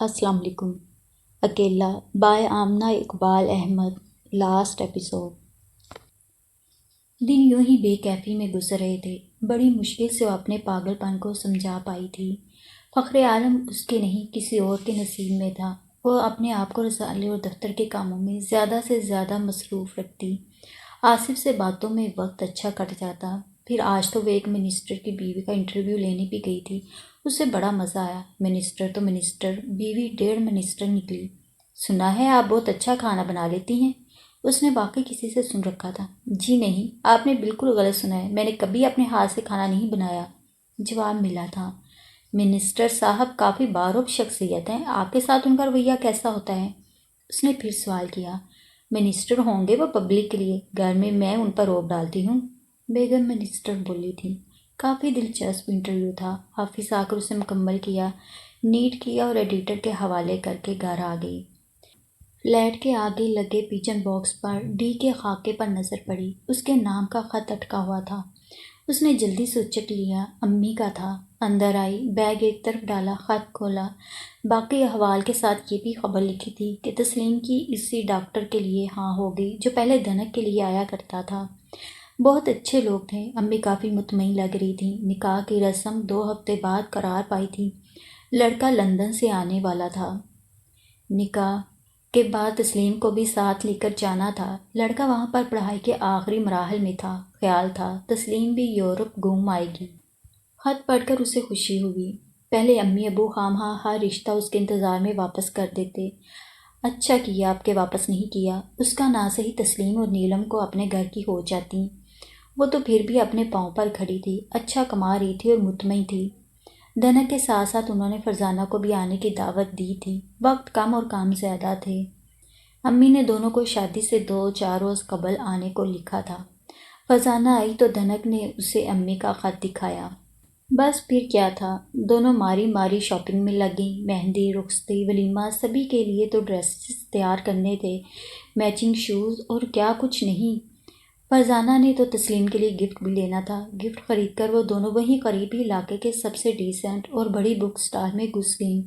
السلام علیکم۔ اکیلا by Amna Iqbal Ahmed. Last episode. دن یوں ہی بے کیفی میں گزر رہے تھے۔ بڑی مشکل سے وہ اپنے پاگل پن کو سمجھا پائی تھی۔ فخر عالم اس کے نہیں کسی اور کے نصیب میں تھا۔ وہ اپنے آپ کو رسالے اور دفتر کے کاموں میں زیادہ سے زیادہ مصروف رکھتی۔ آصف سے باتوں میں وقت اچھا کٹ جاتا۔ پھر آج تو وہ ایک منسٹر کی بیوی کا انٹرویو لینے بھی گئی تھی۔ اسے بڑا مزہ آیا۔ منسٹر تو منسٹر، بیوی 1.5 منسٹر نکلی۔ سنا ہے آپ بہت اچھا کھانا بنا لیتی ہیں؟ اس نے واقعی کسی سے سن رکھا تھا۔ جی نہیں، آپ نے بالکل غلط سنا ہے، میں نے کبھی اپنے ہاتھ سے کھانا نہیں بنایا، جواب ملا تھا۔ منسٹر صاحب کافی باروب شخصیت ہیں، آپ کے ساتھ ان کا رویہ کیسا ہوتا ہے؟ اس نے پھر سوال کیا۔ منسٹر ہوں گے وہ پبلک کے لیے، گھر میں ان پر روب ڈالتی ہوں، بیگم منسٹر بولی تھی۔ کافی دلچسپ انٹرویو تھا۔ آفس آ کر اسے مکمل کیا، نیٹ کیا اور ایڈیٹر کے حوالے کر کے گھر آ گئی۔ فلیٹ کے آگے لگے پیجن باکس پر ڈی کے خاکے پر نظر پڑی۔ اس کے نام کا خط اٹکا ہوا تھا۔ اس نے جلدی سے چیک لیا، امی کا تھا۔ اندر آئی، بیگ ایک طرف ڈالا، خط کھولا۔ باقی احوال کے ساتھ یہ بھی خبر لکھی تھی کہ تسلیم کی اسی ڈاکٹر کے لیے ہاں ہو گئی جو پہلے دھنک کے لیے آیا کرتا تھا۔ بہت اچھے لوگ تھے۔ امی کافی مطمئن لگ رہی تھیں۔ نکاح کی رسم 2 ہفتے بعد قرار پائی تھی۔ لڑکا لندن سے آنے والا تھا۔ نکاح کے بعد تسلیم کو بھی ساتھ لے کر جانا تھا۔ لڑکا وہاں پر پڑھائی کے آخری مراحل میں تھا۔ خیال تھا تسلیم بھی یورپ گھوم آئے گی۔ خط پڑھ کر اسے خوشی ہوئی۔ پہلے امی ابو خواہاں ہر رشتہ اس کے انتظار میں واپس کر دیتے۔ اچھا کیا آپ کے واپس نہیں کیا۔ اس کا نا صحیح تسلیم اور نیلم کو اپنے گھر کی ہو جاتی۔ وہ تو پھر بھی اپنے پاؤں پر کھڑی تھی، اچھا کما رہی تھی اور مطمئن تھی۔ دھنک کے ساتھ ساتھ انہوں نے فرزانہ کو بھی آنے کی دعوت دی تھی۔ وقت کم اور کام زیادہ تھے۔ امی نے دونوں کو شادی سے 2-4 روز قبل آنے کو لکھا تھا۔ فرزانہ آئی تو دھنک نے اسے امی کا خط دکھایا۔ بس پھر کیا تھا، دونوں ماری ماری شاپنگ میں لگیں۔ مہندی، رخصتی، ولیمہ، سبھی کے لیے تو ڈریسز تیار کرنے تھے، میچنگ شوز اور کیا کچھ نہیں۔ فرزانہ نے تو تسلیم کے لیے گفٹ بھی لینا تھا۔ گفٹ خرید کر وہ دونوں وہیں قریبی علاقے کے سب سے ڈیسنٹ اور بڑی بک سٹال میں گھس گئیں۔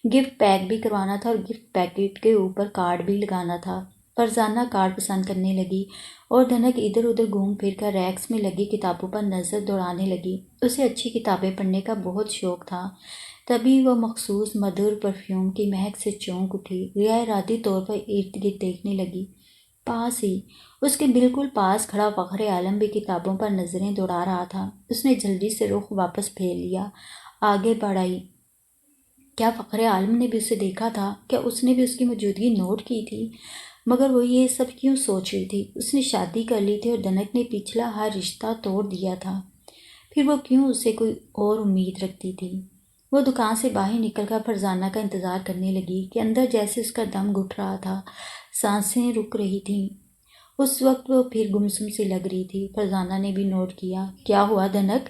گفٹ پیک بھی کروانا تھا اور گفٹ پیکٹ کے اوپر کارڈ بھی لگانا تھا۔ فرزانہ کارڈ پسند کرنے لگی اور دھنک ادھر ادھر گھوم پھر کر ریکس میں لگی کتابوں پر نظر دوڑانے لگی۔ اسے اچھی کتابیں پڑھنے کا بہت شوق تھا۔ تبھی وہ مخصوص مدھر پرفیوم کی مہک سے چونک اٹھی، غیر ارادی طور پر ارد گرد دیکھنے لگی۔ پاس ہی، اس کے بالکل پاس کھڑا فخر عالم بھی کتابوں پر نظریں دوڑا رہا تھا۔ اس نے جلدی سے رخ واپس پھیر لیا، آگے بڑھ آئی۔ کیا فخر عالم نے بھی اسے دیکھا تھا؟ کیا اس نے بھی اس کی موجودگی نوٹ کی تھی؟ مگر وہ یہ سب کیوں سوچ رہی تھی؟ اس نے شادی کر لی تھی اور دھنک نے پچھلا ہر رشتہ توڑ دیا تھا۔ پھر وہ کیوں اسے کوئی اور امید رکھتی تھی؟ وہ دکان سے باہر نکل کر فرزانہ کا انتظار کرنے لگی کہ اندر جیسے اس کا دم گھٹ رہا تھا، سانسیں رک رہی تھیں۔ اس وقت وہ پھر گمسم سی لگ رہی تھی۔ فرزانہ نے بھی نوٹ کیا۔ کیا ہوا دھنک؟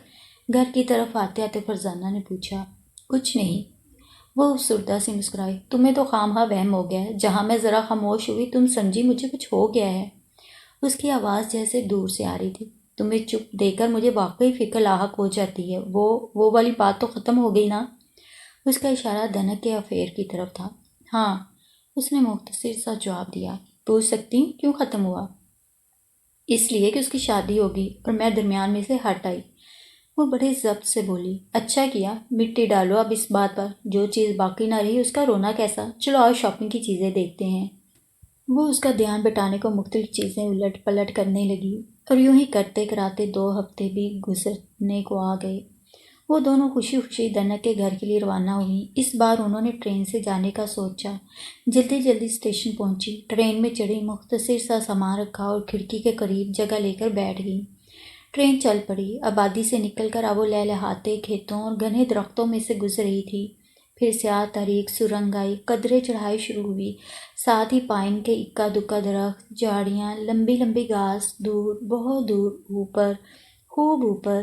گھر کی طرف آتے آتے فرزانہ نے پوچھا۔ کچھ نہیں، وہ افسردہ سے مسکرائی۔ تمہیں تو خواہاں وہم ہو گیا ہے، جہاں میں ذرا خاموش ہوئی تم سمجھی مجھے کچھ ہو گیا ہے۔ اس کی آواز جیسے دور سے آ رہی تھی۔ تمہیں چپ دیکھ کر مجھے واقعی فکر لاحق ہو جاتی ہے۔ وہ والی بات تو ختم ہو گئی نا؟ اس کا اشارہ دھنک کے افیئر کی طرف تھا۔ ہاں، اس نے مختصر سا جواب دیا۔ پوچھ سکتی ہوں کیوں ختم ہوا؟ اس لیے کہ اس کی شادی ہوگی اور میں درمیان میں سے ہٹ آئی۔ وہ بڑے ضبط سے بولی۔ اچھا کیا، مٹی ڈالو اب اس بات پر، جو چیز باقی نہ رہی اس کا رونا کیسا؟ چلو آؤ شاپنگ کی چیزیں دیکھتے ہیں۔ وہ اس کا دھیان بٹانے کو مختلف چیزیں الٹ پلٹ کرنے لگی اور یوں ہی کرتے کراتے 2 ہفتے بھی گزرنے کو آ گئے۔ وہ دونوں خوشی خوشی دھنک کے گھر کے لیے روانہ ہوئیں۔ اس بار انہوں نے ٹرین سے جانے کا سوچا۔ جلدی جلدی اسٹیشن پہنچی، ٹرین میں چڑھی، مختصر سا سامان رکھا اور کھڑکی کے قریب جگہ لے کر بیٹھ گئی۔ ٹرین چل پڑی۔ آبادی سے نکل کر اب وہ لہلہاتے کھیتوں اور گھنے درختوں میں سے گزر رہی تھی۔ پھر سیاہ تاریک سرنگ آئی، قدرے چڑھائی شروع ہوئی، ساتھ ہی پائن کے اکا دکا درخت، جھاڑیاں، لمبی لمبی گھاس، دور، بہت دور، اوپر، خوب اوپر،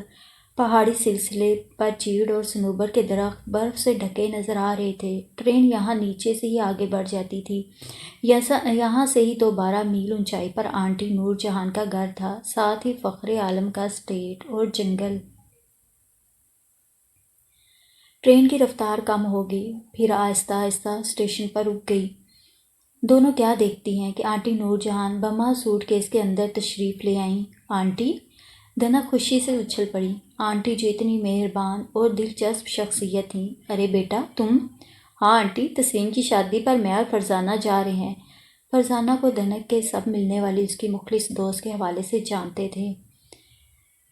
پہاڑی سلسلے پر چیڑ اور صنوبر کے درخت برف سے ڈھکے نظر آ رہے تھے۔ ٹرین یہاں نیچے سے ہی آگے بڑھ جاتی تھی۔ یہاں سے ہی تو 12 میل اونچائی پر آنٹی نور جہان کا گھر تھا، ساتھ ہی فخر عالم کا اسٹیٹ اور جنگل۔ ٹرین کی رفتار کم ہو گئی، پھر آہستہ آہستہ اسٹیشن پر رک گئی۔ دونوں کیا دیکھتی ہیں کہ آنٹی نور جہان بما سوٹ کیس کے اندر تشریف لے آئیں۔ آنٹی! دھنک خوشی سے اچھل پڑی۔ آنٹی جو اتنی مہربان اور دلچسپ شخصیت تھیں۔ ارے بیٹا تم؟ ہاں آنٹی، تسلیم کی شادی پر میں اور فرزانہ جا رہے ہیں۔ فرزانہ کو دھنک کے سب ملنے والی اس کی مخلص دوست کے حوالے سے جانتے تھے۔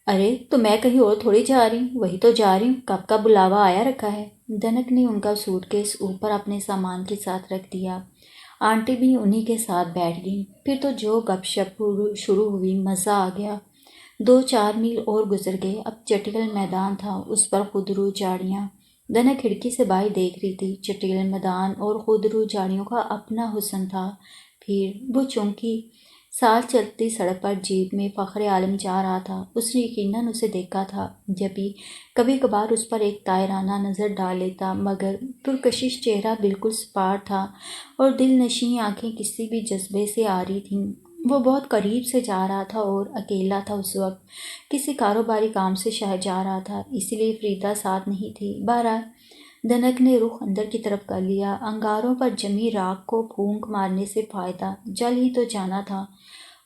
ارے تو میں کہیں اور تھوڑی جا رہی ہوں، وہی تو جا رہی ہوں، کب کا بلاوا آیا رکھا ہے۔ دھنک نے ان کا سوٹ کیس اوپر اپنے سامان کے ساتھ رکھ دیا۔ آنٹی بھی انہی کے ساتھ بیٹھ گئیں۔ پھر تو جو گپ شپ شروع ہوئی، مزہ آ گیا۔ 2-4 میل اور گزر گئے۔ اب چٹیل میدان تھا، اس پر خودرو جھاڑیاں۔ دھنک کھڑکی سے باہر دیکھ رہی تھی۔ چٹیل میدان اور خودرو جھاڑیوں کا اپنا حسن تھا۔ پھر وہ چونکہ ساتھ چلتی سڑک پر جیپ میں فخر عالم جا رہا تھا، اس نے یقیناً اسے دیکھا تھا، جب بھی کبھی کبھار اس پر ایک طائرانہ نظر ڈال لیتا، مگر پرکشش چہرہ بالکل سپاٹ تھا اور دل نشیں آنکھیں کسی بھی جذبے سے آ رہی تھیں۔ وہ بہت قریب سے جا رہا تھا اور اکیلا تھا اس وقت، کسی کاروباری کام سے شاید جا رہا تھا، اس لیے فریدہ ساتھ نہیں تھی۔ بہرحال دھنک نے رخ اندر کی طرف کر لیا۔ انگاروں پر جمی راکھ کو پھونک مارنے سے فائدہ، جل ہی تو جانا تھا۔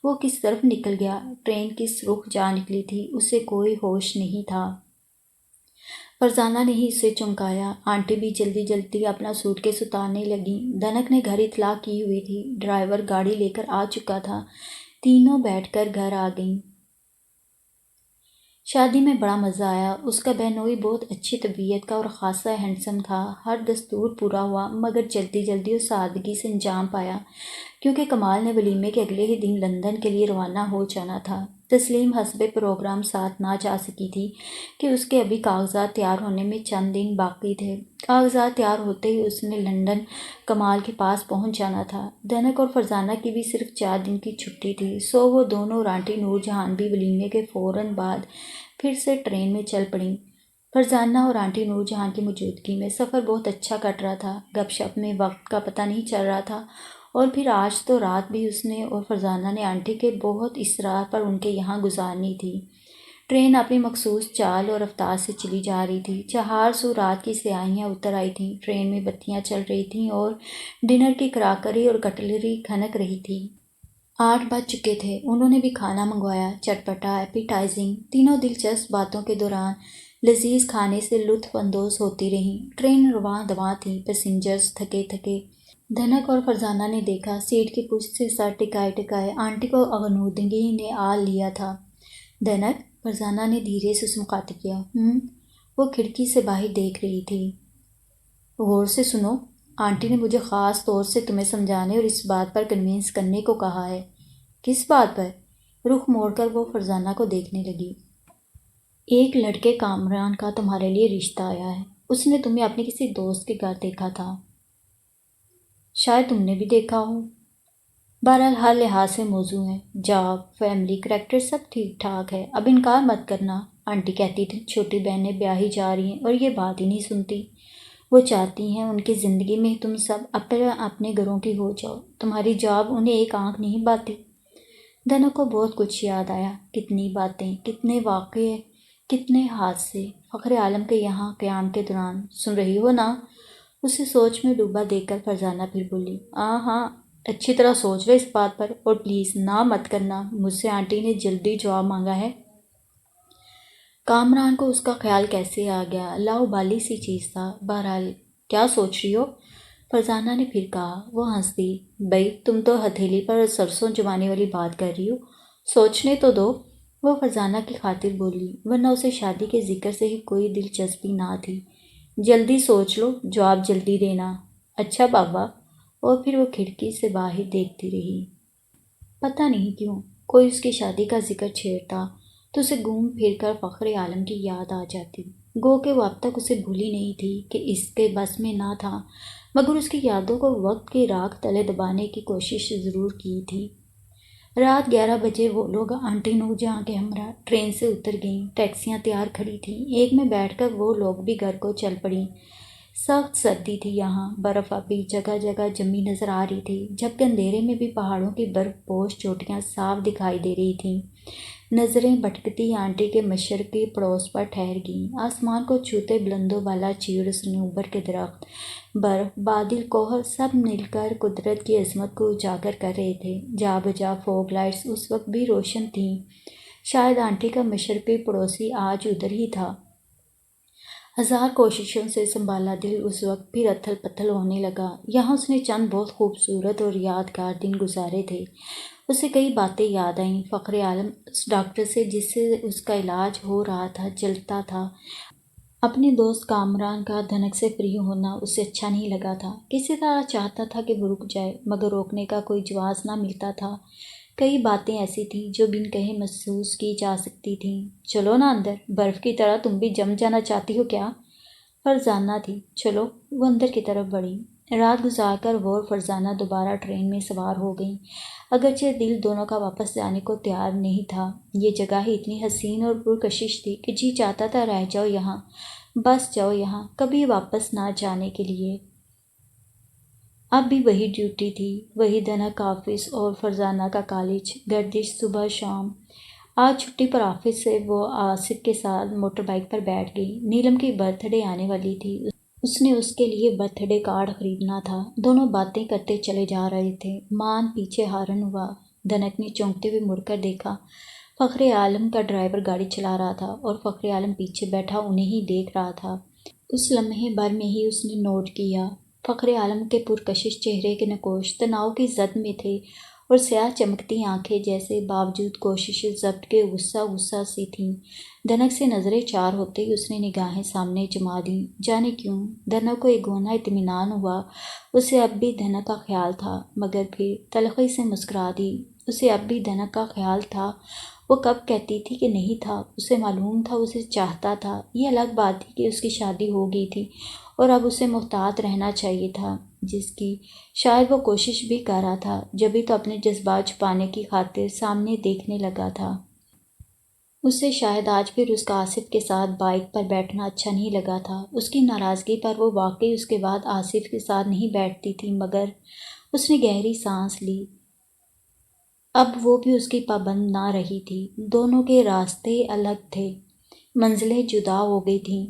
وہ کس طرف نکل گیا، ٹرین کس رخ جا نکلی تھی، اسے کوئی ہوش نہیں تھا۔ فرزانہ نے ہی اسے چونکایا۔ آنٹی بھی جلدی جلدی اپنا سوٹ کیس اتارنے لگیں۔ دھنک نے گھر اطلاع کی ہوئی تھی، ڈرائیور گاڑی لے کر آ چکا تھا۔ تینوں بیٹھ کر گھر آ گئیں۔ شادی میں بڑا مزہ آیا۔ اس کا بہنوئی بہت اچھی طبیعت کا اور خاصا ہینڈسم تھا۔ ہر دستور پورا ہوا، مگر جلدی جلدی اور سادگی سے انجام پایا، کیونکہ کمال نے ولیمے کے اگلے ہی دن لندن کے لیے روانہ ہو جانا تھا۔ تسلیم حسب پروگرام ساتھ نہ جا سکی تھی کہ اس کے ابھی کاغذات تیار ہونے میں چند دن باقی تھے۔ کاغذات تیار ہوتے ہی اس نے لندن کمال کے پاس پہنچ جانا تھا۔ دھنک اور فرزانہ کی بھی صرف 4 دن کی چھٹی تھی، سو وہ دونوں اور آنٹی نور جہان بھی ولیمے کے فوراً بعد پھر سے ٹرین میں چل پڑیں۔ فرزانہ اور آنٹی نور جہان کی موجودگی میں سفر بہت اچھا کٹ رہا تھا۔ گپ شپ میں وقت کا پتہ نہیں چل رہا تھا، اور پھر آج تو رات بھی اس نے اور فرزانہ نے آنٹی کے بہت اصرار پر ان کے یہاں گزارنی تھی۔ ٹرین اپنی مخصوص چال اور رفتار سے چلی جا رہی تھی۔ چہار سو رات کی سیاہیاں اتر آئی تھیں، ٹرین میں بتیاں چل رہی تھیں اور ڈنر کی کراکری اور کٹلری کھنک رہی تھی۔ 8 بج چکے تھے۔ انہوں نے بھی کھانا منگوایا، چٹپٹا، ایپیٹائزنگ۔ تینوں دلچسپ باتوں کے دوران لذیذ کھانے سے لطف اندوز ہوتی رہیں۔ ٹرین رواں دواں تھی، پیسنجرز تھکے تھکے۔ دھنک اور فرزانہ نے دیکھا، سیٹ کی پشت سے سر ٹکائے ٹکائے آنٹی کو اغنودگی نے آ لیا تھا۔ دھنک، فرزانہ نے دھیرے سے اسے مخاطب کیا۔ وہ کھڑکی سے باہر دیکھ رہی تھی۔ غور سے سنو، آنٹی نے مجھے خاص طور سے تمہیں سمجھانے اور اس بات پر کنوینس کرنے کو کہا ہے۔ کس بات پر؟ رخ موڑ کر وہ فرزانہ کو دیکھنے لگی۔ ایک لڑکے کامران کا تمہارے لیے رشتہ آیا ہے۔ اس نے تمہیں اپنے کسی دوست کے گھر دیکھا تھا، شاید تم نے بھی دیکھا ہو۔ بہرحال ہر لحاظ سے موزوں ہے، جاب، فیملی، کریکٹر سب ٹھیک ٹھاک ہے۔ اب انکار مت کرنا۔ آنٹی کہتی تھی چھوٹی بہنیں بیاہی جا رہی ہیں اور یہ بات ہی نہیں سنتی۔ وہ چاہتی ہیں ان کی زندگی میں تم سب اپنے گھروں کی ہو جاؤ، تمہاری جاب انہیں ایک آنکھ نہیں باتی۔ دھنک کو بہت کچھ یاد آیا، کتنی باتیں، کتنے واقعے، کتنے حادثے فخر عالم کے یہاں قیام کے دوران۔ سن رہی ہو نا؟ اسے سوچ میں ڈوبا دیکھ کر فرزانہ پھر بولی۔ ہاں، اچھی طرح سوچ لو اس بات پر، اور پلیز نہ مت کرنا، مجھ سے آنٹی نے جلدی جواب مانگا ہے۔ کامران کو اس کا خیال کیسے آ گیا؟ لاؤبالی سی چیز تھا۔ بہرحال کیا سوچ رہی ہو؟ فرزانہ نے پھر کہا۔ وہ ہنس دی۔ بھئی تم تو ہتھیلی پر سرسوں جمانے والی بات کر رہی ہو، سوچنے تو دو۔ وہ فرزانہ کی خاطر بولی، ورنہ اسے شادی کے ذکر سے ہی کوئی دلچسپی نہ تھی۔ جلدی سوچ لو، جواب جلدی دینا۔ اچھا بابا۔ اور پھر وہ کھڑکی سے باہر دیکھتی رہی۔ پتہ نہیں کیوں کوئی اس کی شادی کا ذکر چھیڑتا تو اسے گھوم پھر کر فخر عالم کی یاد آ جاتی، گو کہ وہ اب تک اسے بھولی نہیں تھی کہ اس کے بس میں نہ تھا، مگر اس کی یادوں کو وقت کی راکھ تلے دبانے کی کوشش ضرور کی تھی۔ رات 11 بجے وہ لوگ آنٹی نور جہاں کے ہمراہ ٹرین سے اتر گئیں۔ ٹیکسیاں تیار کھڑی تھیں، ایک میں بیٹھ کر وہ لوگ بھی گھر کو چل پڑیں۔ سخت سردی تھی یہاں، برف ابھی جگہ جگہ جمی نظر آ رہی تھی، جبکہ اندھیرے میں بھی پہاڑوں کی برف پوش چوٹیاں صاف دکھائی دے رہی تھیں۔ نظریں بھٹکتی آنٹی کے مشرقی پڑوس پر ٹھہر گئیں۔ آسمان کو چھوتے بلندوں والا چیڑ، صنوبر کے درخت، برف، بادل، کوہر سب مل کر قدرت کی عظمت کو اجاگر کر رہے تھے۔ جا بجا فوگ لائٹس اس وقت بھی روشن تھیں۔ شاید آنٹی کا مشرقی پڑوسی آج ادھر ہی تھا۔ ہزار کوششوں سے سنبھالا دل اس وقت پھر اتھل پتھل ہونے لگا۔ یہاں اس نے چند بہت خوبصورت اور یادگار دن گزارے تھے۔ اسے کئی باتیں یاد آئیں۔ فخر عالم اس ڈاکٹر سے جس سے اس کا علاج ہو رہا تھا جلتا تھا۔ اپنے دوست کامران کا دھنک سے فری ہونا اسے اچھا نہیں لگا تھا۔ کسی طرح چاہتا تھا کہ وہ رک جائے، مگر روکنے کا کوئی جواز نہ ملتا تھا۔ کئی باتیں ایسی تھیں جو بن کہے محسوس کی جا سکتی تھیں۔ چلو نا اندر، برف کی طرح تم بھی جم جانا چاہتی ہو کیا؟ فرزانہ تھی۔ چلو، وہ اندر کی طرف بڑھی۔ رات گزار کر وہ اور فرزانہ دوبارہ ٹرین میں سوار ہو گئیں، اگرچہ دل دونوں کا واپس جانے کو تیار نہیں تھا۔ یہ جگہ ہی اتنی حسین اور پرکشش تھی کہ جی چاہتا تھا رہ جاؤ یہاں، بس جاؤ یہاں، کبھی واپس نہ جانے کے لیے۔ اب بھی وہی ڈیوٹی تھی، وہی دھنک آفس اور فرزانہ کا کالج، گردش صبح شام۔ آج چھٹی پر آفس سے وہ آصف کے ساتھ موٹر بائیک پر بیٹھ گئی۔ نیلم کی برتھ ڈے آنے والی تھی، اس نے اس کے لیے برتھ ڈے کارڈ خریدنا تھا۔ دونوں باتیں کرتے چلے جا رہے تھے۔ مان پیچھے ہارن ہوا۔ دھنک نے چونکتے ہوئے مڑ کر دیکھا۔ فخر عالم کا ڈرائیور گاڑی چلا رہا تھا اور فخر عالم پیچھے بیٹھا انہیں ہی دیکھ رہا تھا۔ اس لمحے بھر میں ہی اس نے نوٹ کیا، فخر عالم کے پرکشش چہرے کے نقوش تناؤ کی زد میں تھے اور سیاہ چمکتی آنکھیں جیسے باوجود کوشش ضبط کے غصہ غصہ سی تھیں۔ دھنک سے نظریں چار ہوتے ہی اس نے نگاہیں سامنے جما دیں۔ جانے کیوں دھنک کو ایک گونا اطمینان ہوا۔ اسے اب بھی دھنک کا خیال تھا، مگر پھر تلخی سے مسکرا دی۔ اسے اب بھی دھنک کا خیال تھا۔ وہ کب کہتی تھی کہ نہیں تھا؟ اسے معلوم تھا اسے چاہتا تھا۔ یہ الگ بات تھی کہ اس کی شادی ہو گئی تھی اور اب اسے محتاط رہنا چاہیے تھا، جس کی شاید وہ کوشش بھی کر رہا تھا، جبھی تو اپنے جذبات چھپانے کی خاطر سامنے دیکھنے لگا تھا۔ اسے شاید آج پھر اس کا آصف کے ساتھ بائیک پر بیٹھنا اچھا نہیں لگا تھا۔ اس کی ناراضگی پر وہ واقعی اس کے بعد آصف کے ساتھ نہیں بیٹھتی تھی، مگر اس نے گہری سانس لی۔ اب وہ بھی اس کی پابند نہ رہی تھی۔ دونوں کے راستے الگ تھے، منزلیں جدا ہو گئی تھیں۔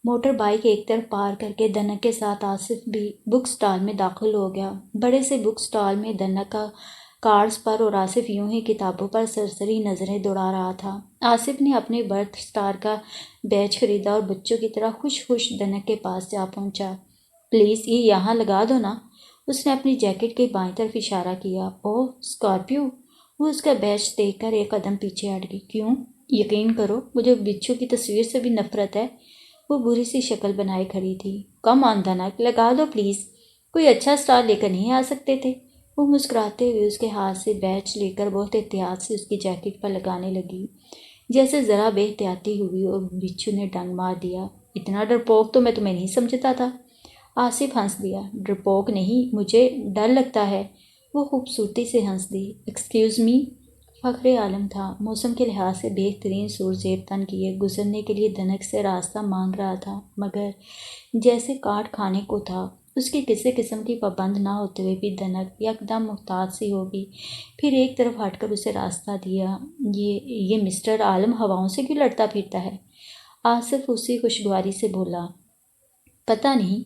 موٹر بائیک ایک طرف پار کر کے دھنک کے ساتھ آصف بھی بک سٹال میں داخل ہو گیا۔ بڑے سے بک سٹال میں دھنک کا کارڈز پر اور آصف یوں ہی کتابوں پر سرسری نظریں دوڑا رہا تھا۔ آصف نے اپنے برتھ اسٹار کا بیج خریدا اور بچوں کی طرح خوش خوش دھنک کے پاس جا پہنچا۔ پلیز یہ یہاں لگا دو نا، اس نے اپنی جیکٹ کے بائیں طرف اشارہ کیا۔ اوہ اسکارپیو! وہ اس کا بیج دیکھ کر ایک قدم پیچھے ہٹ گئی۔ کیوں؟ یقین کرو مجھے بچھو کی تصویر سے بھی نفرت ہے۔ وہ بری سی شکل بنائے کھڑی تھی۔ کم آن دھنک، لگا دو پلیز، کوئی اچھا اسٹار لے کر نہیں آ سکتے تھے؟ وہ مسکراتے ہوئے اس کے ہاتھ سے بیج لے کر بہت احتیاط سے اس کی جیکٹ پر لگانے لگی۔ جیسے ذرا بے احتیاطی ہوئی اور بچھو نے ڈنگ مار دیا۔ اتنا ڈرپوک تو میں تمہیں نہیں سمجھتا تھا۔ آصف ہنس دیا۔ ڈرپوک نہیں، مجھے ڈر لگتا ہے۔ وہ خوبصورتی سے ہنس دی۔ Excuse me? فخر عالم تھا، موسم کے لحاظ سے بہترین سور زیب تن کیے گزرنے کے لیے دھنک سے راستہ مانگ رہا تھا، مگر جیسے کاٹ کھانے کو تھا۔ اس کی کسی قسم کی پابند نہ ہوتے ہوئے بھی دھنک یکدم محتاط سی ہوگی، پھر ایک طرف ہٹ کر اسے راستہ دیا۔ یہ مسٹر عالم ہواؤں سے کیوں لڑتا پھرتا ہے؟ آصف اسی خوشگواری سے بولا۔ پتہ نہیں۔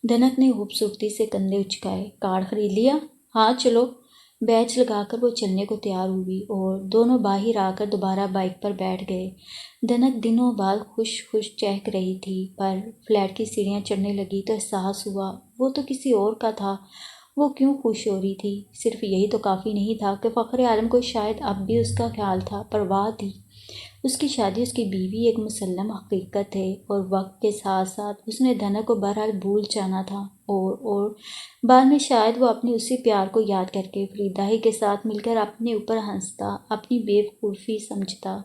دھنک نے خوبصورتی سے کندھے اچکائے۔ کارڈ خرید لیا؟ ہاں چلو۔ بیج لگا کر وہ چلنے کو تیار ہوئی اور دونوں باہر آ کر دوبارہ بائیک پر بیٹھ گئے۔ دھنک دنوں بعد خوش خوش چہک رہی تھی، پر فلیٹ کی سیڑھیاں چڑھنے لگی تو احساس ہوا وہ تو کسی اور کا تھا۔ وہ کیوں خوش ہو رہی تھی؟ صرف یہی تو کافی نہیں تھا کہ فخر عالم کو شاید اب بھی اس کا خیال تھا، پرواہ تھی۔ اس کی شادی، اس کی بیوی ایک مسلم حقیقت ہے، اور وقت کے ساتھ ساتھ اس نے دھنک کو بہرحال بھول جانا تھا، اور بعد میں شاید وہ اپنے اسی پیار کو یاد کر کے فریدہ ہی کے ساتھ مل کر اپنے اوپر ہنستا، اپنی بے وقوفی سمجھتا۔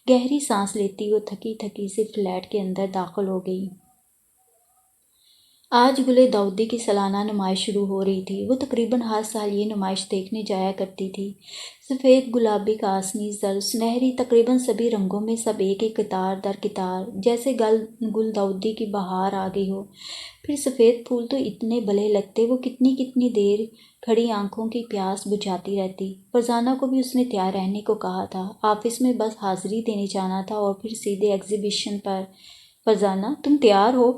گہری سانس لیتی وہ تھکی تھکی سی فلیٹ کے اندر داخل ہو گئی۔ آج گل داؤدی کی سالانہ نمائش شروع ہو رہی تھی۔ وہ تقریباً ہر سال یہ نمائش دیکھنے جایا کرتی تھی۔ سفید، گلابی، کاسنی، زرد، سنہری، تقریباً سبھی رنگوں میں، سب ایک ایک قطار در قطار، جیسے گل داؤدی کی بہار آ گئی ہو۔ پھر سفید پھول تو اتنے بھلے لگتے، وہ کتنی کتنی دیر کھڑی آنکھوں کی پیاس بجھاتی رہتی۔ فرزانہ کو بھی اس نے تیار رہنے کو کہا تھا۔ آفس میں بس حاضری دینے جانا تھا اور پھر سیدھے ایگزیبیشن پر۔ فرزانہ، تم تیار ہو؟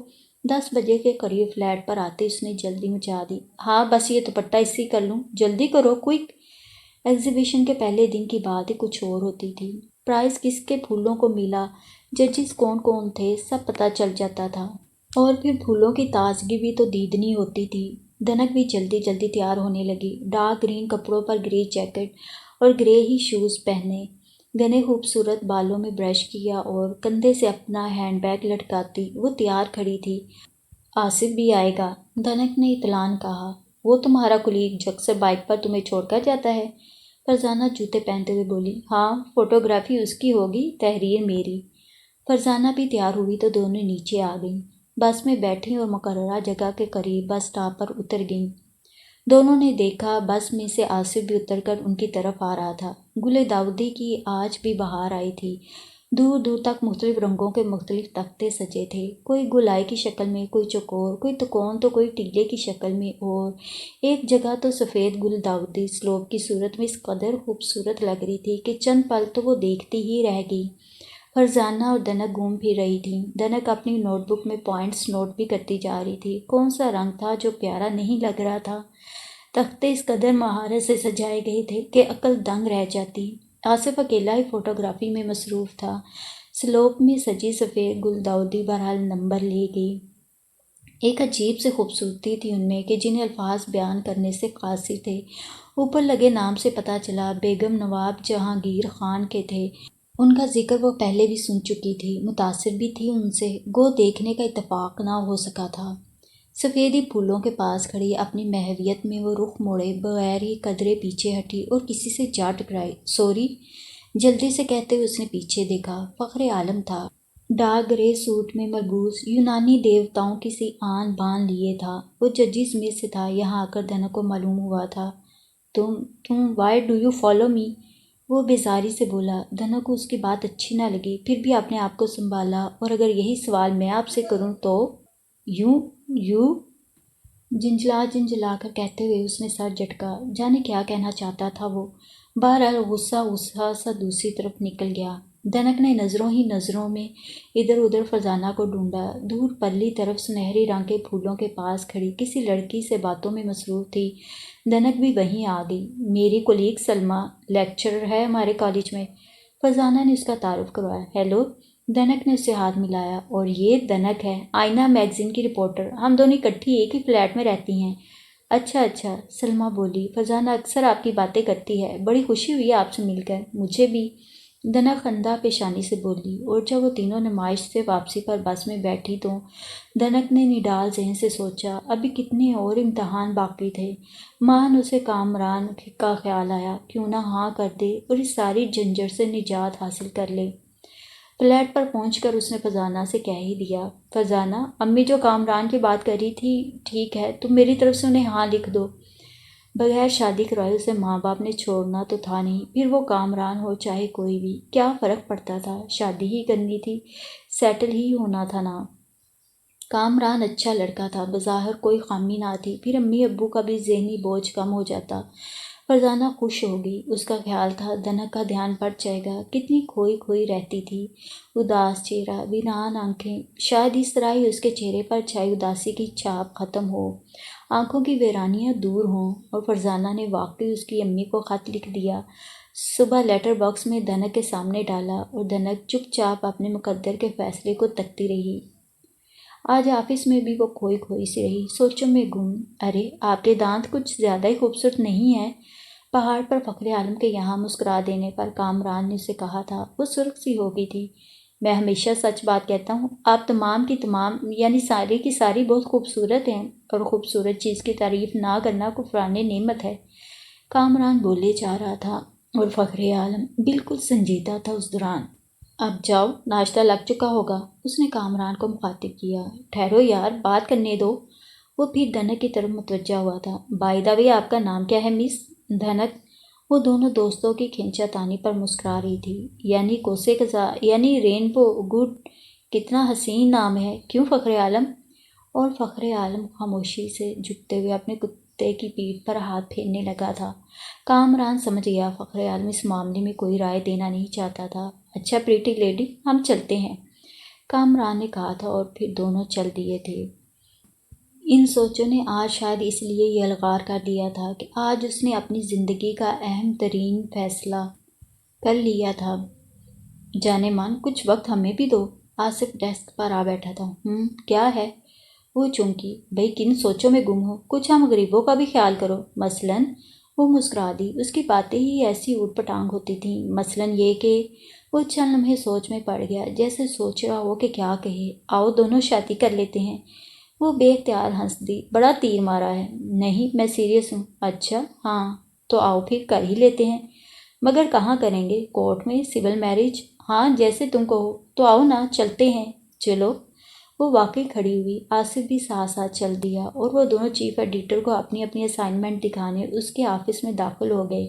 10 بجے کے قریب فلیٹ پر آتے اس نے جلدی مچا دی۔ ہاں، بس یہ دوپٹہ اسی کر لوں۔ جلدی کرو، کوئک۔ ایگزیبیشن کے پہلے دن کی بات ہی کچھ اور ہوتی تھی۔ پرائز کس کے پھولوں کو ملا، ججز کون کون تھے، سب پتہ چل جاتا تھا۔ اور پھر پھولوں کی تازگی بھی تو دیدنی ہوتی تھی۔ دنک بھی جلدی جلدی تیار ہونے لگی۔ ڈارک گرین کپڑوں پر گرے جیکٹ اور گرے ہی شوز پہنے، گھنے خوبصورت بالوں میں برش کیا اور کندھے سے اپنا ہینڈ بیگ لٹکاتی وہ تیار کھڑی تھی۔ آصف بھی آئے گا، دنک نے اطلاعاً کہا۔ وہ تمہارا کلیگ جو اکثر بائک پر تمہیں چھوڑ کر جاتا ہے؟ فرزانہ جوتے پہنتے ہوئے بولی۔ ہاں، فوٹوگرافی اس کی ہوگی، تحریر میری۔ فرزانہ بھی تیار ہوئی تو دونوں نیچے آ گئیں، بس میں بیٹھیں اور مقررہ جگہ کے قریب بس اسٹاپ پر اتر گئیں۔ دونوں نے دیکھا بس میں سے آصف بھی اتر کر ان کی طرف آ رہا تھا۔ گل داؤدی کی آج بھی بہار آئی تھی۔ دور دور تک مختلف رنگوں کے مختلف تختے سجے تھے، کوئی گلائی کی شکل میں، کوئی چوکور، کوئی تکون تو کوئی ٹیلے کی شکل میں، اور ایک جگہ تو سفید گل داؤدی سلوپ کی صورت میں اس قدر خوبصورت لگ رہی تھی کہ چند پل تو وہ دیکھتی ہی رہ گئی۔ فرزانہ اور دنک گھوم پھر رہی تھیں۔ دنک اپنی نوٹ بک میں پوائنٹس نوٹ بھی کرتی جا رہی تھی۔ کون سا رنگ تھا جو پیارا نہیں لگ رہا تھا؟ تختے اس قدر مہارت سے سجائے گئے تھے کہ عقل دنگ رہ جاتی۔ آصف اکیلا ہی فوٹوگرافی میں مصروف تھا۔ سلوپ میں سجی سفید گل داؤدی بہرحال نمبر لے گئی۔ ایک عجیب سی خوبصورتی تھی ان میں کہ جنہیں الفاظ بیان کرنے سے قاصر تھے۔ اوپر لگے نام سے پتہ چلا بیگم نواب جہانگیر خان کے تھے۔ ان کا ذکر وہ پہلے بھی سن چکی تھی، متاثر بھی تھی ان سے، گو دیکھنے کا اتفاق نہ ہو سکا تھا۔ سفیدی پھولوں کے پاس کھڑی اپنی محویت میں وہ رخ موڑے بغیر ہی قدرے پیچھے ہٹی اور کسی سے جا ٹکرائی۔ سوری، جلدی سے کہتے ہوئے اس نے پیچھے دیکھا۔ فخر عالم تھا۔ ڈارک گرے سوٹ میں ملبوس، یونانی دیوتاؤں کی سی آن بان لیے تھا۔ وہ ججز میں سے تھا۔ یہاں آ کر دنک کو معلوم ہوا تھا۔ تم why do you follow me? وہ بیزاری سے بولا۔ دنک کو اس کی بات اچھی نہ لگی، پھر بھی اپنے آپ کو سنبھالا۔ اور اگر یہی سوال میں آپ سے کروں تو؟ یوں جھنجھلا کر کہتے ہوئے اس نے سر جھٹکا۔ جانے کیا کہنا چاہتا تھا وہ؟ بہرحال غصہ سا دوسری طرف نکل گیا۔ دنک نے نظروں ہی نظروں میں ادھر ادھر فرزانہ کو ڈھونڈا۔ دور پرلی طرف سنہری رنگ کے پھولوں کے پاس کھڑی کسی لڑکی سے باتوں میں مصروف تھی۔ دنک بھی وہیں آ گئی۔ میری کولیگ سلمیٰ لیکچرر ہے ہمارے کالج میں۔ فرزانہ نے اس کا تعارف کروایا۔ ہیلو۔ دنک نے اس سے ہاتھ ملایا۔ اور یہ دنک ہے، آئینہ میگزین کی رپورٹر، ہم دونوں اکٹھی ایک ہی فلیٹ میں رہتی ہیں۔ اچھا، سلمیٰ بولی۔ فرزانہ اکثر آپ کی باتیں کرتی ہے، بڑی خوشی ہوئی آپ سے مل کر۔ مجھے بھی، دنک خندہ پیشانی سے بولی۔ اور جب وہ تینوں نمائش سے واپسی پر بس میں بیٹھی تو دنک نے نڈال ذہن سے سوچا، ابھی کتنے اور امتحان باقی تھے۔ ماہن اسے کامران کا خیال آیا، کیوں نہ ہاں کر دے اور اس ساری جھنجھٹ سے نجات حاصل کر لے۔ فلیٹ پر پہنچ کر اس نے فرزانہ سے کہہ ہی دیا، فرزانہ، امی جو کامران کی بات کر رہی تھی ٹھیک ہے، تم میری طرف سے انہیں ہاں لکھ دو۔ بغیر شادی کروائے اسے ماں باپ نے چھوڑنا تو تھا نہیں، پھر وہ کامران ہو چاہے کوئی بھی، کیا فرق پڑتا تھا؟ شادی ہی کرنی تھی، سیٹل ہی ہونا تھا نا۔ کامران اچھا لڑکا تھا، بظاہر کوئی خامی نہ تھی، پھر امی ابو کا بھی ذہنی بوجھ کم ہو جاتا۔ فرزانہ خوش ہوگی۔ اس کا خیال تھا دنک کا دھیان بڑھ جائے گا، کتنی کھوئی رہتی تھی، اداس چہرہ، ویران آنکھیں، شاید اس طرح ہی اس کے چہرے پر چھائی اداسی کی چھاپ ختم ہو، آنکھوں کی ویرانیاں دور ہوں۔ اور فرزانہ نے واقعی اس کی امی کو خط لکھ دیا، صبح لیٹر باکس میں دنک کے سامنے ڈالا، اور دنک چپ چاپ اپنے مقدر کے فیصلے کو تکتی رہی۔ آج آفس میں بھی وہ کھوئی سی رہی، سوچوں میں گم۔ ارے، آپ کے دانت کچھ زیادہ ہی خوبصورت نہیں ہیں؟ پہاڑ پر فخر عالم کے یہاں مسکرا دینے پر کامران نے اسے کہا تھا۔ وہ سرخ سی ہو گئی تھی۔ میں ہمیشہ سچ بات کہتا ہوں، آپ تمام کی تمام، یعنی ساری کی ساری بہت خوبصورت ہیں، اور خوبصورت چیز کی تعریف نہ کرنا کفران نعمت ہے۔ کامران بولے جا رہا تھا اور فخر عالم بالکل سنجیدہ تھا اس دوران۔ اب جاؤ، ناشتہ لگ چکا ہوگا، اس نے کامران کو مخاطب کیا۔ ٹھہرو یار، بات کرنے دو۔ وہ پھر دھنک کی طرف متوجہ ہوا تھا۔ بائی دا وے آپ کا نام کیا ہے مس دھنک؟ وہ دونوں دوستوں کی کھینچا تانی پر مسکرا رہی تھی۔ یعنی کوسے قزا، یعنی رینبو، گڈ، کتنا حسین نام ہے، کیوں فخر عالم؟ اور فخر عالم خاموشی سے جھکتے ہوئے اپنے کتے کی پیٹھ پر ہاتھ پھیرنے لگا تھا۔ کامران سمجھ گیا فخر عالم اس معاملے میں کوئی رائے دینا نہیں چاہتا تھا۔ اچھا پریٹی لیڈی، ہم چلتے ہیں، کامران نے کہا تھا، اور پھر دونوں چل دیے تھے۔ ان سوچوں نے آج شاید اس لیے یلغار کر دیا تھا کہ آج اس نے اپنی زندگی کا اہم ترین فیصلہ کر لیا تھا۔ جانے من، کچھ وقت ہمیں بھی دو۔ آصف ڈیسک پر آ بیٹھا تھا۔ کیا ہے؟ وہ چونکی، بھئی کن سوچوں میں گم ہو؟ کچھ ہم غریبوں کا بھی خیال کرو، مثلاً۔ وہ مسکرا دی۔ اس کی باتیں ہی ایسی اوٹ پٹانگ ہوتی تھیں۔ مثلاً یہ کہ وہ چند لمحے سوچ میں پڑ گیا، جیسے سوچ رہا ہو کہ کیا کہے۔ آؤ دونوں شادی کر لیتے ہیں۔ وہ بے اختیار ہنس دی۔ بڑا تیر مارا ہے۔ نہیں، میں سیریس ہوں۔ اچھا، ہاں تو آؤ پھر کر ہی لیتے ہیں۔ مگر کہاں کریں گے؟ کورٹ میں، سول میرج؟ ہاں جیسے تم کہو۔ تو آؤ نا، چلتے ہیں۔ چلو۔ وہ واقعی کھڑی ہوئی۔ آصف بھی ساتھ ساتھ چل دیا، اور وہ دونوں چیف ایڈیٹر کو اپنی اپنی اسائنمنٹ دکھانے اس کے آفس میں داخل ہو گئے۔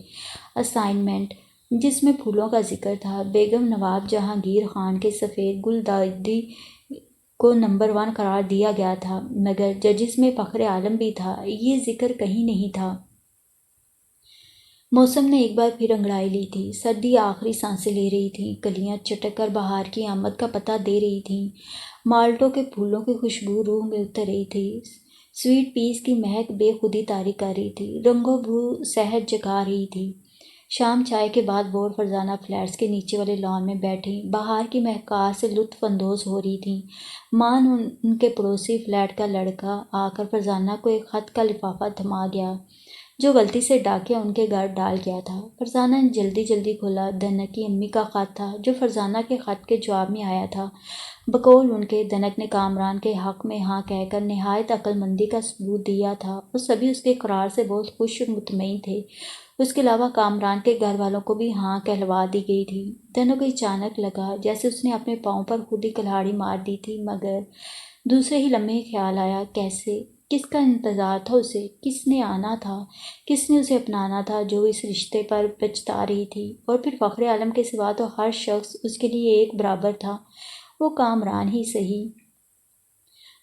اسائنمنٹ جس میں پھولوں کا ذکر تھا۔ بیگم نواب جہانگیر خان کے سفید گلدادی کو نمبر 1 قرار دیا گیا تھا، مگر ججز میں فخر عالم بھی تھا، یہ ذکر کہیں نہیں تھا۔ موسم نے ایک بار پھر انگڑائی لی تھی۔ سردی آخری سانسیں لے رہی تھی۔ کلیاں چٹک کر بہار کی آمد کا پتہ دے رہی تھیں۔ مالٹوں کے پھولوں کی خوشبو روح میں اتر رہی تھی۔ سویٹ پیس کی مہک بے خودی طاری کر رہی تھی۔ رنگوں بو صحت جگا رہی تھی۔ شام چائے کے بعد وہ اور فرزانہ فلیٹس کے نیچے والے لان میں بیٹھیں، بہار کی مہکات سے لطف اندوز ہو رہی تھیں۔ مان ان کے پڑوسی فلیٹ کا لڑکا آ کر فرزانہ کو ایک خط کا لفافہ تھما گیا جو غلطی سے ڈاکیا ان کے گھر ڈال گیا تھا۔ فرزانہ نے جلدی جلدی کھولا۔ دھنک کی امی کا خط تھا جو فرزانہ کے خط کے جواب میں آیا تھا۔ بقول ان کے، دھنک نے کامران کے حق میں ہاں کہہ کر نہایت عقل مندی کا ثبوت دیا تھا، اور سبھی اس کے اقرار سے بہت خوش اور مطمئن تھے۔ اس کے علاوہ کامران کے گھر والوں کو بھی ہاں کہلوا دی گئی تھی۔ دھنک کو اچانک لگا جیسے اس نے اپنے پاؤں پر خود ہی کلہاڑی مار دی تھی، مگر دوسرے ہی لمحے خیال آیا، کیسے؟ کس کا انتظار تھا اسے؟ کس نے آنا تھا؟ کس نے اسے اپنانا تھا جو اس رشتے پر پچھتا رہی تھی؟ اور پھر فخر عالم کے سوا تو ہر شخص اس کے لیے ایک برابر تھا، وہ کامران ہی صحیح۔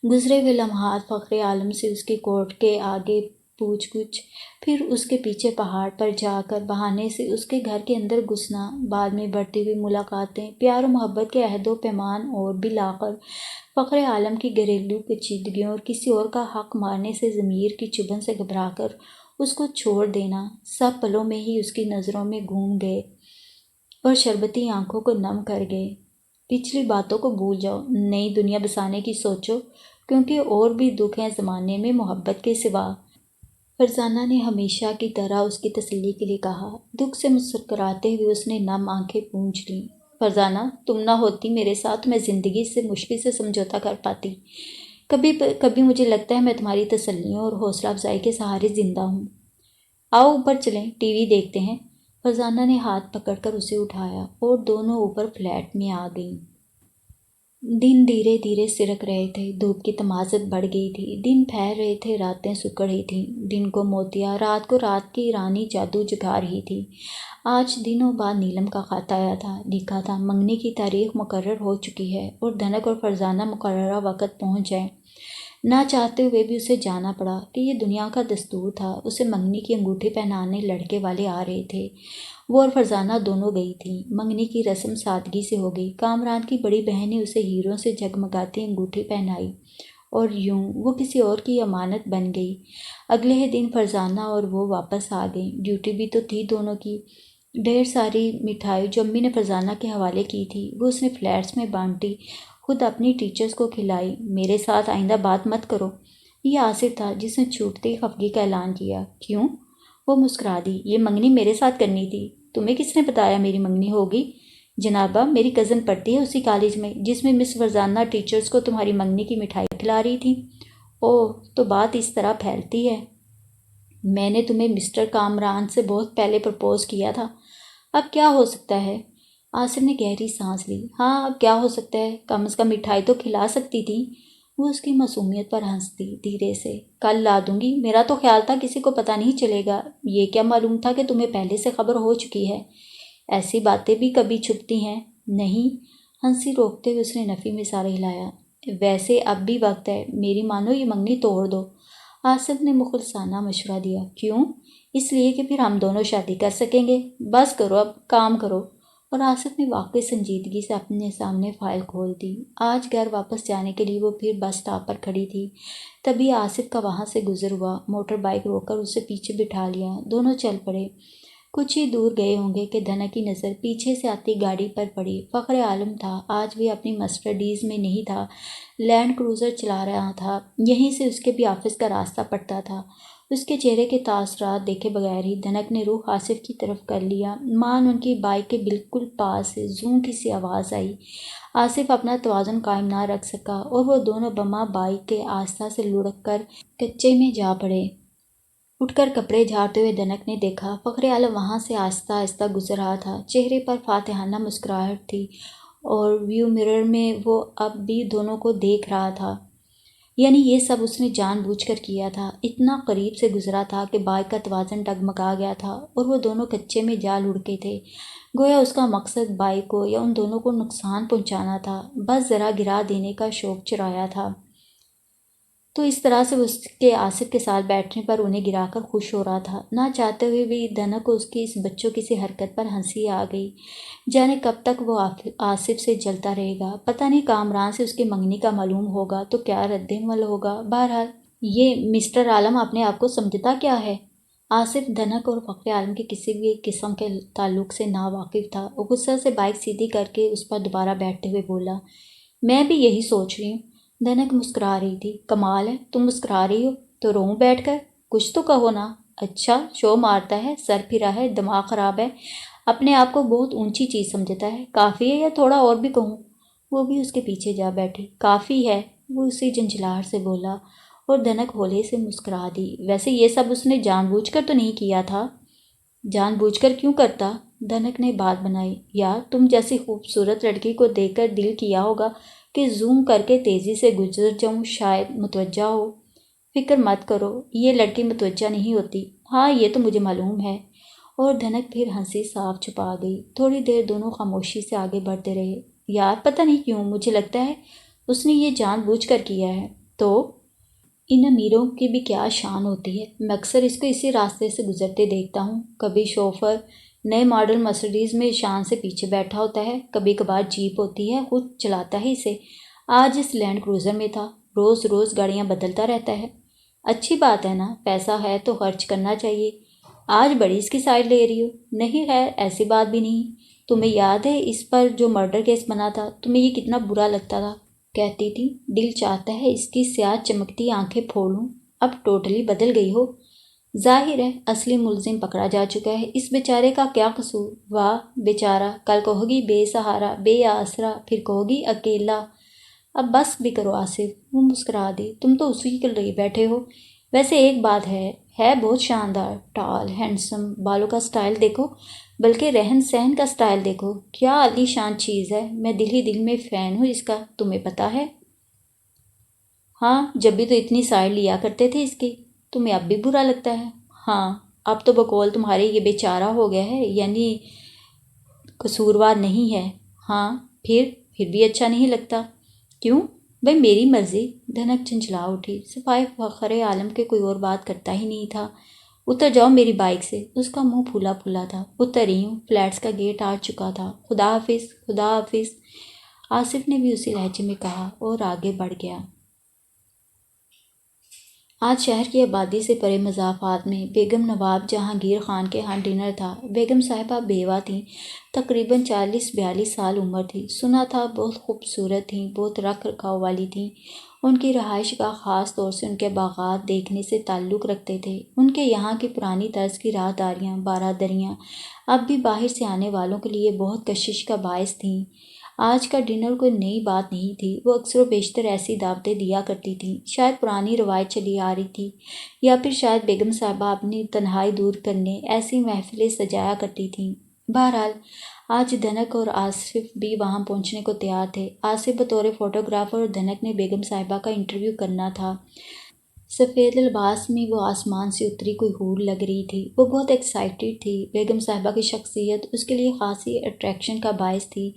گزرے ہوئے لمحات فخر عالم سے اس کی کورٹ کے آگے پوچھ گچھ، پھر اس کے پیچھے پہاڑ پر جا کر بہانے سے اس کے گھر کے اندر گھسنا، بعد میں بڑھتی ہوئی ملاقاتیں، پیار و محبت کے عہد و پیمان، اور بالآخر فخر عالم کی گھریلو پیچیدگیوں اور کسی اور کا حق مارنے سے ضمیر کی چبھن سے گھبرا کر اس کو چھوڑ دینا، سب پلوں میں ہی اس کی نظروں میں گھوم گئے اور شربتی آنکھوں کو نم کر گئے۔ پچھلی باتوں کو بھول جاؤ، نئی دنیا بسانے کی سوچو، کیونکہ اور بھی دکھ ہیں زمانے میں محبت کے سوا۔ فرزانہ نے ہمیشہ کی طرح اس کی تسلی کے لیے کہا۔ دکھ سے مسکراتے ہوئے اس نے نم آنکھیں پونچھ لیں۔ فرزانہ، تم نہ ہوتی میرے ساتھ، میں زندگی سے مشکل سے سمجھوتا کر پاتی۔ کبھی مجھے لگتا ہے میں تمہاری تسلیوں اور حوصلہ افزائی کے سہارے زندہ ہوں۔ آؤ اوپر چلیں، ٹی وی دیکھتے ہیں۔ فرزانہ نے ہاتھ پکڑ کر اسے اٹھایا، اور دونوں اوپر فلیٹ میں آ گئیں۔ دن دھیرے دھیرے سرک رہے تھے، دھوپ کی تمازت بڑھ گئی تھی، دن پھیل رہے تھے، راتیں سکڑ رہی تھیں، دن کو موتیا، رات کو رات کی رانی جادو جگا رہی تھی۔ آج دنوں بعد نیلم کا خط آیا تھا۔ لکھا تھا، منگنی کی تاریخ مقرر ہو چکی ہے اور دھنک اور فرزانہ مقررہ وقت پہنچ جائیں۔ نہ چاہتے ہوئے بھی اسے جانا پڑا کہ یہ دنیا کا دستور تھا۔ اسے منگنی کی انگوٹھی پہنانے لڑکے والے آ رہے تھے۔ وہ اور فرزانہ دونوں گئی تھیں۔ منگنی کی رسم سادگی سے ہو گئی۔ کامران کی بڑی بہن نے اسے ہیروں سے جگمگاتی انگوٹھی پہنائی، اور یوں وہ کسی اور کی امانت بن گئی۔ اگلے ہی دن فرزانہ اور وہ واپس آ گئیں۔ ڈیوٹی بھی تو تھی دونوں کی۔ ڈھیر ساری مٹھائی جو امی نے فرزانہ کے حوالے کی تھی، وہ اس نے فلیٹس میں بانٹی، خود اپنی ٹیچرز کو کھلائی۔ میرے ساتھ آئندہ بات مت کرو۔ یہ آصف تھا جس نے چھوٹتے ہی خفگی کا اعلان کیا۔ کیوں؟ وہ مسکرا دی۔ یہ منگنی میرے ساتھ کرنی تھی۔ تمہیں کس نے بتایا میری منگنی ہوگی؟ جنابہ، میری کزن پڑھتی ہے اسی کالج میں جس میں مس فرزانہ ٹیچرز کو تمہاری منگنی کی مٹھائی کھلا رہی تھی۔ اوہ، تو بات اس طرح پھیلتی ہے۔ میں نے تمہیں مسٹر کامران سے بہت پہلے پرپوز کیا تھا۔ اب کیا ہو سکتا ہے؟ آصف نے گہری سانس لی۔ ہاں، اب کیا ہو سکتا ہے؟ کم از کم مٹھائی تو کھلا سکتی تھی۔ وہ اس کی معصومیت پر ہنستی دھیرے سے۔ کل لا دوں گی، میرا تو خیال تھا کسی کو پتہ نہیں چلے گا، یہ کیا معلوم تھا کہ تمہیں پہلے سے خبر ہو چکی ہے۔ ایسی باتیں بھی کبھی چھپتی ہیں۔ نہیں، ہنسی روکتے ہوئے اس نے نفی میں سارے ہلایا۔ ویسے اب بھی وقت ہے، میری مانو یہ منگنی توڑ دو۔ آصف نے مخلصانہ مشورہ دیا۔ کیوں؟ اس لیے کہ پھر ہم دونوں شادی کر سکیں گے۔ بس کرو، اب کام کرو۔ اور آصف نے واقعی سنجیدگی سے اپنے سامنے فائل کھول دی۔ آج گھر واپس جانے کے لیے وہ پھر بس اسٹاپ پر کھڑی تھی، تبھی آصف کا وہاں سے گزر ہوا۔ موٹر بائیک روک کر اسے پیچھے بٹھا لیا، دونوں چل پڑے۔ کچھ ہی دور گئے ہوں گے کہ دھنک کی نظر پیچھے سے آتی گاڑی پر پڑی۔ فخر عالم تھا، آج بھی اپنی مرسڈیز میں نہیں تھا، لینڈ کروزر چلا رہا تھا۔ یہیں سے اس کے بھی آفس کا راستہ پڑتا تھا۔ اس کے چہرے کے تاثرات دیکھے بغیر ہی دھنک نے رخ آصف کی طرف کر لیا۔ مان ان کی بائیک کے بالکل پاس سے زوں کی سی آواز آئی۔ آصف اپنا توازن قائم نہ رکھ سکا اور وہ دونوں بما بائیک کے آہستہ سے لڑک کر کچے میں جا پڑے۔ اٹھ کر کپڑے جھاڑتے ہوئے دھنک نے دیکھا فخر عالم وہاں سے آہستہ آہستہ گزر رہا تھا۔ چہرے پر فاتحانہ مسکراہٹ تھی اور ویو مرر میں وہ اب بھی دونوں کو دیکھ رہا تھا۔ یعنی یہ سب اس نے جان بوجھ کر کیا تھا۔ اتنا قریب سے گزرا تھا کہ بائیک کا توازن ڈگمگا گیا تھا اور وہ دونوں کچے میں جا لڑکے تھے۔ گویا اس کا مقصد بائیک کو یا ان دونوں کو نقصان پہنچانا تھا، بس ذرا گرا دینے کا شوق چرایا تھا۔ تو اس طرح سے وہ اس کے آصف کے ساتھ بیٹھنے پر انہیں گرا کر خوش ہو رہا تھا۔ نہ چاہتے ہوئے بھی دھنک کو اس کی اس بچوں کی سی حرکت پر ہنسی آ گئی۔ جانے کب تک وہ آصف سے جلتا رہے گا، پتہ نہیں کامران سے اس کی منگنی کا معلوم ہوگا تو کیا رد عمل ہوگا۔ بہرحال یہ مسٹر عالم اپنے آپ کو سمجھتا کیا ہے؟ آصف دھنک اور فخر عالم کے کسی بھی قسم کے تعلق سے ناواقف تھا۔ وہ غصہ سے بائیک سیدھی کر کے اس پر دوبارہ بیٹھتے ہوئے بولا، میں بھی یہی سوچ رہی ہوں۔ دھنک مسکرا رہی تھی۔ کمال ہے، تم مسکرا رہی ہو تو روؤں بیٹھ کر؟ کچھ تو کہو نا۔ اچھا، شو مارتا ہے، سر پھرا ہے، دماغ خراب ہے، اپنے آپ کو بہت اونچی چیز سمجھتا ہے۔ کافی ہے یا تھوڑا اور بھی کہوں؟ وہ بھی اس کے پیچھے جا بیٹھی۔ کافی ہے، وہ اسی جھنجھلاہٹ سے بولا اور دھنک ہولے سے مسکرا دی۔ ویسے یہ سب اس نے جان بوجھ کر تو نہیں کیا تھا۔ جان بوجھ کر کیوں کرتا؟ دھنک نے بات بنائی۔ یار تم جیسی خوبصورت لڑکی کو دیکھ کر دل کیا ہوگا کہ زوم کر کے تیزی سے گزر جاؤں، شاید متوجہ ہو۔ فکر مت کرو، یہ لڑکی متوجہ نہیں ہوتی۔ ہاں یہ تو مجھے معلوم ہے۔ اور دھنک پھر ہنسی صاف چھپا گئی۔ تھوڑی دیر دونوں خاموشی سے آگے بڑھتے رہے۔ یار پتہ نہیں کیوں مجھے لگتا ہے اس نے یہ جان بوجھ کر کیا ہے۔ تو ان امیروں کی بھی کیا شان ہوتی ہے، میں اکثر اس کو اسی راستے سے گزرتے دیکھتا ہوں۔ کبھی شوفر نئے ماڈل مرسڈیز میں شان سے پیچھے بیٹھا ہوتا ہے، کبھی کبھار جیپ ہوتی ہے، خود چلاتا ہے اسے۔ آج اس لینڈ کروزر میں تھا، روز روز گاڑیاں بدلتا رہتا ہے۔ اچھی بات ہے نا، پیسہ ہے تو خرچ کرنا چاہیے۔ آج بڑی اس کی سائڈ لے رہی ہو؟ نہیں خیر ایسی بات بھی نہیں۔ تمہیں یاد ہے اس پر جو مرڈر کیس بنا تھا، تمہیں یہ کتنا برا لگتا تھا؟ کہتی تھی دل چاہتا ہے اس کی سیاہ چمکتی آنکھیں پھوڑوں۔ اب ٹوٹلی بدل گئی ہو۔ ظاہر ہے اصلی ملزم پکڑا جا چکا ہے، اس بیچارے کا کیا قصور؟ واہ بیچارہ، کل کہو گی بے سہارا بے آسرا، پھر کہو گی اکیلا۔ اب بس بھی کرو آصف، وہ مسکرا دی۔ تم تو اسی کے لیے بیٹھے ہو۔ ویسے ایک بات ہے بہت شاندار، ٹال ہینڈسم، بالوں کا سٹائل دیکھو، بلکہ رہن سہن کا سٹائل دیکھو، کیا عالی شان چیز ہے۔ میں دل ہی دل میں فین ہوں اس کا، تمہیں پتہ ہے؟ ہاں جب بھی تو اتنی سائڈ لیا کرتے تھے اس کی، تمہیں اب بھی برا لگتا ہے؟ ہاں اب تو بقول تمہارے یہ بیچارہ ہو گیا ہے، یعنی قصوروار نہیں ہے۔ ہاں پھر بھی اچھا نہیں لگتا۔ کیوں؟ بھائی میری مرضی۔ دھنک جھنجھلا اٹھی۔ صفائی فخر عالم کے کوئی اور بات کرتا ہی نہیں تھا۔ اتر جاؤ میری بائیک سے۔ اس کا منہ پھولا پھولا تھا۔ اتر رہی ہوں، فلیٹس کا گیٹ آ چکا تھا۔ خدا حافظ خدا حافظ، آصف نے بھی اسی لہجے میں کہا اور آگے بڑھ گیا۔ آج شہر کی آبادی سے پرے مضافات میں بیگم نواب جہانگیر خان کے ہاں ڈنر تھا۔ بیگم صاحبہ بیوہ تھیں، تقریباً 40-42 سال عمر تھی۔ سنا تھا بہت خوبصورت تھیں، بہت رکھ رکھاؤ والی تھیں۔ ان کی رہائش گاہ خاص طور سے ان کے باغات دیکھنے سے تعلق رکھتے تھے۔ ان کے یہاں کی پرانی طرز کی راہداریاں بارادریاں اب بھی باہر سے آنے والوں کے لیے بہت کشش کا باعث تھیں۔ آج کا ڈنر کوئی نئی بات نہیں تھی، وہ اکثر و بیشتر ایسی دعوتیں دیا کرتی تھیں، شاید پرانی روایت چلی آ رہی تھی، یا پھر شاید بیگم صاحبہ اپنی تنہائی دور کرنے ایسی محفلیں سجایا کرتی تھیں۔ بہرحال آج دھنک اور آصف بھی وہاں پہنچنے کو تیار تھے۔ آصف بطور فوٹوگرافر اور دھنک نے بیگم صاحبہ کا انٹرویو کرنا تھا۔ سفید لباس میں وہ آسمان سے اتری کوئی حور لگ رہی تھی۔ وہ بہت ایکسائٹڈ تھی۔ بیگم صاحبہ کی شخصیت اس کے لیے خاصی اٹریکشن کا باعث تھی،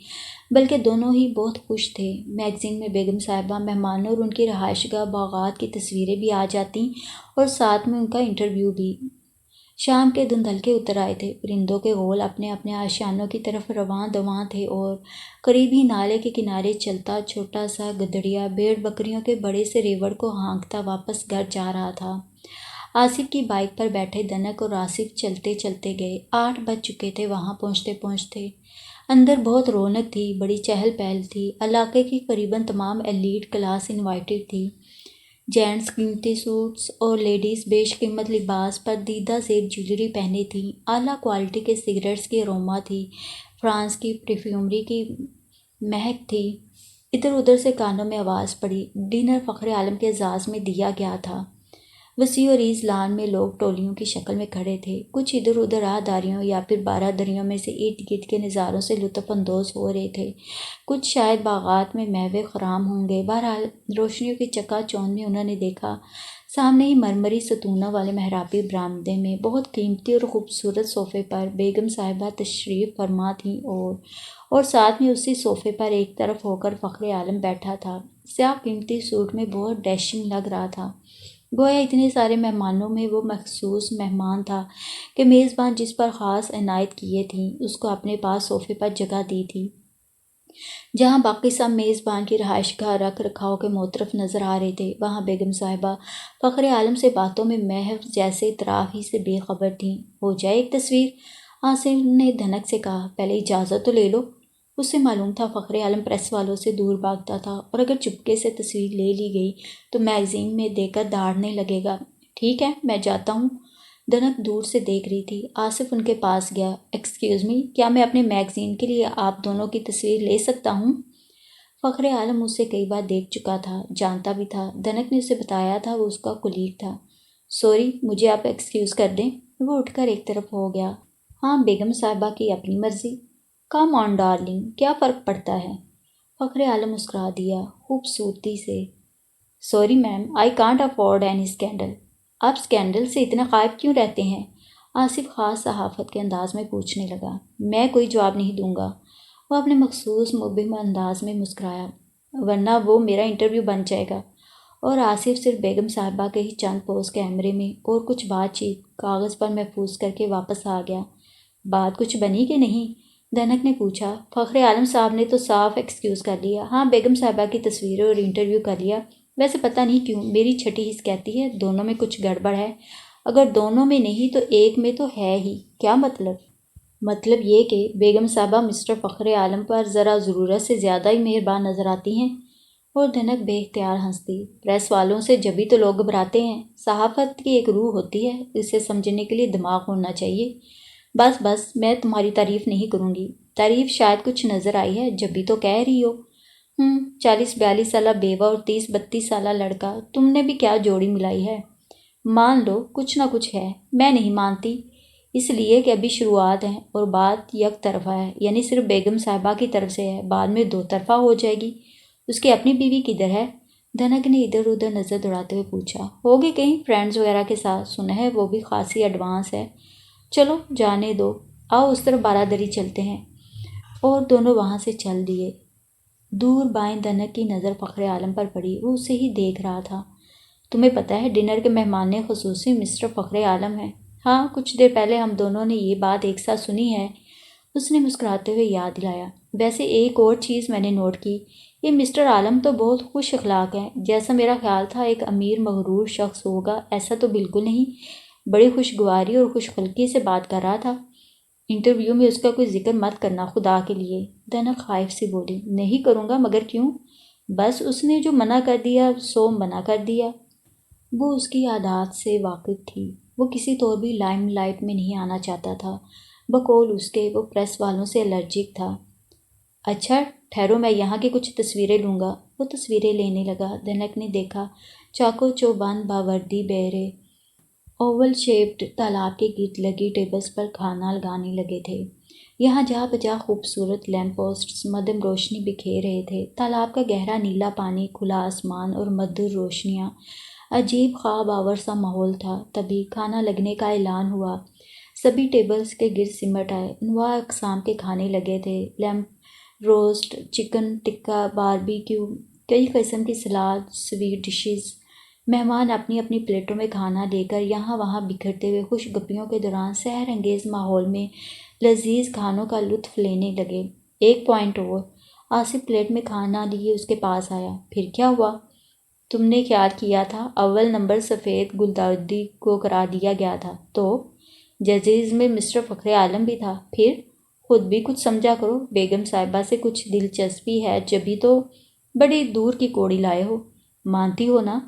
بلکہ دونوں ہی بہت خوش تھے۔ میگزین میں بیگم صاحبہ، مہمانوں اور ان کی رہائش گاہ باغات کی تصویریں بھی آ جاتیں اور ساتھ میں ان کا انٹرویو بھی۔ شام کے دھندلکے اتر آئے تھے۔ پرندوں کے غول اپنے اپنے آشیانوں کی طرف رواں دواں تھے اور قریب ہی نالے کے کنارے چلتا چھوٹا سا گدڑیا بھیڑ بکریوں کے بڑے سے ریوڑ کو ہانکتا واپس گھر جا رہا تھا۔ آصف کی بائیک پر بیٹھے دھنک اور آصف چلتے چلتے گئے۔ 8 بج چکے تھے وہاں پہنچتے پہنچتے۔ اندر بہت رونق تھی، بڑی چہل پہل تھی۔ علاقے کی قریباً تمام ایلیٹ کلاس انوائٹڈ تھی۔ جینٹس قیمتی سوٹس اور لیڈیز بیش قیمت لباس پر دیدہ زیب جیولری پہنے تھیں۔ اعلیٰ کوالٹی کے سگریٹس کی اروما تھی، فرانس کی پرفیومری کی مہک تھی۔ ادھر ادھر سے کانوں میں آواز پڑی۔ ڈنر فخر عالم کے اعزاز میں دیا گیا تھا۔ وسیع و عریض لان میں لوگ ٹولیوں کی شکل میں کھڑے تھے۔ کچھ ادھر ادھر راہداریوں یا پھر بارہدریوں میں سے ارد گرد کے نظاروں سے لطف اندوز ہو رہے تھے۔ کچھ شاید باغات میں میوے خرام ہوں گے۔ بہرحال روشنیوں کی چکا چوند میں انہوں نے دیکھا سامنے ہی مرمری ستونوں والے محرابی برآمدے میں بہت قیمتی اور خوبصورت صوفے پر بیگم صاحبہ تشریف فرما تھیں اور ساتھ میں اسی صوفے پر ایک طرف ہو کر فخر عالم بیٹھا تھا۔ سیاہ قیمتی سوٹ میں بہت ڈیشنگ لگ رہا تھا، گویا اتنے سارے مہمانوں میں وہ مخصوص مہمان تھا کہ میزبان جس پر خاص عنایت کیے تھیں اس کو اپنے پاس صوفے پر جگہ دی تھی۔ جہاں باقی سب میزبان کی رہائش گاہ رکھ رکھاؤ کے معترف نظر آ رہے تھے، وہاں بیگم صاحبہ فخر عالم سے باتوں میں محو جیسے اطراف ہی سے بے خبر تھیں۔ ہو جائے ایک تصویر؟ آصف نے دھنک سے کہا۔ پہلے اجازت تو لے لو۔ اس سے معلوم تھا فخر عالم پریس والوں سے دور بھاگتا تھا، اور اگر چپکے سے تصویر لے لی گئی تو میگزین میں دے کر دھاڑنے لگے گا۔ ٹھیک ہے، میں جاتا ہوں۔ دھنک دور سے دیکھ رہی تھی۔ آصف ان کے پاس گیا۔ ایکسکیوز می، کیا میں اپنے میگزین کے لیے آپ دونوں کی تصویر لے سکتا ہوں؟ فخر عالم اسے کئی بار دیکھ چکا تھا، جانتا بھی تھا۔ دھنک نے اسے بتایا تھا وہ اس کا کولیگ تھا۔ سوری، مجھے آپ ایکسکیوز کر دیں۔ وہ اٹھ کر ایک طرف ہو گیا۔ ہاں، بیگم صاحبہ کی اپنی مرضی۔ کم آن ڈارلنگ، کیا فرق پڑتا ہے؟ فخر عالم مسکرا دیا خوبصورتی سے۔ Sorry ma'am, I can't afford any scandal. آپ اسکینڈل سے اتنے قائب کیوں رہتے ہیں؟ آصف خاص صحافت کے انداز میں پوچھنے لگا۔ میں کوئی جواب نہیں دوں گا۔ وہ اپنے مخصوص مبہم انداز میں مسکرایا۔ ورنہ وہ میرا انٹرویو بن جائے گا۔ اور آصف صرف بیگم صاحبہ کے ہی چند پوز کیمرے میں اور کچھ بات چیت کاغذ پر محفوظ کر کے واپس آ گیا۔ بات کچھ بنی کہ نہیں؟ دھنک نے پوچھا۔ فخر عالم صاحب نے تو صاف ایکسکیوز کر لیا۔ ہاں، بیگم صاحبہ کی تصویریں اور انٹرویو کر لیا۔ ویسے پتہ نہیں کیوں میری چھٹی حس کہتی ہے دونوں میں کچھ گڑبڑ ہے۔ اگر دونوں میں نہیں تو ایک میں تو ہے ہی۔ کیا مطلب؟ مطلب یہ کہ بیگم صاحبہ مسٹر فخر عالم پر ذرا ضرورت سے زیادہ ہی مہربان نظر آتی ہیں۔ اور دھنک بے اختیار ہنس دی۔ پریس والوں سے جبھی تو لوگ گھبراتے ہیں۔ صحافت کی ایک روح ہوتی ہے، اسے سمجھنے کے لیے دماغ ہونا چاہیے۔ بس بس، میں تمہاری تعریف نہیں کروں گی۔ تعریف شاید کچھ نظر آئی ہے، جبھی تو کہہ رہی ہو۔ 40-42 سالہ بیوہ اور 30-32 سالہ لڑکا، تم نے بھی کیا جوڑی ملائی ہے؟ مان لو کچھ نہ کچھ ہے۔ میں نہیں مانتی، اس لیے کہ ابھی شروعات ہیں اور بات یک طرفہ ہے، یعنی صرف بیگم صاحبہ کی طرف سے ہے، بعد میں دو طرفہ ہو جائے گی۔ اس کی اپنی بیوی کدھر ہے؟ دھنک نے ادھر ادھر نظر دوڑاتے ہوئے پوچھا۔ ہوگی کہیں فرینڈز وغیرہ کے ساتھ، سنا ہے وہ بھی خاصی ایڈوانس ہے۔ چلو جانے دو، آؤ اس طرف بارہدری چلتے ہیں۔ اور دونوں وہاں سے چل دیے۔ دور بائیں دھنک کی نظر فخر عالم پر پڑی، وہ اسے ہی دیکھ رہا تھا۔ تمہیں پتہ ہے ڈنر کے مہمان خصوصی مسٹر فخر عالم ہیں؟ ہاں، کچھ دیر پہلے ہم دونوں نے یہ بات ایک ساتھ سنی ہے، اس نے مسکراتے ہوئے یاد دلایا۔ ویسے ایک اور چیز میں نے نوٹ کی، یہ مسٹر عالم تو بہت خوش اخلاق ہیں۔ جیسا میرا خیال تھا ایک امیر مغرور شخص ہوگا، ایسا تو بالکل نہیں، بڑی خوشگواری اور خوش خلقی سے بات کر رہا تھا۔ انٹرویو میں اس کا کوئی ذکر مت کرنا خدا کے لیے۔ دھنک خائف سے بولی۔ نہیں کروں گا، مگر کیوں؟ بس اس نے جو منع کر دیا سو منع کر دیا۔ وہ اس کی عادات سے واقف تھی، وہ کسی طور بھی لائم لائٹ میں نہیں آنا چاہتا تھا۔ بقول اس کے وہ پریس والوں سے الرجک تھا۔ اچھا ٹھہرو، میں یہاں کی کچھ تصویریں لوں گا۔ وہ تصویریں لینے لگا۔ دھنک نے دیکھا چاقو چوبند باوردی بہرے اوول شیپڈ تالاب کے گرد لگی ٹیبلز پر کھانا لگانے لگے تھے۔ یہاں جا بجا خوبصورت لیمپ پوسٹس مدھم روشنی بکھیر رہے تھے۔ تالاب کا گہرا نیلا پانی، کھلا آسمان اور مدھر روشنیاں، عجیب خواب آور سا ماحول تھا۔ تبھی کھانا لگنے کا اعلان ہوا۔ سبھی ٹیبلز کے گرد سمٹ آئے۔ انواع اقسام کے کھانے لگے تھے، lamp roast, chicken tikka, barbecue, کئی قسم کی سلاد، سویٹ ڈشز۔ مہمان اپنی اپنی پلیٹوں میں کھانا لے کر یہاں وہاں بکھرتے ہوئے خوش گپیوں کے دوران سحر انگیز ماحول میں لذیذ کھانوں کا لطف لینے لگے۔ ایک پوائنٹ اور، آصف پلیٹ میں کھانا لیے اس کے پاس آیا۔ پھر کیا ہوا؟ تم نے خیال کیا تھا اول نمبر سفید گلداودی کو کرا دیا گیا تھا، تو ججز میں مسٹر فخر عالم بھی تھا۔ پھر خود بھی کچھ سمجھا کرو، بیگم صاحبہ سے کچھ دلچسپی ہے جبھی تو بڑی دور کی کوڑی لائے ہو، مانتی ہو نا؟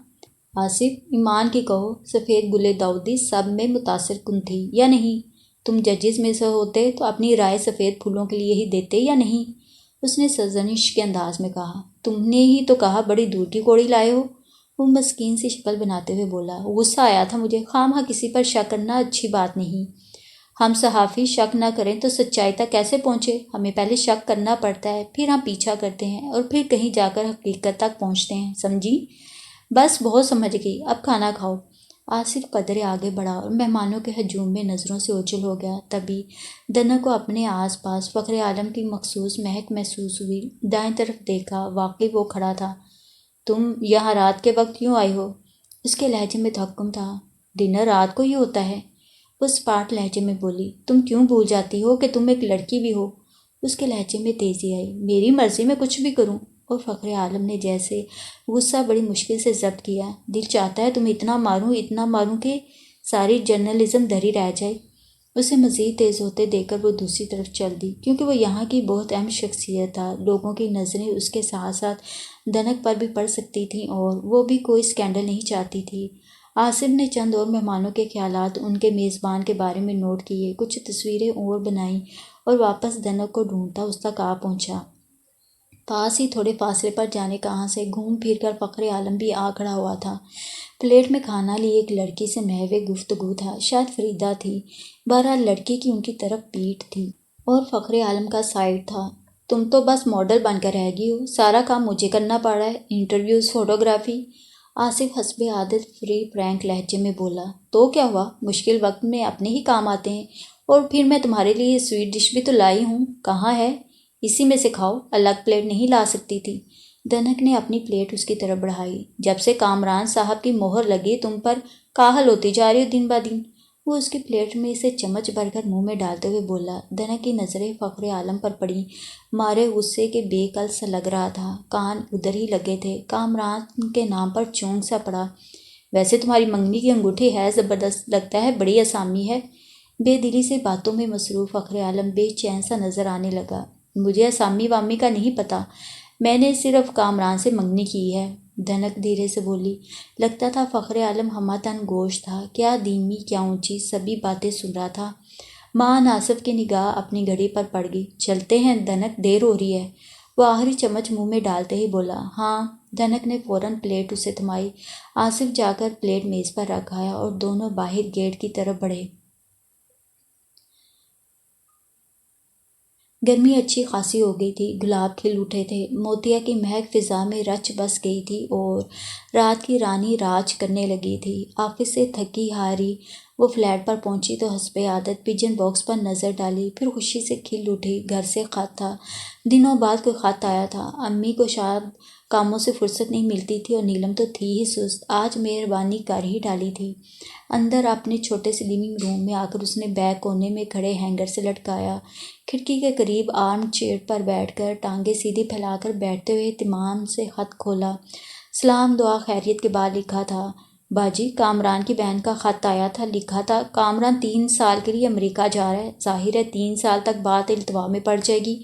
آصف، ایمان کی کہو، سفید گل داودی سب میں متاثر کن تھی یا نہیں؟ تم ججز میں سے ہوتے تو اپنی رائے سفید پھولوں کے لیے ہی دیتے یا نہیں؟ اس نے سرزنش کے انداز میں کہا۔ تم نے ہی تو کہا بڑی دور کی کوڑی لائے ہو، وہ مسکین سی شکل بناتے ہوئے بولا۔ غصہ آیا تھا مجھے، خواہ کسی پر شک کرنا اچھی بات نہیں۔ ہم صحافی شک نہ کریں تو سچائی تک کیسے پہنچے؟ ہمیں پہلے شک کرنا پڑتا ہے، پھر ہم پیچھا کرتے ہیں اور پھر کہیں جا کر حقیقت تک پہنچتے ہیں، سمجھی؟ بس بہت سمجھ گئی، اب کھانا کھاؤ۔ آصف قدرے آگے بڑھا اور مہمانوں کے ہجوم میں نظروں سے اوجھل ہو گیا۔ تبھی دنک کو اپنے آس پاس فخر عالم کی مخصوص مہک محسوس ہوئی۔ دائیں طرف دیکھا، واقعی وہ کھڑا تھا۔ تم یہاں رات کے وقت کیوں آئی ہو؟ اس کے لہجے میں تحکم تھا۔ ڈنر رات کو ہی ہوتا ہے، وہ اسپاٹ لہجے میں بولی۔ تم کیوں بھول جاتی ہو کہ تم ایک لڑکی بھی ہو؟ اس کے لہجے میں تیزی آئی۔ میری مرضی میں کچھ بھی کروں؟ اور فخر عالم نے جیسے غصہ بڑی مشکل سے ضبط کیا۔ دل چاہتا ہے تمہیں اتنا ماروں کہ ساری جرنلزم دھری رہ جائے۔ اسے مزید تیز ہوتے دیکھ کر وہ دوسری طرف چل دی، کیونکہ وہ یہاں کی بہت اہم شخصیت تھا۔ لوگوں کی نظریں اس کے ساتھ ساتھ دنک پر بھی پڑ سکتی تھیں اور وہ بھی کوئی اسکینڈل نہیں چاہتی تھی۔ آصف نے چند اور مہمانوں کے خیالات ان کے میزبان کے بارے میں نوٹ کیے، کچھ تصویریں اور بنائیں اور واپس دنک کو ڈھونڈتا اس تک آ پہنچا۔ پاس ہی تھوڑے فاصلے پر جانے کہاں سے گھوم پھر کر فخر عالم بھی آ کھڑا ہوا تھا۔ پلیٹ میں کھانا لیے ایک لڑکی سے محو گفتگو تھا، شاید فریدہ تھی۔ بہرحال لڑکی کی ان کی طرف پیٹھ تھی اور فخر عالم کا سائڈ تھا۔ تم تو بس ماڈل بن کر رہ گئی ہو، سارا کام مجھے کرنا پڑ رہا ہے، انٹرویوز، فوٹوگرافی۔ آصف حسب عادت فری فرینک لہجے میں بولا۔ تو کیا ہوا، مشکل وقت میں اپنے ہی کام آتے ہیں، اور پھر میں تمہارے لیے یہ سویٹ ڈش بھی تو لائی ہوں، کہاں ہے؟ اسی میں سے کھاؤ، الگ پلیٹ نہیں لا سکتی تھی؟ دنک نے اپنی پلیٹ اس کی طرف بڑھائی۔ جب سے کامران صاحب کی مہر لگی تم پر کاہل ہوتی جا رہی ہو دن بہ دن۔ وہ اس کی پلیٹ میں سے چمچ بھر کر منہ میں ڈالتے ہوئے بولا۔ دنک کی نظریں فخر عالم پر پڑیں، مارے غصے کے بے کل سا لگ رہا تھا، کان ادھر ہی لگے تھے۔ کامران کے نام پر چونک سا پڑا۔ ویسے تمہاری منگنی کی انگوٹھی ہے زبردست، لگتا ہے بڑی اسامی ہے۔ بے دلی سے باتوں میں مصروف فخر عالم بے چین سا نظر آنے لگا۔ مجھے اسامی وامی کا نہیں پتہ، میں نے صرف کامران سے منگنی کی ہے، دھنک دھیرے سے بولی۔ لگتا تھا فخر عالم ہمہ تن گوش تھا، کیا دھیمی کیا اونچی، سبھی باتیں سن رہا تھا۔ ماں آصف کی نگاہ اپنی گھڑی پر پڑ گئی۔ چلتے ہیں دھنک، دیر ہو رہی ہے۔ وہ آخری چمچ منہ میں ڈالتے ہی بولا۔ ہاں، دھنک نے فوراً پلیٹ اسے تھمائی۔ آصف جا کر پلیٹ میز پر رکھ آیا اور دونوں باہر گیٹ کی طرف بڑھے۔ گرمی اچھی خاصی ہو گئی تھی، گلاب کھل اٹھے تھے، موتیا کی مہک فضا میں رچ بس گئی تھی اور رات کی رانی راج کرنے لگی تھی۔ آفس سے تھکی ہاری وہ فلیٹ پر پہنچی تو حسب عادت پجن باکس پر نظر ڈالی، پھر خوشی سے کھل اٹھی۔ گھر سے خط تھا، دنوں بعد کوئی خط آیا تھا۔ امی کو شاید کاموں سے فرصت نہیں ملتی تھی اور نیلم تو تھی ہی سست، آج مہربانی کر ہی ڈالی تھی۔ اندر اپنے چھوٹے سے لیونگ روم میں آ کر اس نے بیگ کونے میں کھڑے ہینگر سے لٹکایا، کھڑکی کے قریب آرم چیئر پر بیٹھ کر ٹانگیں سیدھی پھیلا کر بیٹھتے ہوئے اہتمام سے خط کھولا۔ سلام دعا خیریت کے بعد لکھا تھا۔ باجی، کامران کی بہن کا خط آیا تھا، لکھا تھا کامران 3 سال کے لیے امریکہ جا رہا ہے، ظاہر ہے 3 سال تک بات التوا میں پڑ جائے گی،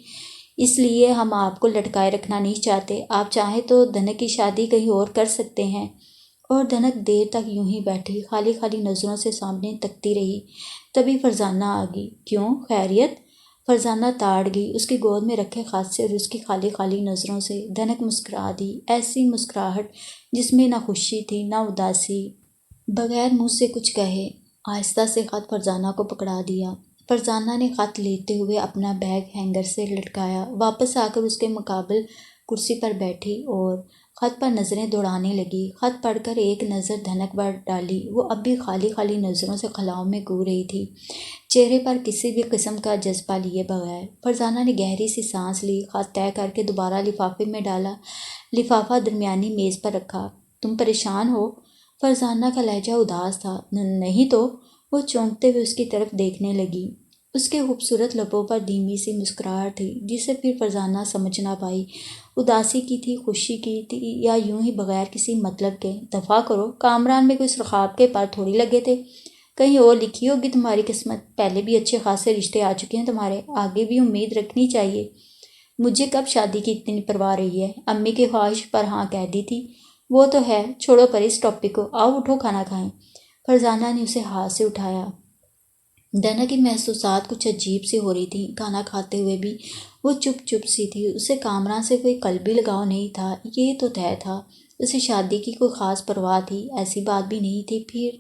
اس لیے ہم آپ کو لٹکائے رکھنا نہیں چاہتے، آپ چاہیں تو دھنک کی شادی کہیں اور کر سکتے ہیں۔ اور دھنک دیر تک یوں ہی بیٹھی خالی خالی نظروں سے سامنے تکتی رہی۔ تبھی فرزانہ آ گئی۔ کیوں، خیریت؟ فرزانہ تاڑ گئی اس کی گود میں رکھے خط سے اور اس کی خالی خالی نظروں سے۔ دھنک مسکرا دی، ایسی مسکراہٹ جس میں نہ خوشی تھی نہ اداسی۔ بغیر منہ سے کچھ کہے آہستہ سے خط فرزانہ کو پکڑا دیا۔ فرزانہ نے خط لیتے ہوئے اپنا بیگ ہینگر سے لٹکایا، واپس آ کر اس کے مقابل کرسی پر بیٹھی اور خط پر نظریں دوڑانے لگی۔ خط پڑھ کر ایک نظر دھنک پر ڈالی، وہ اب بھی خالی خالی نظروں سے خلاؤں میں گو رہی تھی، چہرے پر کسی بھی قسم کا جذبہ لیے بغیر۔ فرزانہ نے گہری سی سانس لی، خط طے کر کے دوبارہ لفافے میں ڈالا، لفافہ درمیانی میز پر رکھا۔ تم پریشان ہو؟ فرزانہ کا لہجہ اداس تھا۔ نہیں تو۔ وہ چونکتے ہوئے اس کی طرف دیکھنے لگی۔ اس کے خوبصورت لبوں پر دھیمی سی مسکراہٹ تھی جسے پھر فرزانہ سمجھ نہ پائی، اداسی کی تھی، خوشی کی تھی، یا یوں ہی بغیر کسی مطلب کے۔ دفع کرو، کامران میں کوئی سرخاب کے پر تھوڑی لگے تھے، کہیں اور لکھی ہوگی تمہاری قسمت۔ پہلے بھی اچھے خاصے رشتے آ چکے ہیں تمہارے، آگے بھی امید رکھنی چاہیے۔ مجھے کب شادی کی اتنی پرواہ رہی ہے؟ امی کی خواہش پر ہاں کہہ دی تھی۔ وہ تو ہے، چھوڑو پر اس ٹاپک کو، آؤ اٹھو کھانا کھائیں۔ فرزانہ نے اسے ہاتھ سے اٹھایا۔ دنا کی محسوسات کچھ عجیب سی ہو رہی تھیں، کھانا کھاتے ہوئے بھی وہ چپ چپ سی تھی۔ اسے کامران سے کوئی قلبی لگاؤ نہیں تھا، یہ تو طے تھا۔ اسے شادی کی کوئی خاص پرواہ تھی، ایسی بات بھی نہیں تھی۔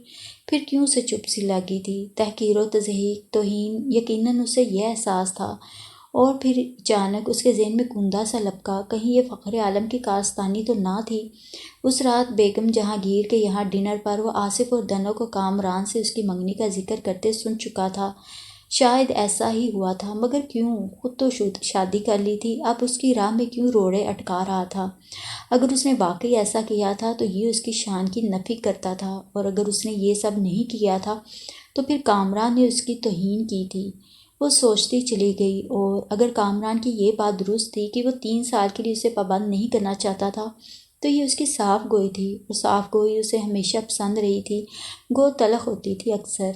پھر کیوں اسے چپ سی لگی تھی؟ تحقیر و تضحیک، توہین، یقیناً اسے یہ احساس تھا۔ اور پھر اچانک اس کے ذہن میں کندہ سا لپکا، کہیں یہ فخر عالم کی کارستانی تو نہ تھی؟ اس رات بیگم جہانگیر کے یہاں ڈنر پر وہ آصف اور دنوں کو کامران سے اس کی منگنی کا ذکر کرتے سن چکا تھا۔ شاید ایسا ہی ہوا تھا، مگر کیوں؟ خود تو شادی کر لی تھی، اب اس کی راہ میں کیوں روڑے اٹکا رہا تھا؟ اگر اس نے واقعی ایسا کیا تھا تو یہ اس کی شان کی نفی کرتا تھا، اور اگر اس نے یہ سب نہیں کیا تھا تو پھر کامران نے اس کی توہین کی تھی۔ وہ سوچتی چلی گئی، اور اگر کامران کی یہ بات درست تھی کہ وہ 3 سال کے لیے اسے پابند نہیں کرنا چاہتا تھا تو یہ اس کی صاف گوئی تھی، اور صاف گوئی اسے ہمیشہ پسند رہی تھی، گو تلخ ہوتی تھی اکثر۔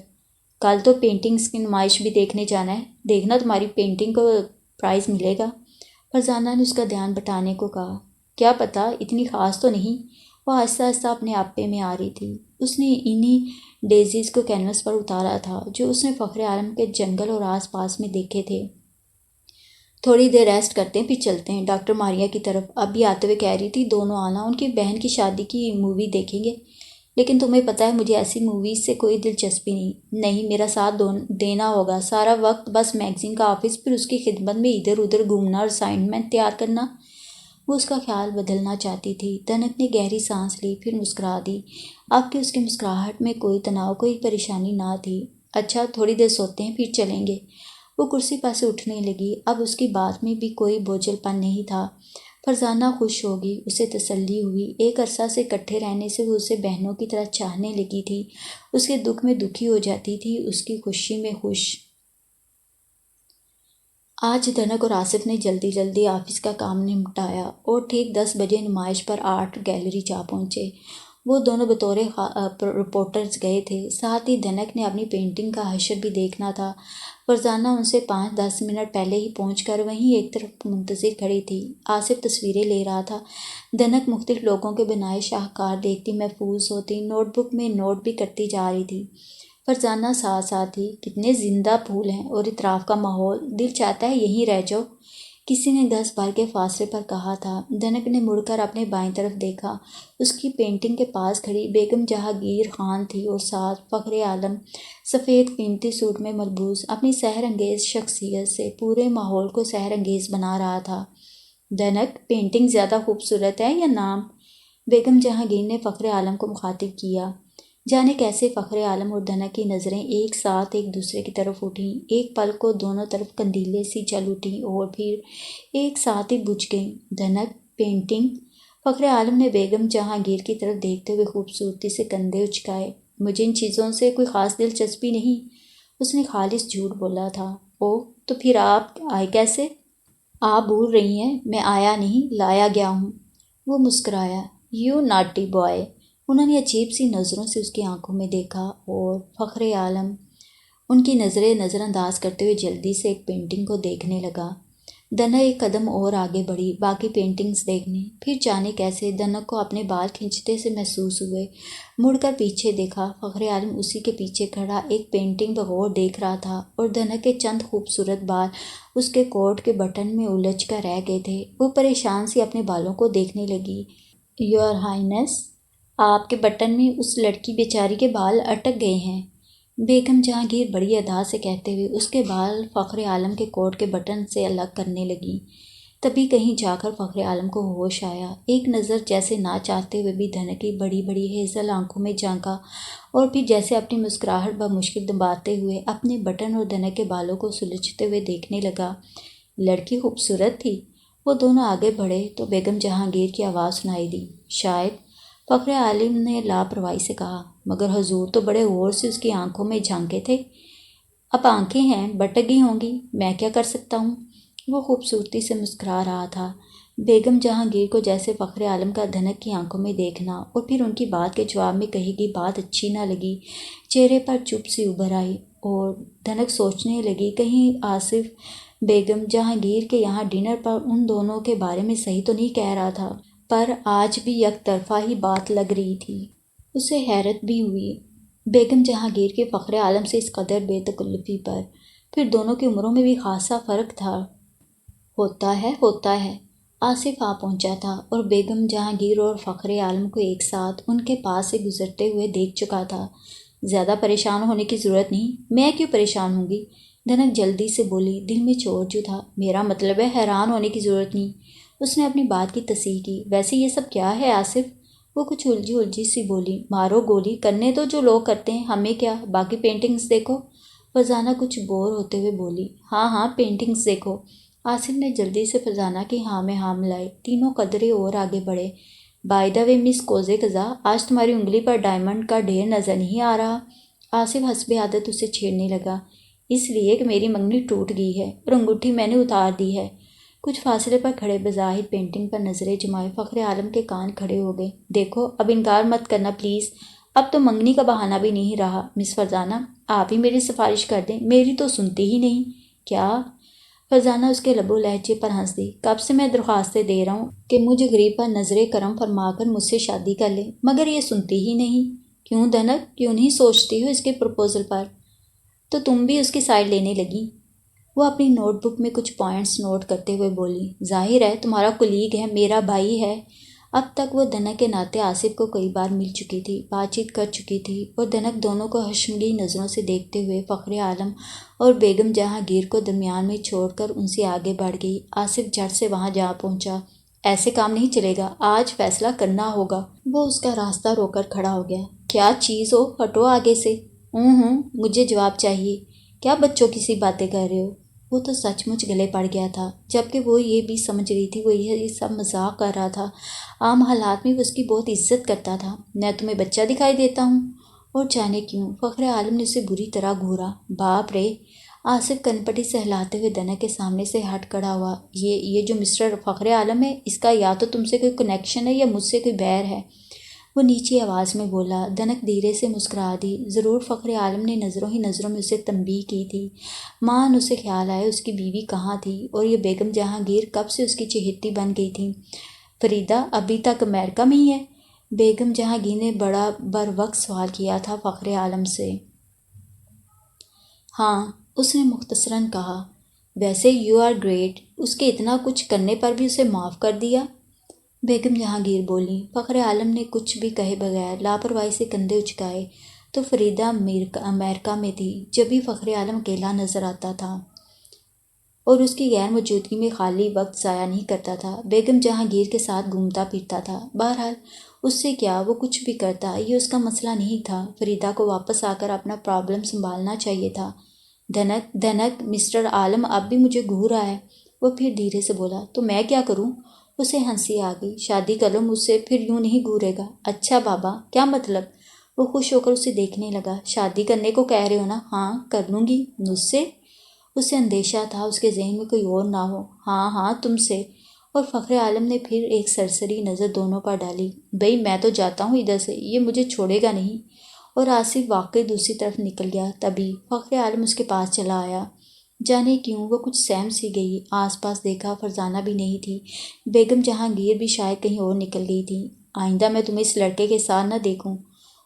کل تو پینٹنگز کی نمائش بھی دیکھنے جانا ہے، دیکھنا تمہاری پینٹنگ کو پرائز ملے گا۔ فرزانہ نے اس کا دھیان بٹانے کو کہا۔ کیا پتہ، اتنی خاص تو نہیں۔ وہ آہستہ آہستہ اپنے آپے میں آ رہی تھی۔ اس نے انہی ڈیزیز کو کینوس پر اتارا تھا جو اس نے فخر عالم کے جنگل اور آس پاس میں دیکھے تھے۔ تھوڑی دیر ریسٹ کرتے ہیں پھر چلتے ہیں، ڈاکٹر ماریا کی طرف اب بھی آتے ہوئے کہہ رہی تھی، دونوں آنا، ان کی بہن کی شادی کی مووی دیکھیں گے۔ لیکن تمہیں پتہ ہے مجھے ایسی موویز سے کوئی دلچسپی نہیں، میرا ساتھ دینا ہوگا، سارا وقت بس میگزین کا آفس، پھر اس کی خدمت میں ادھر ادھر گھومنا اور اسائنمنٹ تیار کرنا۔ وہ اس کا خیال بدلنا چاہتی تھی۔ دنک نے گہری سانس لی، پھر مسکرا دی۔ اب کہ اس کی مسکراہٹ میں کوئی تناؤ، کوئی پریشانی نہ تھی۔ اچھا، تھوڑی دیر سوتے ہیں پھر چلیں گے۔ وہ کرسی پر سے اٹھنے لگی، اب اس کی بات میں بھی کوئی بوجھل پن نہیں تھا۔ فرزانہ خوش ہوگی، اسے تسلی ہوئی، ایک عرصہ سے اکٹھے رہنے سے وہ اسے بہنوں کی طرح چاہنے لگی تھی، اس کے دکھ میں دکھی ہو جاتی تھی، اس کی خوشی میں خوش۔ آج دنک اور آصف نے جلدی جلدی آفس کا کام نمٹایا اور ٹھیک 10 بجے نمائش پر آرٹ گیلری جا پہنچے۔ وہ دونوں بطور رپورٹرز گئے تھے، ساتھ ہی دنک نے اپنی پینٹنگ کا حشر بھی دیکھنا تھا۔ فرزانہ ان سے 5-10 منٹ پہلے ہی پہنچ کر وہیں ایک طرف منتظر کھڑی تھی۔ آصف تصویریں لے رہا تھا، دنک مختلف لوگوں کے بنائے شاہکار دیکھتی محفوظ ہوتی نوٹ بک میں نوٹ بھی کرتی جا رہی تھی۔ فرزانہ ساتھ ساتھ تھی، کتنے زندہ پھول ہیں، اور اطراف کا ماحول، دل چاہتا ہے یہیں رہ جاؤ، کسی نے 10 بار کے فاصلے پر کہا تھا۔ دنک نے مڑ کر اپنے بائیں طرف دیکھا، اس کی پینٹنگ کے پاس کھڑی بیگم جہانگیر خان تھی، اور ساتھ فخر عالم سفید قیمتی سوٹ میں ملبوس اپنی سحر انگیز شخصیت سے پورے ماحول کو سحر انگیز بنا رہا تھا۔ دنک، پینٹنگ زیادہ خوبصورت ہے یا نام؟ بیگم جہانگیر نے فخر عالم کو مخاطب کیا۔ جانے کیسے فخر عالم اور دنک کی نظریں ایک ساتھ ایک دوسرے کی طرف اٹھیں، ایک پل کو دونوں طرف قندیلیں سی جل اٹھیں اور پھر ایک ساتھ ہی بجھ گئیں۔ دنک، پینٹنگ؟ فخر عالم نے بیگم جہانگیر کی طرف دیکھتے ہوئے خوبصورتی سے کندھے اچکائے۔ مجھے ان چیزوں سے کوئی خاص دلچسپی نہیں، اس نے خالص جھوٹ بولا تھا۔ اوہ، تو پھر آپ آئے کیسے؟ آپ بھول رہی ہیں، میں آیا نہیں، لایا گیا ہوں۔ وہ مسکرایا۔ You naughty boy. انہوں نے عجیب سی نظروں سے اس کی آنکھوں میں دیکھا، اور فخر عالم ان کی نظریں نظر انداز کرتے ہوئے جلدی سے ایک پینٹنگ کو دیکھنے لگا۔ دنک ایک قدم اور آگے بڑھی، باقی پینٹنگز دیکھنے۔ پھر جانے کیسے دنک کو اپنے بال کھنچتے سے محسوس ہوئے۔ مڑ کر پیچھے دیکھا، فخر عالم اسی کے پیچھے کھڑا ایک پینٹنگ بغور دیکھ رہا تھا، اور دنک کے چند خوبصورت بال اس کے کوٹ کے بٹن میں الجھ کر رہ گئے تھے۔ وہ پریشان سی اپنے بالوں کو دیکھنے لگی۔ یور ہائنس، آپ کے بٹن میں اس لڑکی بیچاری کے بال اٹک گئے ہیں۔ بیگم جہانگیر بڑی ادا سے کہتے ہوئے اس کے بال فخر عالم کے کوٹ کے بٹن سے الگ کرنے لگی۔ تبھی کہیں جا کر فخر عالم کو ہوش آیا۔ ایک نظر جیسے نہ چاہتے ہوئے بھی دھنک کی بڑی بڑی ہیزل آنکھوں میں جھانکا اور پھر جیسے اپنی مسکراہٹ بمشکل دباتے ہوئے اپنے بٹن اور دھنک کے بالوں کو سلجھتے ہوئے دیکھنے لگا۔ لڑکی خوبصورت تھی۔ وہ دونوں آگے بڑھے تو بیگم جہانگیر کی آواز سنائی دی، شاید۔ فخر عالم نے لاپرواہی سے کہا، مگر حضور تو بڑے غور سے اس کی آنکھوں میں جھانکے تھے۔ اب آنکھیں ہیں، بٹک گئی ہوں گی، میں کیا کر سکتا ہوں؟ وہ خوبصورتی سے مسکرا رہا تھا۔ بیگم جہانگیر کو جیسے فخر عالم کا دھنک کی آنکھوں میں دیکھنا اور پھر ان کی بات کے جواب میں کہی گئی بات اچھی نہ لگی۔ چہرے پر چپ سی ابھر آئی اور دھنک سوچنے لگی کہیں آصف بیگم جہانگیر کے یہاں ڈنر پر ان دونوں کے بارے میں صحیح تو نہیں کہہ رہا تھا، پر آج بھی یک طرفہ ہی بات لگ رہی تھی۔ اسے حیرت بھی ہوئی بیگم جہانگیر کے فخر عالم سے اس قدر بے تکلفی پر۔ پھر دونوں کی عمروں میں بھی خاصا فرق تھا۔ ہوتا ہے۔ آصف آ پہنچا تھا اور بیگم جہانگیر اور فخر عالم کو ایک ساتھ ان کے پاس سے گزرتے ہوئے دیکھ چکا تھا۔ زیادہ پریشان ہونے کی ضرورت نہیں، میں کیوں پریشان ہوں گی؟ دھنک جلدی سے بولی، دل میں چور جو تھا۔ میرا مطلب ہے حیران ہونے کی ضرورت نہیں۔ اس نے اپنی بات کی تصحیح کی۔ ویسے یہ سب کیا ہے آصف؟ وہ کچھ الجھی سی بولی، مارو گولی، کرنے دو جو لوگ کرتے ہیں، ہمیں کیا، باقی پینٹنگز دیکھو۔ فرزانہ کچھ بور ہوتے ہوئے بولی، ہاں پینٹنگز دیکھو۔ آصف نے جلدی سے فرزانہ کی ہاں میں ہاں ملائی۔ تینوں قدرے اور آگے بڑھے۔ بائی دا وے مس کوزے قزح، آج تمہاری انگلی پر ڈائمنڈ کا ڈھیر نظر نہیں آ رہا؟ آصف حسب عادت اسے چھیڑنے لگا، اس لیے کہ میری منگنی ٹوٹ گئی ہے اور انگوٹھی میں نے اتار دی ہے۔ کچھ فاصلے پر کھڑے بظاہر پینٹنگ پر نظریں جمائے فخر عالم کے کان کھڑے ہو گئے۔ دیکھو، اب انکار مت کرنا پلیز، اب تو منگنی کا بہانہ بھی نہیں رہا۔ مس فرزانہ، آپ ہی میری سفارش کر دیں، میری تو سنتی ہی نہیں۔ کیا؟ فرزانہ اس کے لب و لہجے پر ہنس دی، کب سے میں درخواستیں دے رہا ہوں کہ مجھے غریب پر نظر کرم فرما کر مجھ سے شادی کر لے، مگر یہ سنتی ہی نہیں۔ کیوں دھنک، کیوں نہیں سوچتی ہو اس کے پرپوزل پر؟ تو تم بھی اس کی سائڈ لینے لگی؟ وہ اپنی نوٹ بک میں کچھ پوائنٹس نوٹ کرتے ہوئے بولی، ظاہر ہے تمہارا کولیگ ہے، میرا بھائی ہے۔ اب تک وہ دھنک کے ناطے آصف کو کئی بار مل چکی تھی، بات چیت کر چکی تھی، اور دھنک دونوں کو حشمگین نظروں سے دیکھتے ہوئے فخر عالم اور بیگم جہانگیر کو درمیان میں چھوڑ کر ان سے آگے بڑھ گئی۔ آصف جھٹ سے وہاں جا پہنچا۔ ایسے کام نہیں چلے گا، آج فیصلہ کرنا ہوگا۔ وہ اس کا راستہ روک کر کھڑا ہو گیا۔ کیا چیز ہو، ہٹو آگے سے۔ مجھے جواب چاہیے۔ کیا بچوں کی سی باتیں کر رہے ہو؟ وہ تو سچ مچ گلے پڑ گیا تھا، جبکہ وہ یہ بھی سمجھ رہی تھی وہ یہ سب مذاق کر رہا تھا۔ عام حالات میں وہ اس کی بہت عزت کرتا تھا۔ میں تمہیں بچہ دکھائی دیتا ہوں؟ اور جانے کیوں فخر عالم نے اسے بری طرح گھورا۔ باپ رے! آصف کنپٹی سے ہلاتے ہوئے دھنک کے سامنے سے ہٹ کھڑا ہوا۔ یہ جو مسٹر فخر عالم ہے، اس کا یا تو تم سے کوئی کنیکشن ہے یا مجھ سے کوئی بیر ہے، وہ نیچی آواز میں بولا۔ دھنک دھیرے سے مسکرا دی۔ ضرور فخر عالم نے نظروں ہی نظروں میں اسے تنبیہ کی تھی۔ مان اسے خیال آیا اس کی بیوی کہاں تھی اور یہ بیگم جہانگیر کب سے اس کی چہیتی بن گئی تھی۔ فریدہ ابھی تک امریکہ میں ہی ہے؟ بیگم جہانگیر نے بڑا بروقت سوال کیا تھا فخر عالم سے۔ ہاں، اس نے مختصراً کہا۔ ویسے یو آر گریٹ، اس کے اتنا کچھ کرنے پر بھی اسے معاف کر دیا؟ بیگم جہانگیر بولی۔ فخر عالم نے کچھ بھی کہے بغیر لاپرواہی سے کندھے اچکائے۔ تو فریدہ امریکہ میں تھی، جب بھی فخر عالم اکیلا نظر آتا تھا اور اس کی غیر موجودگی میں خالی وقت ضائع نہیں کرتا تھا، بیگم جہانگیر کے ساتھ گھومتا پھرتا تھا۔ بہرحال اس سے کیا، وہ کچھ بھی کرتا، یہ اس کا مسئلہ نہیں تھا۔ فریدہ کو واپس آ کر اپنا پرابلم سنبھالنا چاہیے تھا۔ دھنک مسٹر عالم اب بھی مجھے گھور رہا ہے۔ وہ پھر دھیرے سے بولا، تو میں کیا کروں؟ اسے ہنسی آ گئی۔ شادی کر لو مجھ سے، پھر یوں نہیں گھورے گا۔ اچھا بابا، کیا مطلب؟ وہ خوش ہو کر اسے دیکھنے لگا۔ شادی کرنے کو کہہ رہے ہو نا؟ ہاں کر لوں گی۔ مجھ سے؟ اسے اندیشہ تھا اس کے ذہن میں کوئی اور نہ ہو۔ ہاں تم سے۔ اور فخر عالم نے پھر ایک سرسری نظر دونوں پر ڈالی۔ بھئی میں تو جاتا ہوں ادھر سے، یہ مجھے چھوڑے گا نہیں۔ اور آصف واقعی دوسری طرف نکل گیا۔ تبھی فخر عالم اس کے پاس چلا آیا۔ جانے کیوں وہ کچھ سہم سی گئی۔ آس پاس دیکھا، فرزانہ بھی نہیں تھی۔ بیگم جہانگیر بھی شاید کہیں اور نکل گئی تھی۔ آئندہ میں تمہیں اس لڑکے کے ساتھ نہ دیکھوں۔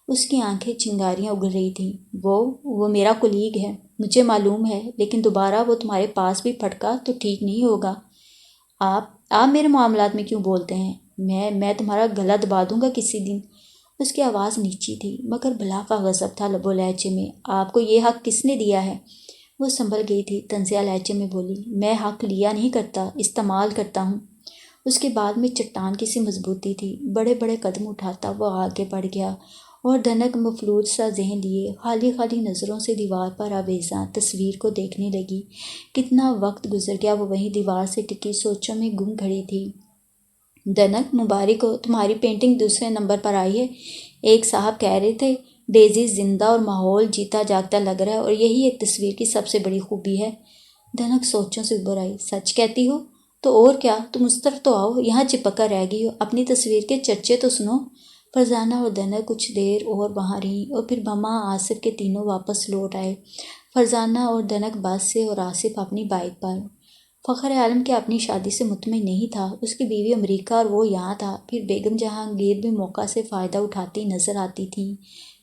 اس کی آنکھیں چنگاریاں اگل رہی تھیں۔ وہ میرا کولیگ ہے، مجھے معلوم ہے، لیکن دوبارہ وہ تمہارے پاس بھی پھٹکا تو ٹھیک نہیں ہوگا۔ آپ میرے معاملات میں کیوں بولتے ہیں؟ میں تمہارا گلا دبا دوں گا کسی دن۔ اس کی آواز نیچی تھی مگر بلا کا غضب تھا لب و لہجے میں۔ آپ کو یہ حق کس نے دیا ہے؟ وہ سنبھل گئی تھی، طنزیہ لہجے میں بولی، میں حق لیا نہیں کرتا، استعمال کرتا ہوں۔ اس کے بعد میں چٹان کی سی مضبوطی تھی۔ بڑے بڑے قدم اٹھاتا وہ آگے بڑھ گیا اور دھنک مفلوج سا ذہن لیے خالی خالی نظروں سے دیوار پر آویزاں تصویر کو دیکھنے لگی۔ کتنا وقت گزر گیا وہ وہیں دیوار سے ٹکی سوچوں میں گم کھڑی تھی۔ دھنک، مبارک ہو، تمہاری پینٹنگ دوسرے نمبر پر آئی ہے۔ ایک صاحب کہہ رہے تھے ڈیزی زندہ اور ماحول جیتا جاگتا لگ رہا ہے، اور یہی ایک تصویر کی سب سے بڑی خوبی ہے۔ دھنک سوچوں سے ابھر آئی۔ سچ کہتی ہو؟ تو اور کیا، تم اس طرف تو آؤ، یہاں چپک کر رہ گئی ہو، اپنی تصویر کے چرچے تو سنو۔ فرزانہ اور دھنک کچھ دیر اور وہاں رہیں اور پھر ماما آصف کے تینوں واپس لوٹ آئے۔ فرزانہ اور دھنک بس سے اور آصف اپنی بائک پر۔ فخر عالم کے اپنی شادی سے مطمئن نہیں تھا، اس کی بیوی امریکہ اور وہ یہاں تھا۔ پھر بیگم جہانگیر بھی موقع سے فائدہ اٹھاتی نظر آتی تھیں،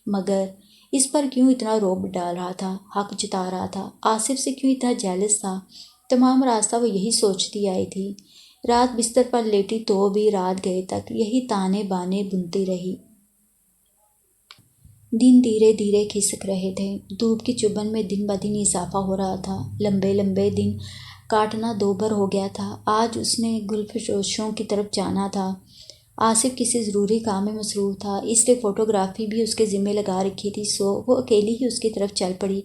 مگر اس پر کیوں اتنا رعب ڈال رہا تھا، حق جتا رہا تھا؟ آصف سے کیوں اتنا جیلس تھا؟ تمام راستہ وہ یہی سوچتی آئی تھی۔ رات بستر پر لیٹی تو بھی رات گئے تک یہی تانے بانے بنتی رہی۔ دن دھیرے دھیرے کھسک رہے تھے، دھوپ کی چبھن میں دن بدن اضافہ ہو رہا تھا۔ لمبے لمبے دن کاٹنا دوبھر ہو گیا تھا۔ آج اس نے گل فروشوں کی طرف جانا تھا۔ آصف کسی ضروری کام میں مصروف تھا، اس لیے فوٹوگرافی بھی اس کے ذمہ لگا رکھی تھی، سو وہ اکیلی ہی اس کی طرف چل پڑی۔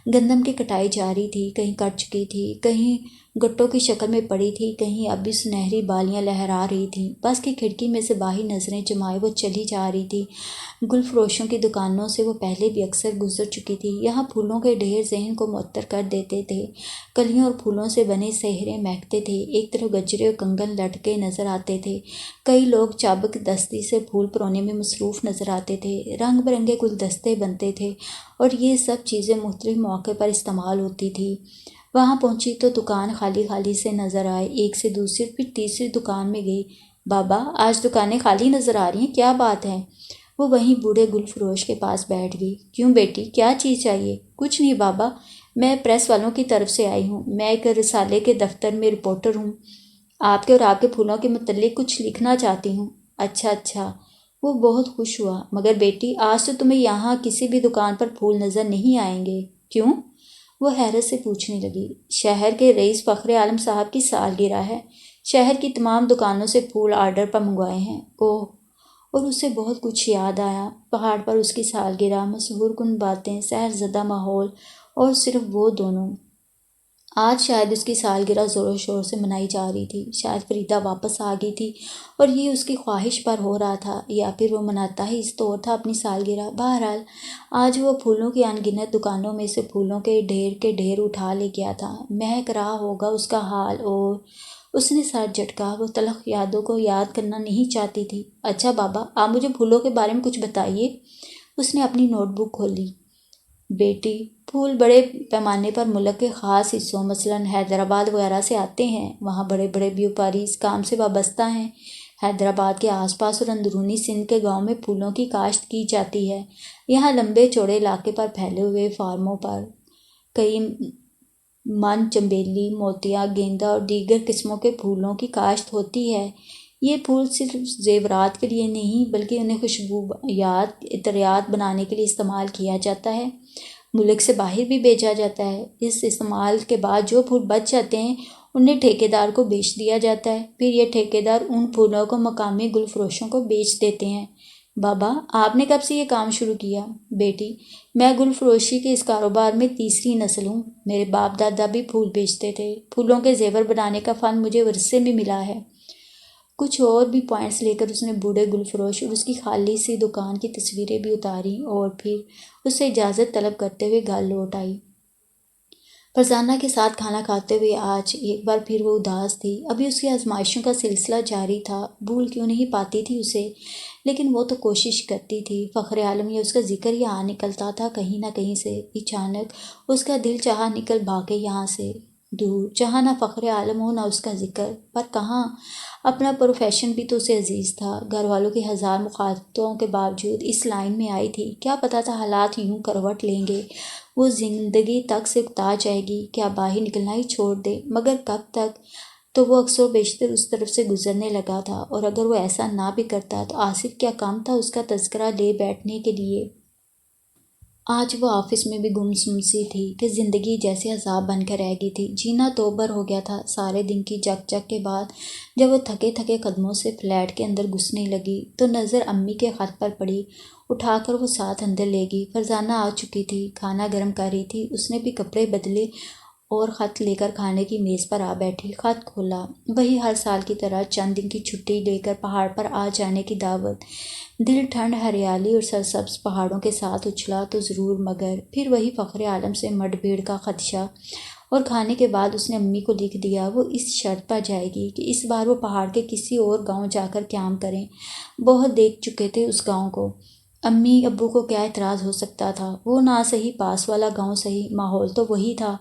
گندم کی کٹائی جاری تھی، کہیں کٹ چکی تھی، کہیں گٹوں کی شکل میں پڑی تھی، کہیں اب بھی سنہری بالیاں لہرا رہی تھیں۔ بس کی کھڑکی میں سے باہر نظریں جمائے وہ چلی جا رہی تھی۔ گل فروشوں کی دکانوں سے وہ پہلے بھی اکثر گزر چکی تھی۔ یہاں پھولوں کے ڈھیر ذہن کو معطر کر دیتے تھے، کلیوں اور پھولوں سے بنے سہرے مہکتے تھے، ایک طرف گجرے اور کنگن لٹکے نظر آتے تھے، کئی لوگ چابک دستی سے پھول پرونے میں مصروف نظر آتے تھے، رنگ برنگے گلدستے بنتے تھے، اور یہ سب چیزیں مختلف مواقع پر استعمال ہوتی تھیں۔ وہاں پہنچی تو دکان خالی خالی سے نظر آئے، ایک سے دوسری پھر تیسری دکان میں گئی۔ بابا، آج دکانیں خالی نظر آ رہی ہیں، کیا بات ہے؟ وہ وہیں بوڑھے گل فروش کے پاس بیٹھ گئی۔ کیوں بیٹی، کیا چیز چاہیے؟ کچھ نہیں بابا، میں پریس والوں کی طرف سے آئی ہوں، میں ایک رسالے کے دفتر میں رپورٹر ہوں، آپ کے اور آپ کے پھولوں کے متعلق کچھ لکھنا چاہتی ہوں۔ اچھا اچھا، وہ بہت خوش ہوا۔ مگر بیٹی، آج تو تمہیں یہاں کسی بھی دکان پر پھول نظر نہیں آئیں گے۔ کیوں؟ وہ حیرت سے پوچھنے لگی۔ شہر کے رئیس فخر عالم صاحب کی سالگرہ ہے، شہر کی تمام دکانوں سے پھول آرڈر پر منگوائے ہیں۔ اوہ! اور اسے بہت کچھ یاد آیا، پہاڑ پر اس کی سالگرہ، مسحور کن باتیں، سحر زدہ ماحول، اور صرف وہ دونوں۔ آج شاید اس کی سالگرہ زور و شور سے منائی جا رہی تھی، شاید فریدہ واپس آ گئی تھی اور یہ اس کی خواہش پر ہو رہا تھا، یا پھر وہ مناتا ہی اس طور تھا اپنی سالگرہ۔ بہرحال آج وہ پھولوں کی ان گنت دکانوں میں سے پھولوں کے ڈھیر اٹھا لے گیا تھا۔ مہک رہا ہوگا اس کا حال، اور اس نے سر جھٹکا، وہ تلخ یادوں کو یاد کرنا نہیں چاہتی تھی۔ اچھا بابا، آپ مجھے پھولوں کے بارے میں کچھ بتائیے۔ اس نے اپنی نوٹ بک کھولی۔ بیٹی، پھول بڑے پیمانے پر ملک کے خاص حصوں مثلاً حیدرآباد وغیرہ سے آتے ہیں، وہاں بڑے بڑے بیوپاری اس کام سے وابستہ ہیں۔ حیدرآباد کے آس پاس اور اندرونی سندھ کے گاؤں میں پھولوں کی کاشت کی جاتی ہے۔ یہاں لمبے چوڑے علاقے پر پھیلے ہوئے فارموں پر کئی من چنبیلی، موتیا، گیندا اور دیگر قسموں کے پھولوں کی کاشت ہوتی ہے۔ یہ پھول صرف زیورات کے لیے نہیں بلکہ انہیں خوشبویات، عطریات بنانے کے لیے استعمال کیا جاتا ہے، ملک سے باہر بھی بھیجا جاتا ہے۔ اس استعمال کے بعد جو پھول بچ جاتے ہیں انہیں ٹھیکیدار کو بیچ دیا جاتا ہے، پھر یہ ٹھیکیدار ان پھولوں کو مقامی گل فروشوں کو بیچ دیتے ہیں۔ بابا، آپ نے کب سے یہ کام شروع کیا؟ بیٹی، میں گل فروشی کے اس کاروبار میں تیسری نسل ہوں، میرے باپ دادا بھی پھول بیچتے تھے، پھولوں کے زیور بنانے کا فن مجھے ورثے میں ملا ہے۔ کچھ اور بھی پوائنٹس لے کر اس نے بوڑھے گل فروش اور اس کی خالی سی دکان کی تصویریں بھی اتاریں اور پھر اس سے اجازت طلب کرتے ہوئے گھر لوٹ آئی۔ فرزانہ کے ساتھ کھانا کھاتے ہوئے آج ایک بار پھر وہ اداس تھی۔ ابھی اس کی آزمائشوں کا سلسلہ جاری تھا، بھول کیوں نہیں پاتی تھی اسے، لیکن وہ تو کوشش کرتی تھی۔ فخر عالم یا اس کا ذکر یہاں نکلتا تھا کہیں نہ کہیں سے۔ اچانک اس کا دل چاہا نکل بھاگے یہاں سے دور، جہاں نہ فخر عالم ہو نہ اس کا ذکر، پر کہاں؟ اپنا پروفیشن بھی تو اسے عزیز تھا، گھر والوں کی ہزار مخالفتوں کے باوجود اس لائن میں آئی تھی، کیا پتہ تھا حالات یوں کروٹ لیں گے، وہ زندگی تک سے اکتا جائے گی، کیا باہر نکلنا ہی چھوڑ دے، مگر کب تک؟ تو وہ اکثر و بیشتر اس طرف سے گزرنے لگا تھا، اور اگر وہ ایسا نہ بھی کرتا تو آصف کیا کام تھا اس کا تذکرہ لے بیٹھنے کے لیے۔ آج وہ آفس میں بھی گمسم سی تھی کہ زندگی جیسے عذاب بن کر رہ گئی تھی۔ جینا توبر ہو گیا تھا۔ سارے دن کی جگ جگ کے بعد جب وہ تھکے تھکے قدموں سے فلیٹ کے اندر گھسنے لگی تو نظر امی کے خط پر پڑی۔ اٹھا کر وہ ساتھ اندر لے گئی۔ فرزانہ آ چکی تھی، کھانا گرم کر رہی تھی۔ اس نے بھی کپڑے بدلے اور خط لے کر کھانے کی میز پر آ بیٹھی۔ خط کھولا، وہی ہر سال کی طرح چند دن کی چھٹی لے کر پہاڑ پر آ جانے کی دعوت۔ دل ٹھنڈ ہریالی اور سرسبز پہاڑوں کے ساتھ اچھلا تو ضرور، مگر پھر وہی فخر عالم سے مڈ بھیڑ کا خدشہ۔ اور کھانے کے بعد اس نے امی کو لکھ دیا وہ اس شرط پر جائے گی کہ اس بار وہ پہاڑ کے کسی اور گاؤں جا کر قیام کریں۔ بہت دیکھ چکے تھے اس گاؤں کو۔ امی ابو کو کیا اعتراض ہو سکتا تھا؟ وہ نہ صحیح پاس والا گاؤں صحیح، ماحول تو وہی تھا۔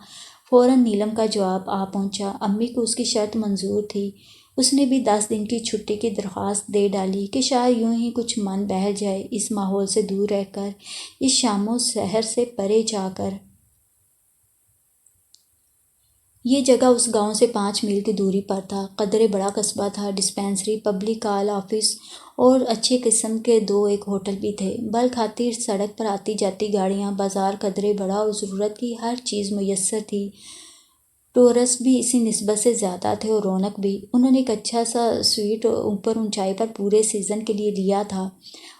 فوراً نیلم کا جواب آ پہنچا۔ امی کو اس کی شرط منظور تھی۔ اس نے بھی 10 دن کی چھٹی کی درخواست دے ڈالی کہ شاید یوں ہی کچھ من بہل جائے اس ماحول سے دور رہ کر، اس شام و سحر سے پرے جا کر۔ یہ جگہ اس گاؤں سے 5 میل کی دوری پر تھا۔ قدرے بڑا قصبہ تھا۔ ڈسپینسری، پبلک کال آفس اور اچھے قسم کے 2-1 ہوٹل بھی تھے۔ بل خاطر سڑک پر آتی جاتی گاڑیاں، بازار قدرے بڑا اور ضرورت کی ہر چیز میسر تھی۔ ٹورسٹ بھی اسی نسبت سے زیادہ تھے اور رونق بھی۔ انہوں نے ایک اچھا سا سویٹ اوپر اونچائی پر پورے سیزن کے لیے لیا تھا۔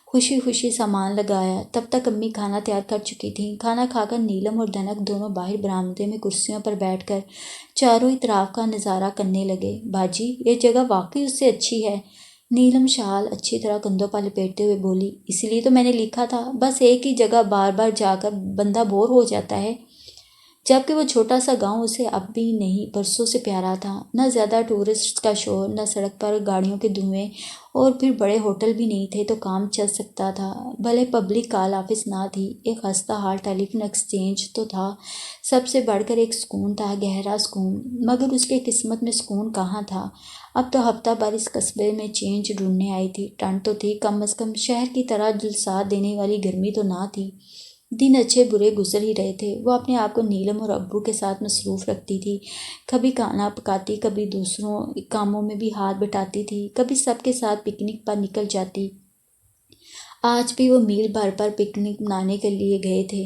خوشی خوشی سامان لگایا۔ تب تک امی کھانا تیار کر چکی تھیں۔ کھانا کھا کر نیلم اور دھنک دونوں باہر برآمدے میں کرسیوں پر بیٹھ کر چاروں اطراف کا نظارہ کرنے لگے۔ باجی، یہ جگہ واقعی اس سے اچھی ہے۔ نیلم شال اچھی طرح کندھوں پر لپیٹتے ہوئے بولی۔ اسی لیے تو میں نے لکھا تھا، بس ایک ہی جگہ بار بار جا کر بندہ بور ہو جاتا ہے۔ جبکہ وہ چھوٹا سا گاؤں اسے اب بھی نہیں برسوں سے پیارا تھا۔ نہ زیادہ ٹورسٹ کا شور، نہ سڑک پر گاڑیوں کے دھوئیں، اور پھر بڑے ہوٹل بھی نہیں تھے تو کام چل سکتا تھا۔ بھلے پبلک کال آفس نہ تھی، ایک خستہ حال ٹیلی فون ایکسچینج تو تھا۔ سب سے بڑھ کر ایک سکون تھا، گہرا سکون۔ مگر اس کے قسمت میں سکون کہاں تھا؟ اب تو ہفتہ بھر اس قصبے میں چینج ڈھونڈنے آئی تھی۔ ٹھنڈ تو تھی، کم از کم شہر کی طرح جھلسا دینے والی گرمی تو نہ تھی۔ دن اچھے برے گزر ہی رہے تھے۔ وہ اپنے آپ کو نیلم اور ابو کے ساتھ مصروف رکھتی تھی۔ کبھی کھانا پکاتی، کبھی دوسروں کاموں میں بھی ہاتھ بٹاتی تھی، کبھی سب کے ساتھ پکنک پر نکل جاتی۔ آج بھی وہ میل بھر پر پکنک منانے کے لیے گئے تھے۔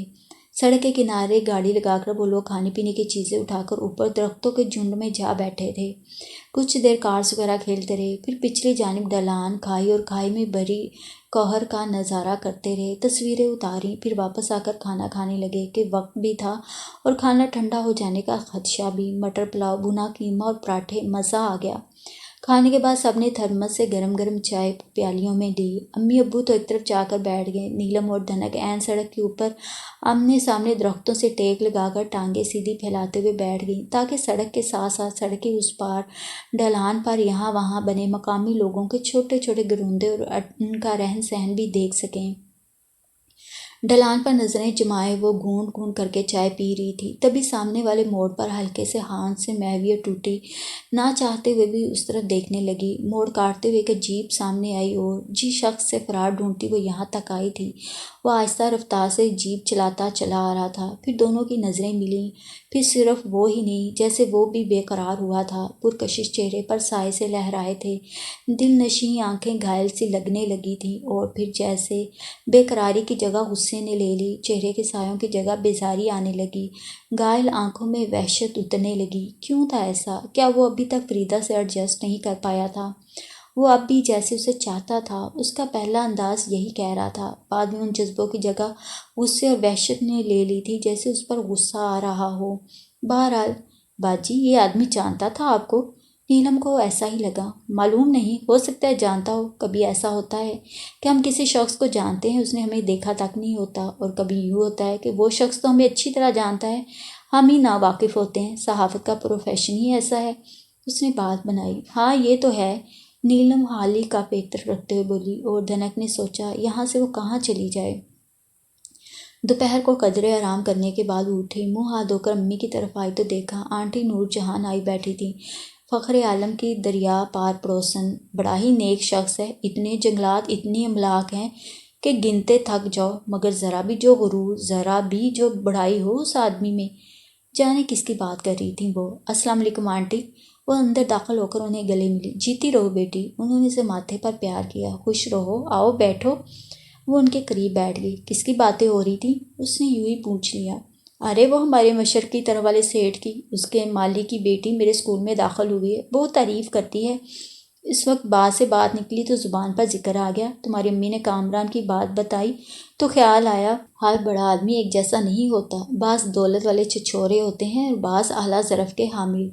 سڑک کے کنارے گاڑی لگا کر وہ لوگ کھانے پینے کی چیزیں اٹھا کر اوپر درختوں کے جھنڈ میں جا بیٹھے تھے۔ کچھ دیر کارڈز وغیرہ کھیلتے رہے، پھر پچھلی جانب ڈھلان، کھائی اور کھائی میں بھری کوہر کا نظارہ کرتے رہے، تصویریں اتاریں، پھر واپس آ کر کھانا کھانے لگے کہ وقت بھی تھا اور کھانا ٹھنڈا ہو جانے کا خدشہ بھی۔ مٹر پلاؤ، بھنا قیمہ اور پراٹھے، مزہ آ گیا۔ کھانے کے بعد سب نے تھرمس سے گرم گرم چائے پیالیوں میں لی۔ امی ابو تو ایک طرف جا کر بیٹھ گئے۔ نیلم اور دھنک عین سڑک کے اوپر آمنے سامنے درختوں سے ٹیک لگا کر ٹانگیں سیدھی پھیلاتے ہوئے بیٹھ گئیں تاکہ سڑک کے ساتھ ساتھ سڑک کے اس پار ڈھلان پر یہاں وہاں بنے مقامی لوگوں کے چھوٹے چھوٹے گروندے اور ان کا رہن سہن بھی دیکھ سکیں۔ ڈھلان پر نظریں جمائے وہ گھونٹ گھونٹ کر کے چائے پی رہی تھی۔ تبھی سامنے والے موڑ پر ہلکے سے ہاتھ سے مہویہ ٹوٹی۔ نہ چاہتے ہوئے بھی اس طرف دیکھنے لگی۔ موڑ کاٹتے ہوئے ایک جیپ سامنے آئی اور جس شخص سے فرار ڈھونڈتی وہ یہاں تک آئی تھی، وہ آہستہ رفتار سے جیپ چلاتا چلا آ رہا تھا۔ پھر دونوں کی نظریں ملیں۔ پھر صرف وہ ہی نہیں، جیسے وہ بھی بے قرار ہوا تھا۔ پرکشش چہرے پر سائے سے لہرائے تھے۔ دل نشیں آنکھیں گھائل سی لگنے لگی تھیں اور پھر جیسے بے قراری کی جگہ غصے نے لے لی، چہرے کے سایوں کی جگہ بیزاری آنے لگی، گھائل آنکھوں میں وحشت اترنے لگی۔ کیوں تھا ایسا؟ کیا وہ ابھی تک فریدہ سے ایڈجسٹ نہیں کر پایا تھا؟ وہ اب بھی جیسے اسے چاہتا تھا۔ اس کا پہلا انداز یہی کہہ رہا تھا۔ بعد میں ان جذبوں کی جگہ غصے اور وحشت نے لے لی تھی، جیسے اس پر غصہ آ رہا ہو۔ بہرحال، باجی، یہ آدمی جانتا تھا آپ کو؟ نیلم کو ایسا ہی لگا۔ معلوم نہیں، ہو سکتا ہے جانتا ہو۔ کبھی ایسا ہوتا ہے کہ ہم کسی شخص کو جانتے ہیں، اس نے ہمیں دیکھا تک نہیں ہوتا، اور کبھی یوں ہوتا ہے کہ وہ شخص تو ہمیں اچھی طرح جانتا ہے، ہم ہی ناواقف ہوتے ہیں۔ صحافت کا پروفیشن ہی ایسا ہے۔ اس نے بات بنائی۔ ہاں، یہ تو ہے، نیلم حالی کپ ایک طرف رکھتے ہوئے بولی، اور دھنک نے سوچا یہاں سے وہ کہاں چلی جائے۔ دوپہر کو قدرے آرام کرنے کے بعد اٹھی، منہ ہاتھ دھو کر امی کی طرف آئی تو دیکھا آنٹی نور جہان آئی بیٹھی تھی۔ فخر عالم کی دریا پار پڑوسن، بڑا ہی نیک شخص ہے۔ اتنے جنگلات، اتنی املاک ہیں کہ گنتے تھک جاؤ، مگر ذرا بھی جو غرور، ذرا بھی جو بڑائی ہو اس آدمی میں۔ جانے کس کی بات کر رہی تھیں وہ۔ السلام علیکم آنٹی۔ وہ اندر داخل ہو کر انہیں گلے ملی۔ جیتی رہو بیٹی، انہوں نے اسے ماتھے پر پیار کیا۔ خوش رہو، آؤ بیٹھو۔ وہ ان کے قریب بیٹھ گئی۔ کس کی باتیں ہو رہی تھیں؟ اس نے یوں ہی پوچھ لیا۔ ارے وہ ہمارے مشرقی طرف والے سیٹھ کی، اس کے مالی کی بیٹی میرے اسکول میں داخل ہوئی ہے، بہت تعریف کرتی ہے۔ اس وقت بات سے بات نکلی تو زبان پر ذکر آ گیا۔ تمہاری امی نے کامران کی بات بتائی تو خیال آیا ہر بڑا آدمی ایک جیسا نہیں ہوتا، بعض دولت والے چھچورے ہوتے ہیں اور بعض اعلیٰ ظرف کے حامل۔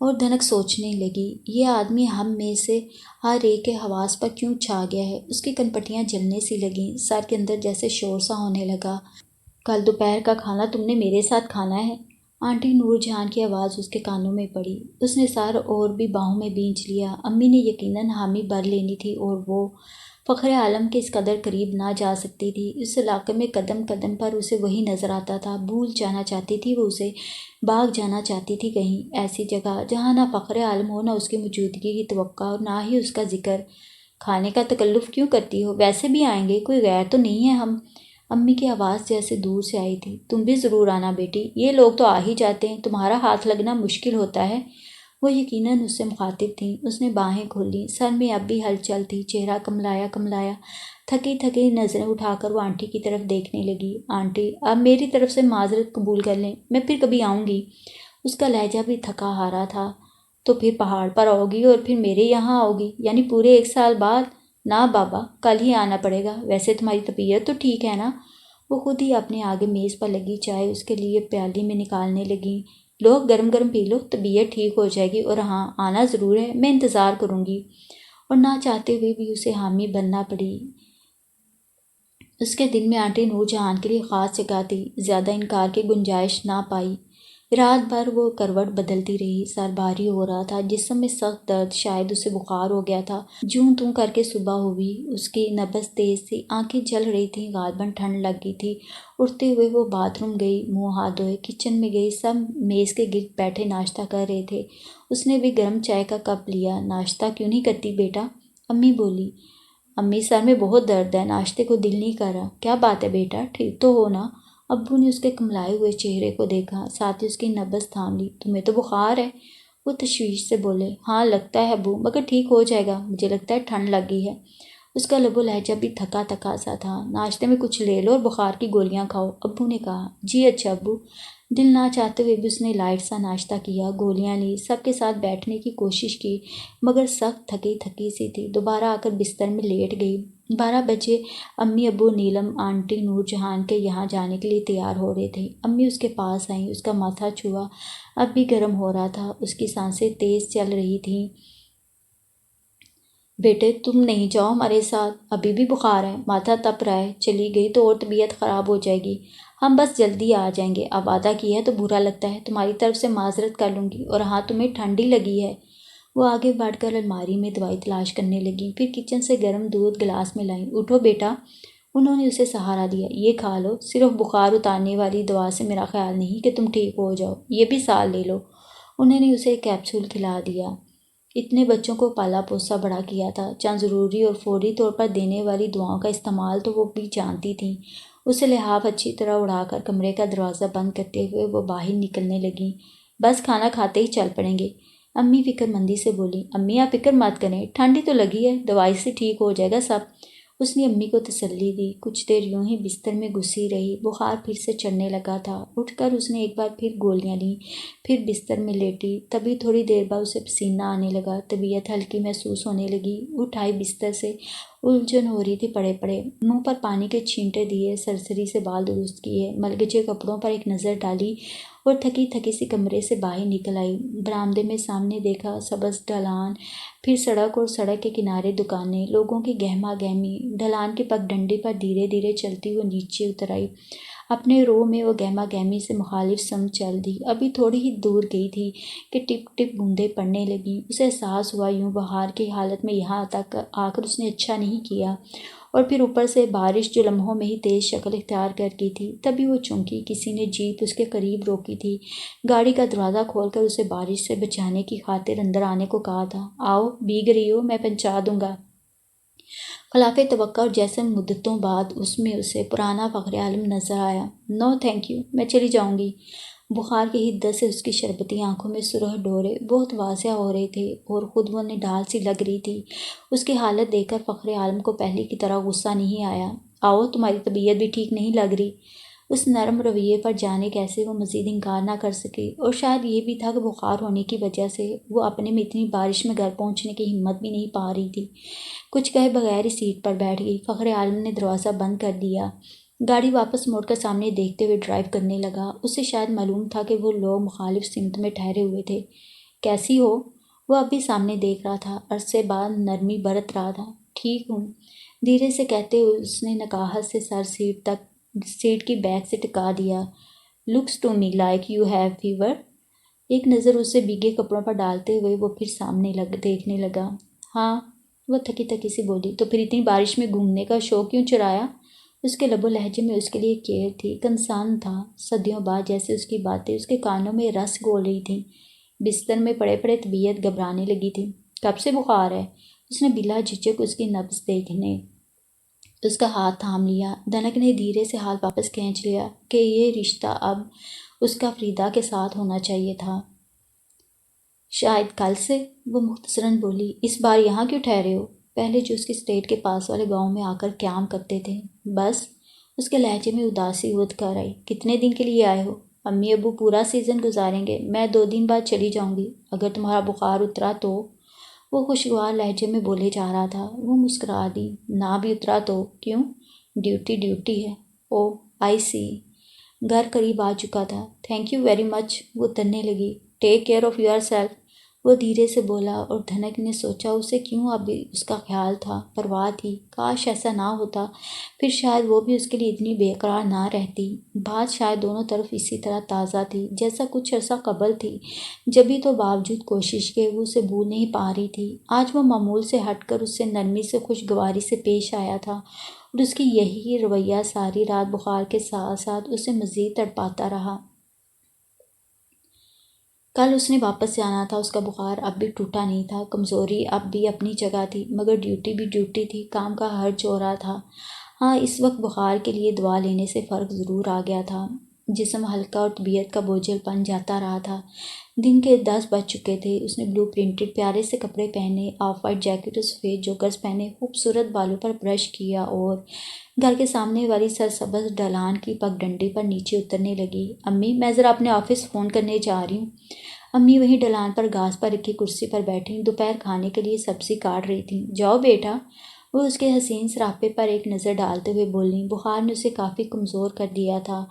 اور دھنک سوچنے لگی، یہ آدمی ہم میں سے ہر ایک کے حواس پر کیوں چھا گیا ہے؟ اس کی کنپٹیاں جلنے سی لگیں، سر کے اندر جیسے شور سا ہونے لگا۔ کل دوپہر کا کھانا تم نے میرے ساتھ کھانا ہے؟ آنٹی نور جہاں کی آواز اس کے کانوں میں پڑی۔ اس نے سر اور بھی باہوں میں بھینچ لیا۔ امی نے یقیناً حامی بھر لینی تھی اور وہ فخر عالم کے اس قدر قریب نہ جا سکتی تھی۔ اس علاقے میں قدم قدم پر اسے وہی نظر آتا تھا۔ بھول جانا چاہتی تھی وہ اسے، بھاگ جانا چاہتی تھی کہیں ایسی جگہ جہاں نہ فخر عالم ہو، نہ اس کی موجودگی کی توقع اور نہ ہی اس کا ذکر۔ کھانے کا تکلف کیوں کرتی ہو؟ ویسے بھی آئیں گے، کوئی غیر تو نہیں ہے ہم؟ امی کی آواز جیسے دور سے آئی تھی۔ تم بھی ضرور آنا بیٹی، یہ لوگ تو آ ہی جاتے ہیں، تمہارا ہاتھ لگنا مشکل ہوتا ہے۔ وہ یقیناً اس سے مخاطب تھیں۔ اس نے باہیں کھولیں، سر میں اب بھی ہلچل تھی، چہرہ کملایا کملایا۔ تھکی تھکی نظریں اٹھا کر وہ آنٹی کی طرف دیکھنے لگی۔ آنٹی، اب میری طرف سے معذرت قبول کر لیں، میں پھر کبھی آؤں گی۔ اس کا لہجہ بھی تھکا ہارا تھا۔ تو پھر پہاڑ پر آؤ گی اور پھر میرے یہاں آؤ گی، یعنی پورے 1 سال بعد؟ نہ بابا، کل ہی آنا پڑے گا۔ ویسے تمہاری طبیعت تو ٹھیک ہے نا؟ وہ خود ہی اپنے آگے میز پر لگی چائے اس کے لیے پیالی میں نکالنے لگیں۔ لو گرم گرم پی لو، طبیعت ٹھیک ہو جائے گی، اور ہاں آنا ضرور ہے، میں انتظار کروں گی۔ اور نہ چاہتے ہوئے بھی اسے حامی بننا پڑی۔ اس کے دل میں آنٹی نور جہاں کے لیے خاص جگہ تھی، زیادہ انکار کی گنجائش نہ پائی۔ رات بھر وہ کروٹ بدلتی رہی، سر بھاری ہو رہا تھا، جسم میں سخت درد، شاید اسے بخار ہو گیا تھا۔ جوں توں کر کے صبح ہوئی، اس کی نبض تیز تھی، آنکھیں جل رہی تھیں، غالباً ٹھنڈ لگ گئی تھی۔ اٹھتے ہوئے وہ باتھ روم گئی، منہ ہاتھ دھوئے، کچن میں گئی، سب میز کے گرد بیٹھے ناشتہ کر رہے تھے۔ اس نے بھی گرم چائے کا کپ لیا۔ ناشتہ کیوں نہیں کرتی بیٹا؟ امی بولی۔ امی سر میں بہت درد ہے، ناشتے کو دل نہیں کر رہا۔ کیا بات ہے بیٹا، ٹھیک تو ہو نا؟ ابو نے اس کے کملائے ہوئے چہرے کو دیکھا، ساتھ ہی اس کی نبض تھام لی۔ تمہیں تو بخار ہے؟ وہ تشویش سے بولے۔ ہاں لگتا ہے ابو، مگر ٹھیک ہو جائے گا، مجھے لگتا ہے ٹھنڈ لگ گئی ہے۔ اس کا لب و لہجہ بھی تھکا تھکا سا تھا۔ ناشتے میں کچھ لے لو اور بخار کی گولیاں کھاؤ، ابو نے کہا۔ جی اچھا ابو۔ دل نہ چاہتے ہوئے بھی اس نے لائٹ سا ناشتہ کیا، گولیاں لی، سب کے ساتھ بیٹھنے کی کوشش کی، مگر سخت تھکی تھکی سی تھی۔ دوبارہ آ کر بستر میں لیٹ گئی۔ 12 بجے امی ابو نیلم آنٹی نور جہان کے یہاں جانے کے لیے تیار ہو رہے تھے۔ امی اس کے پاس آئیں، اس کا ماتھا چھوا، اب بھی گرم ہو رہا تھا، اس کی سانسیں تیز چل رہی تھیں۔ بیٹے تم نہیں جاؤ ہمارے ساتھ، ابھی بھی بخار ہے، ماتھا تپ رہا ہے، چلی گئی تو اور طبیعت خراب ہو جائے گی۔ ہم بس جلدی آ جائیں گے، اب وعدہ کیا ہے تو برا لگتا ہے، تمہاری طرف سے معذرت کر لوں گی، اور ہاں تمہیں ٹھنڈی لگی ہے۔ وہ آگے بڑھ کر الماری میں دوائی تلاش کرنے لگیں، پھر کچن سے گرم دودھ گلاس میں لائیں۔ اٹھو بیٹا، انہوں نے اسے سہارا دیا، یہ کھا لو، صرف بخار اتارنے والی دوا سے میرا خیال نہیں کہ تم ٹھیک ہو جاؤ، یہ بھی ساتھ لے لو۔ انہوں نے اسے ایک کیپسول کھلا دیا۔ اتنے بچوں کو پالا پوسا بڑا کیا تھا، چند ضروری اور فوری طور پر دینے والی دواؤں کا استعمال تو وہ بھی جانتی تھیں۔ اسے لحاف اچھی طرح اڑا کر کمرے کا دروازہ بند کرتے ہوئے وہ باہر نکلنے لگیں۔ بس کھانا کھاتے ہی چل پڑیں گے، امی فکر مندی سے بولی۔ امی آپ فکر مت کریں، ٹھنڈی تو لگی ہے، دوائی سے ٹھیک ہو جائے گا سب۔ اس نے امی کو تسلی دی۔ کچھ دیر یوں ہی بستر میں گھسی رہی، بخار پھر سے چڑھنے لگا تھا۔ اٹھ کر اس نے ایک بار پھر گولیاں لیں، پھر بستر میں لیٹی۔ تبھی تھوڑی دیر بعد اسے پسینہ آنے لگا، طبیعت ہلکی محسوس ہونے لگی۔ اٹھ آئی، بستر سے الجھن ہو رہی تھی پڑے پڑے، منہ پر پانی کے چھینٹے دیے، سرسری سے بال درست کیے، ملگجے کپڑوں پر ایک نظر ڈالی اور تھکی تھکی سی کمرے سے باہر نکل آئی۔ برآمدے میں سامنے دیکھا، سبز ڈھلان، پھر سڑک اور سڑک کے کنارے دکانیں، لوگوں کی گہما گہمی۔ ڈھلان کی پگ ڈنڈی پر دھیرے دھیرے چلتی ہوئی نیچے اتر آئی۔ اپنے رو میں وہ گہما گہمی سے مخالف سمت چل دی۔ ابھی تھوڑی ہی دور گئی تھی کہ ٹپ ٹپ بوندیں پڑنے لگیں۔ اسے احساس ہوا یوں بہار کی حالت میں یہاں تک آ کر اس نے اچھا نہیں کیا، اور پھر اوپر سے بارش جو لمحوں میں ہی تیز شکل اختیار کر کی تھی۔ تبھی وہ چونکی، کسی نے جیپ اس کے قریب روکی تھی۔ گاڑی کا دروازہ کھول کر اسے بارش سے بچانے کی خاطر اندر آنے کو کہا تھا۔ آؤ، بھیگ رہی ہو، میں پہنچا دوں گا۔ خلاف توقع اور جیسے مدتوں بعد اس میں اسے پرانا فخر عالم نظر آیا۔ نو تھینک یو، میں چلی جاؤں گی۔ بخار کی حدت سے اس کی شربتی آنکھوں میں سرخ ڈورے بہت واضح ہو رہے تھے اور خود وہ نڈال سی لگ رہی تھی۔ اس کی حالت دیکھ کر فخر عالم کو پہلے کی طرح غصہ نہیں آیا۔ آؤ، تمہاری طبیعت بھی ٹھیک نہیں لگ رہی۔ اس نرم رویے پر جانے کیسے وہ مزید انکار نہ کر سکے، اور شاید یہ بھی تھا کہ بخار ہونے کی وجہ سے وہ اپنے میں اتنی بارش میں گھر پہنچنے کی ہمت بھی نہیں پا رہی تھی۔ کچھ کہے بغیر ہی سیٹ پر بیٹھ گئی۔ فخر عالم نے دروازہ بند کر دیا، گاڑی واپس موڑ کر سامنے دیکھتے ہوئے ڈرائیو کرنے لگا۔ اسے شاید معلوم تھا کہ وہ لوگ مخالف سمت میں ٹھہرے ہوئے تھے۔ کیسی ہو؟ وہ اب بھی سامنے دیکھ رہا تھا، عرصے بعد نرمی برت رہا تھا۔ ٹھیک ہوں، دھیرے سے کہتے ہوئے اس نے نکاہت سے سر سیٹ کی بیک سے ٹکا دیا۔ Looks to me like you have fever. ایک نظر اسے بھیگے کپڑوں پر ڈالتے ہوئے وہ پھر سامنے دیکھنے لگا۔ ہاں، وہ تھکی تھکی سی بولی۔ تو پھر اتنی بارش میں گھومنے کا شوق کیوں چرایا؟ اس کے لب و لہجے میں اس کے لیے کیئر تھی، کنسرن تھا۔ صدیوں بعد جیسے اس کی باتیں اس کے کانوں میں رس گھول رہی تھیں۔ بستر میں پڑے پڑے طبیعت گھبرانے لگی تھی۔ کب سے بخار ہے؟ اس نے بلا جھجک اس کی نبض دیکھنے اس کا ہاتھ تھام لیا۔ دھنک نے دھیرے سے ہاتھ واپس کھینچ لیا کہ یہ رشتہ اب اس کا فریدہ کے ساتھ ہونا چاہیے تھا۔ شاید کل سے، وہ مختصراً بولی۔ اس بار یہاں کیوں ٹھہرے ہو؟ پہلے جو اس کی اسٹیٹ کے پاس والے گاؤں میں آ کر قیام کرتے تھے۔ بس، اس کے لہجے میں اداسی ابھر کر آئی۔ کتنے دن کے لیے آئے ہو؟ امی ابو پورا سیزن گزاریں گے، میں 2 دن بعد چلی جاؤں گی۔ اگر تمہارا بخار اترا تو؟ وہ خوشگوار لہجے میں بولے جا رہا تھا۔ وہ مسکرا دی۔ نہ بھی اترا تو؟ کیوں؟ ڈیوٹی ہے۔ او آئی سی۔ گھر قریب آ چکا تھا۔ Thank you very much. وہ اترنے لگی۔ Take care of your self, وہ دھیرے سے بولا، اور دھنک نے سوچا اسے کیوں اب بھی اس کا خیال تھا، پرواہ تھی۔ کاش ایسا نہ ہوتا، پھر شاید وہ بھی اس کے لیے اتنی بے قرار نہ رہتی۔ بات شاید دونوں طرف اسی طرح تازہ تھی جیسا کچھ عرصہ قبل تھی، جبھی تو باوجود کوشش کے وہ اسے بھول نہیں پا رہی تھی۔ آج وہ معمول سے ہٹ کر اس سے نرمی سے خوشگواری سے پیش آیا تھا، اور اس کی یہی رویہ ساری رات بخار کے ساتھ ساتھ اسے مزید تڑپاتا رہا۔ کل اس نے واپس جانا تھا۔ اس کا بخار اب بھی ٹوٹا نہیں تھا، کمزوری اب بھی اپنی جگہ تھی، مگر ڈیوٹی بھی ڈیوٹی تھی، کام کا حرج ہو رہا تھا۔ ہاں، اس وقت بخار کے لیے دوا لینے سے فرق ضرور آ گیا تھا۔ جسم ہلکا اور طبیعت کا بوجھل پن جاتا رہا تھا۔ دن کے 10 بج چکے تھے۔ اس نے بلو پرنٹڈ پیارے سے کپڑے پہنے، آف وائٹ جیکٹ اور سفید جوگرز پہنے، خوبصورت بالوں پر برش کیا اور گھر کے سامنے والی سرسبز ڈھلان کی پگڈنڈی پر نیچے اترنے لگی۔ امی، میں ذرا اپنے آفس فون کرنے جا رہی ہوں۔ امی وہیں ڈھلان پر گھاس پر رکھی کرسی پر بیٹھیں، دوپہر کھانے کے لیے سبزی کاٹ رہی تھیں۔ جاؤ بیٹا، وہ اس کے حسین سراپے پر ایک نظر ڈالتے ہوئے بولیں۔ بخار نے اسے کافی کمزور کر دیا تھا۔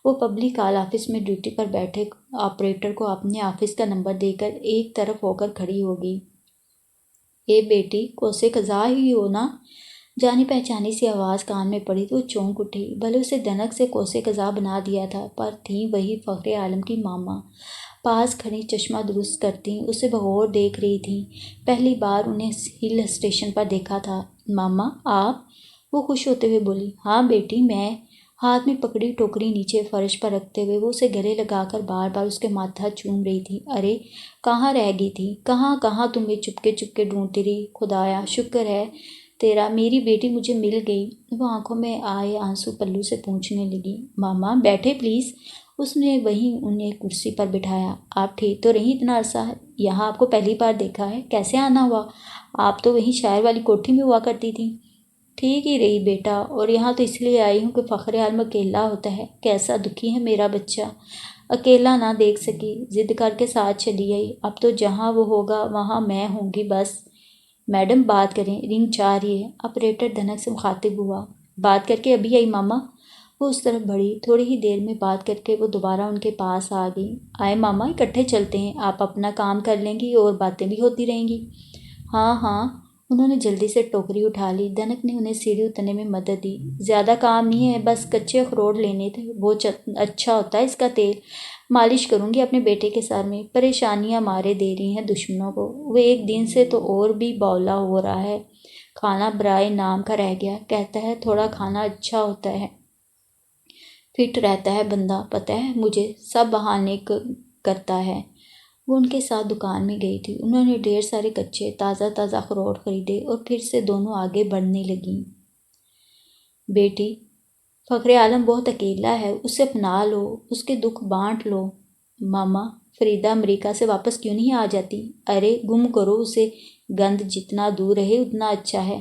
وہ پبلک کال آفس میں ڈیوٹی پر بیٹھے آپریٹر کو اپنے آفس کا نمبر دے کر ایک طرف ہو کر کھڑی ہو گئی۔ اے بیٹی، کوسے قزح ہی ہو نا؟ جانی پہچانی سی آواز کان میں پڑی تو وہ چونک اٹھی۔ بھلے اسے دھنک سے کوسے قزح بنا دیا تھا، پر تھیں وہی فخر عالم کی ماما، پاس کھڑی چشمہ درست کرتی اسے بغور دیکھ رہی تھیں۔ پہلی بار انہیں ہل اسٹیشن پر دیکھا تھا۔ ماما، آپ؟ وہ خوش ہوتے ہوئے بولی۔ ہاں بیٹی، میں۔ ہاتھ میں پکڑی ٹوکری نیچے فرش پر رکھتے ہوئے وہ اسے گلے لگا کر بار بار اس کے ماتھا چوم رہی تھی۔ ارے کہاں رہ گئی تھی؟ کہاں تمہیں چپکے چپکے ڈھونڈتی رہی؟ خدایا شکر ہے تیرا، میری بیٹی مجھے مل گئی۔ وہ آنکھوں میں آئے آنسو پلو سے پوچھنے لگی۔ ماما بیٹھے پلیز۔ اس نے وہیں انہیں کرسی پر بٹھایا۔ آپ ٹھیک تو رہیں اتنا عرصہ؟ یہاں آپ کو پہلی بار دیکھا ہے، کیسے آنا ہوا؟ آپ تو وہیں شاعر والی کوٹھی میں ہوا کرتی تھیں۔ ٹھیک ہی رہی بیٹا، اور یہاں تو اس لیے آئی ہوں کہ فخر عالم اکیلا ہوتا ہے، کیسا دکھی ہے میرا بچہ۔ اکیلا نہ دیکھ سکی، ضد کر کے ساتھ چلی آئی۔ اب تو جہاں وہ ہوگا وہاں میں ہوں گی بس۔ میڈم بات کریں، رنگ جا رہی ہے۔ آپریٹر دھنک سے مخاطب ہوا۔ بات کر کے ابھی آئی ماما؟ وہ اس طرف بڑھی۔ تھوڑی ہی دیر میں بات کر کے وہ دوبارہ ان کے پاس آ گئی۔ آئے ماما، اکٹھے چلتے ہیں، آپ اپنا کام کر لیں گی اور باتیں بھی ہوتی رہیں گی۔ ہاں، انہوں نے جلدی سے ٹوکری اٹھا لی۔ دھنک نے انہیں سیڑھی اترنے میں مدد دی۔ زیادہ کام نہیں ہے، بس کچے اخروٹ لینے تھے، بہت اچھا ہوتا ہے اس کا تیل، مالش کروں گی اپنے بیٹے کے سر میں۔ پریشانیاں مارے دے رہی ہیں دشمنوں کو، وہ ایک دن سے تو اور بھی بولا ہو رہا ہے، کھانا برائے نام کا رہ گیا، کہتا ہے تھوڑا کھانا اچھا ہوتا ہے، فٹ رہتا ہے بندہ، پتہ ہے مجھے سب بہانے کرتا ہے۔ وہ ان کے ساتھ دکان میں گئی تھی۔ انہوں نے ڈھیر سارے کچے تازہ اخروٹ خریدے اور پھر سے دونوں آگے بڑھنے لگیں۔ بیٹی، فخر عالم بہت اکیلا ہے، اسے اپنا لو، اس کے دکھ بانٹ لو۔ ماما فریدہ امریکہ سے واپس کیوں نہیں آ جاتی؟ ارے گم کرو اسے، گند جتنا دور رہے اتنا اچھا ہے۔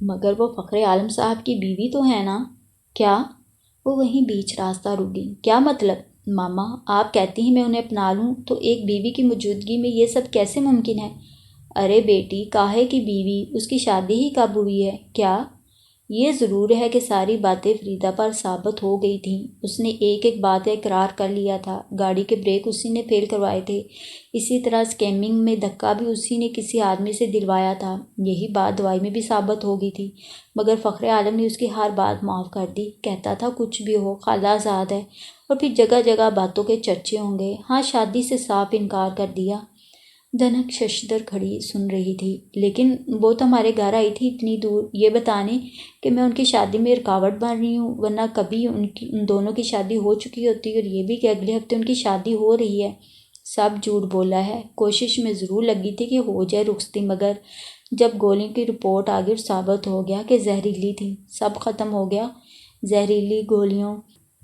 مگر وہ فخر عالم صاحب کی بیوی تو ہے نا؟ کیا؟ وہ وہیں بیچ راستہ رک گئی۔ کیا مطلب؟ ماما آپ کہتی ہیں میں انہیں اپنا لوں تو ایک بیوی کی موجودگی میں یہ سب کیسے ممکن ہے؟ ارے بیٹی کاہے کی بیوی، اس کی شادی ہی کب ہوئی ہے؟ کیا؟ یہ ضرور ہے کہ ساری باتیں فریدہ پر ثابت ہو گئی تھیں۔ اس نے ایک ایک بات کا اقرار کر لیا تھا۔ گاڑی کے بریک اسی نے فیل کروائے تھے، اسی طرح اسکیمنگ میں دھکا بھی اسی نے کسی آدمی سے دلوایا تھا۔ یہی بات دوائی میں بھی ثابت ہو گئی تھی، مگر فخر عالم نے اس کی ہر بات معاف کر دی۔ کہتا تھا کچھ بھی ہو خالہ آزاد ہے، اور پھر جگہ جگہ باتوں کے چرچے ہوں گے۔ ہاں شادی سے صاف انکار کر دیا۔ دھنک ششدر کھڑی سن رہی تھی۔ لیکن وہ تو ہمارے گھر آئی تھی اتنی دور، یہ بتانے کہ میں ان کی شادی میں رکاوٹ بن رہی ہوں، ورنہ کبھی ان دونوں کی شادی ہو چکی ہوتی، اور یہ بھی کہ اگلے ہفتے ان کی شادی ہو رہی ہے۔ سب جھوٹ بولا ہے۔ کوشش میں ضرور لگی تھی کہ ہو جائے رخصتی، مگر جب گولیوں کی رپورٹ آ گئی اور ثابت ہو گیا کہ زہریلی تھی، سب ختم ہو گیا۔ زہریلی گولیوں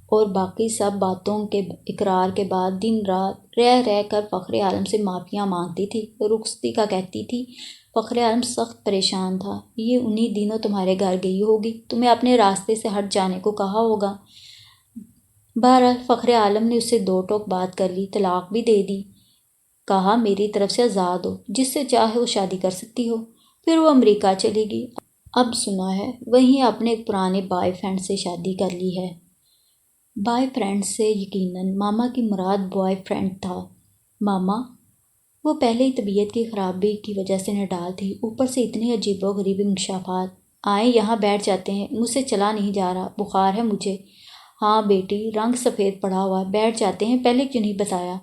اور باقی سب باتوں کے اقرار کے بعد دن رات رہ رہ کر فخر عالم سے معافیاں مانگتی تھی، رخصتی کا کہتی تھی۔ فخر عالم سخت پریشان تھا۔ یہ انہی دنوں تمہارے گھر گئی ہوگی، تمہیں اپنے راستے سے ہٹ جانے کو کہا ہوگا۔ بہرحال فخر عالم نے اس سے دو ٹوک بات کر لی، طلاق بھی دے دی۔ کہا میری طرف سے آزاد ہو، جس سے چاہے وہ شادی کر سکتی ہو۔ پھر وہ امریکہ چلی گئی۔ اب سنا ہے وہیں اپنے ایک پرانے بوائے فرینڈ سے شادی کر لی ہے۔ بوائے فرینڈ سے یقیناً ماما کی مراد بوائے فرینڈ تھا۔ ماما وہ پہلے ہی طبیعت کی خرابی کی وجہ سے نڈال تھی، اوپر سے اتنے عجیب و غریب انکشافات۔ آئیں یہاں بیٹھ جاتے ہیں، مجھ سے چلا نہیں جا رہا، بخار ہے مجھے۔ ہاں بیٹی رنگ سفید پڑا ہوا ہے، بیٹھ جاتے ہیں، پہلے کیوں نہیں بتایا؟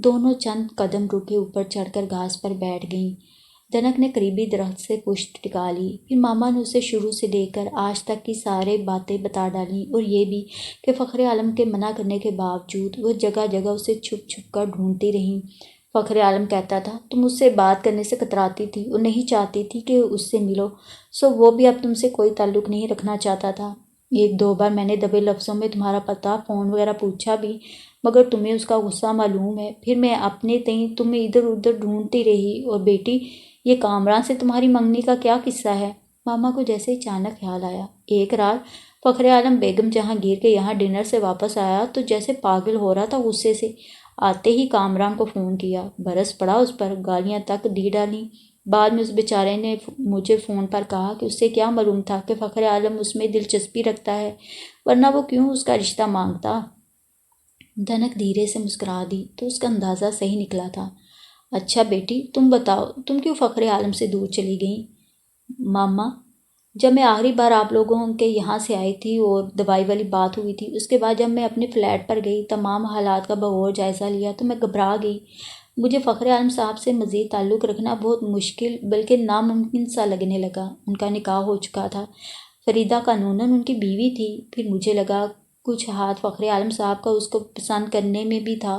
دونوں چند قدم رکے اوپر چڑھ کر گھاس پر بیٹھ گئیں۔ دھنک نے قریبی درخت سے پشت ٹکا لی۔ پھر ماما نے اسے شروع سے لے کر آج تک کی سارے باتیں بتا ڈالیں، اور یہ بھی کہ فخر عالم کے منع کرنے کے باوجود وہ جگہ جگہ اسے چھپ چھپ کر ڈھونڈتی رہیں۔ فخر عالم کہتا تھا تم اس سے بات کرنے سے کتراتی تھی اور نہیں چاہتی تھی کہ اس سے ملو، سو وہ بھی اب تم سے کوئی تعلق نہیں رکھنا چاہتا تھا۔ ایک دو بار میں نے دبے لفظوں میں تمہارا پتہ فون وغیرہ پوچھا بھی، مگر تمہیں اس کا غصہ معلوم ہے۔ پھر میں اپنے تئیں تمہیں ادھر ادھر ڈھونڈتی رہی۔ اور بیٹی یہ کامران سے تمہاری منگنی کا کیا قصہ ہے؟ ماما کو جیسے اچانک خیال آیا۔ ایک رات فخر عالم بیگم جہانگیر کے یہاں ڈنر سے واپس آیا تو جیسے پاگل ہو رہا تھا غصے سے۔ آتے ہی کامران کو فون کیا، برس پڑا اس پر، گالیاں تک دی ڈالیں۔ بعد میں اس بیچارے نے مجھے فون پر کہا کہ اس سے کیا معلوم تھا کہ فخر عالم اس میں دلچسپی رکھتا ہے، ورنہ وہ کیوں اس کا رشتہ مانگتا۔ دھنک دھیرے سے مسکرا دی تو اس کا اندازہ صحیح نکلا تھا۔ اچھا بیٹی تم بتاؤ، تم کیوں فخر عالم سے دور چلی گئیں؟ ماما جب میں آخری بار آپ لوگوں کے یہاں سے آئی تھی اور دوائی والی بات ہوئی تھی، اس کے بعد جب میں اپنے فلیٹ پر گئی، تمام حالات کا بغور جائزہ لیا تو میں گھبرا گئی۔ مجھے فخر عالم صاحب سے مزید تعلق رکھنا بہت مشکل بلکہ ناممکن سا لگنے لگا۔ ان کا نکاح ہو چکا تھا، فریدہ قانوناً ان کی بیوی تھی۔ پھر مجھے لگا کچھ ہاتھ فخر عالم صاحب کا اس کو پسند کرنے میں بھی تھا۔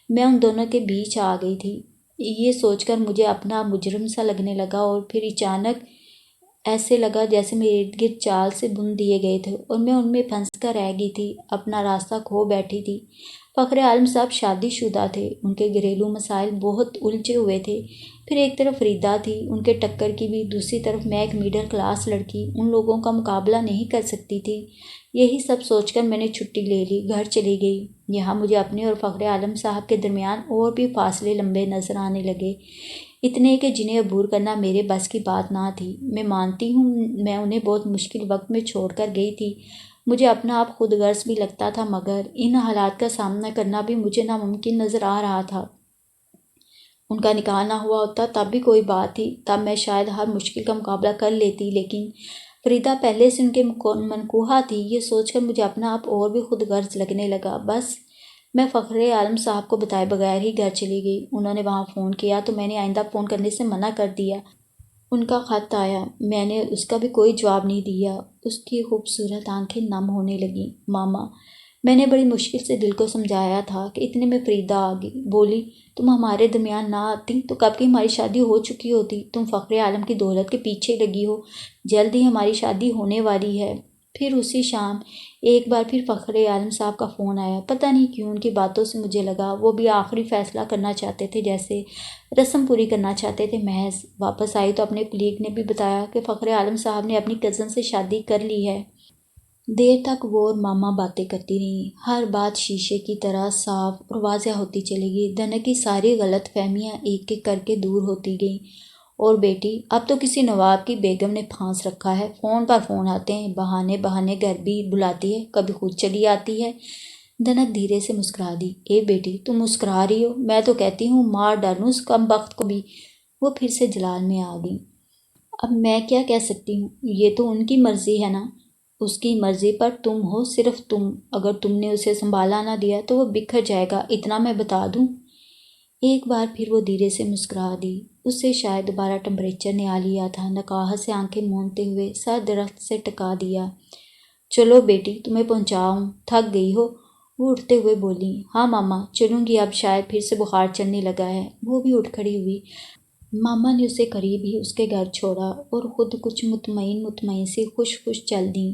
میں ان دونوں کے بیچ آ گئی تھی۔ یہ سوچ کر مجھے اپنا مجرم سا لگنے لگا، اور پھر اچانک ایسے لگا جیسے میرے ارد گرد جال سے بن دیے گئے تھے اور میں ان میں پھنس کر رہ گئی تھی، اپنا راستہ کھو بیٹھی تھی۔ فخر عالم صاحب شادی شدہ تھے، ان کے گھریلو مسائل بہت الجھے ہوئے تھے۔ پھر ایک طرف فریدہ تھی، ان کے ٹکر کی بھی، دوسری طرف میں ایک مڈل کلاس لڑکی ان لوگوں کا مقابلہ نہیں کر سکتی تھی۔ یہی سب سوچ کر میں نے چھٹی لے لی، گھر چلی گئی۔ یہاں مجھے اپنے اور فخر عالم صاحب کے درمیان اور بھی فاصلے لمبے نظر آنے لگے، اتنے کہ جنہیں عبور کرنا میرے بس کی بات نہ تھی۔ میں مانتی ہوں میں انہیں بہت مشکل وقت میں چھوڑ کر گئی تھی، مجھے اپنا آپ خود غرض بھی لگتا تھا، مگر ان حالات کا سامنا کرنا بھی مجھے ناممکن نظر آ رہا تھا۔ ان کا نکاح نہ ہوا ہوتا تب بھی کوئی بات تھی، تب میں شاید ہر مشکل کا مقابلہ کر لیتی، لیکن فریدہ پہلے سے ان کے منقوحہ تھی۔ یہ سوچ کر مجھے اپنا آپ اور بھی خود غرض لگنے لگا۔ بس میں فخر عالم صاحب کو بتائے بغیر ہی گھر چلی گئی۔ انہوں نے وہاں فون کیا تو میں نے آئندہ فون کرنے سے منع کر دیا۔ ان کا خط آیا، میں نے اس کا بھی کوئی جواب نہیں دیا۔ اس کی خوبصورت آنکھیں نم ہونے لگیں۔ ماما میں نے بڑی مشکل سے دل کو سمجھایا تھا کہ اتنے میں فریدہ آ گئی، بولی تم ہمارے درمیان نہ آتی تو کب کی ہماری شادی ہو چکی ہوتی، تم فخر عالم کی دولت کے پیچھے لگی ہو، جلد ہی ہماری شادی ہونے والی ہے۔ پھر اسی شام ایک بار پھر فخر عالم صاحب کا فون آیا۔ پتہ نہیں کیوں ان کی باتوں سے مجھے لگا وہ بھی آخری فیصلہ کرنا چاہتے تھے، جیسے رسم پوری کرنا چاہتے تھے محض۔ واپس آئی تو اپنے کلیگ نے بھی بتایا کہ فخر عالم صاحب نے اپنی کزن سے شادی کر لی ہے۔ دیر تک وہ اور ماما باتیں کرتی رہیں، ہر بات شیشے کی طرح صاف اور واضح ہوتی چلی گئی۔ دنک کی ساری غلط فہمیاں ایک ایک کر کے دور ہوتی گئیں۔ اور بیٹی، اب تو کسی نواب کی بیگم نے پھانس رکھا ہے، فون پر فون آتے ہیں، بہانے بہانے گھر بھی بلاتی ہے، کبھی خود چلی آتی ہے۔ دنک دھیرے سے مسکرا دی۔ اے بیٹی، تم مسکرا رہی ہو، میں تو کہتی ہوں مار ڈالوں اس کمبخت کو بھی۔ وہ پھر سے جلال میں آ گئی۔ اب میں کیا کہہ سکتی ہوں، یہ تو ان کی مرضی ہے نا۔ اس کی مرضی پر تم ہو، صرف تم۔ اگر تم نے اسے سنبھالا نہ دیا تو وہ بکھر جائے گا، اتنا میں بتا دوں۔ ایک بار پھر وہ دھیرے سے مسکرا دی۔ اس سے شاید دوبارہ ٹمپریچر نے آ لیا تھا۔ نقاہت سے آنکھیں موندتے ہوئے سر درخت سے ٹکا دیا۔ چلو بیٹی، تمہیں پہنچاؤں، تھک گئی ہو؟ وہ اٹھتے ہوئے بولی۔ ہاں ماما، چلوں گی، اب شاید پھر سے بخار چڑھنے لگا ہے۔ وہ بھی اٹھ کھڑی ہوئی۔ ماما نے اسے قریب ہی اس کے گھر چھوڑا اور خود کچھ مطمئن سی خوش چل دیں۔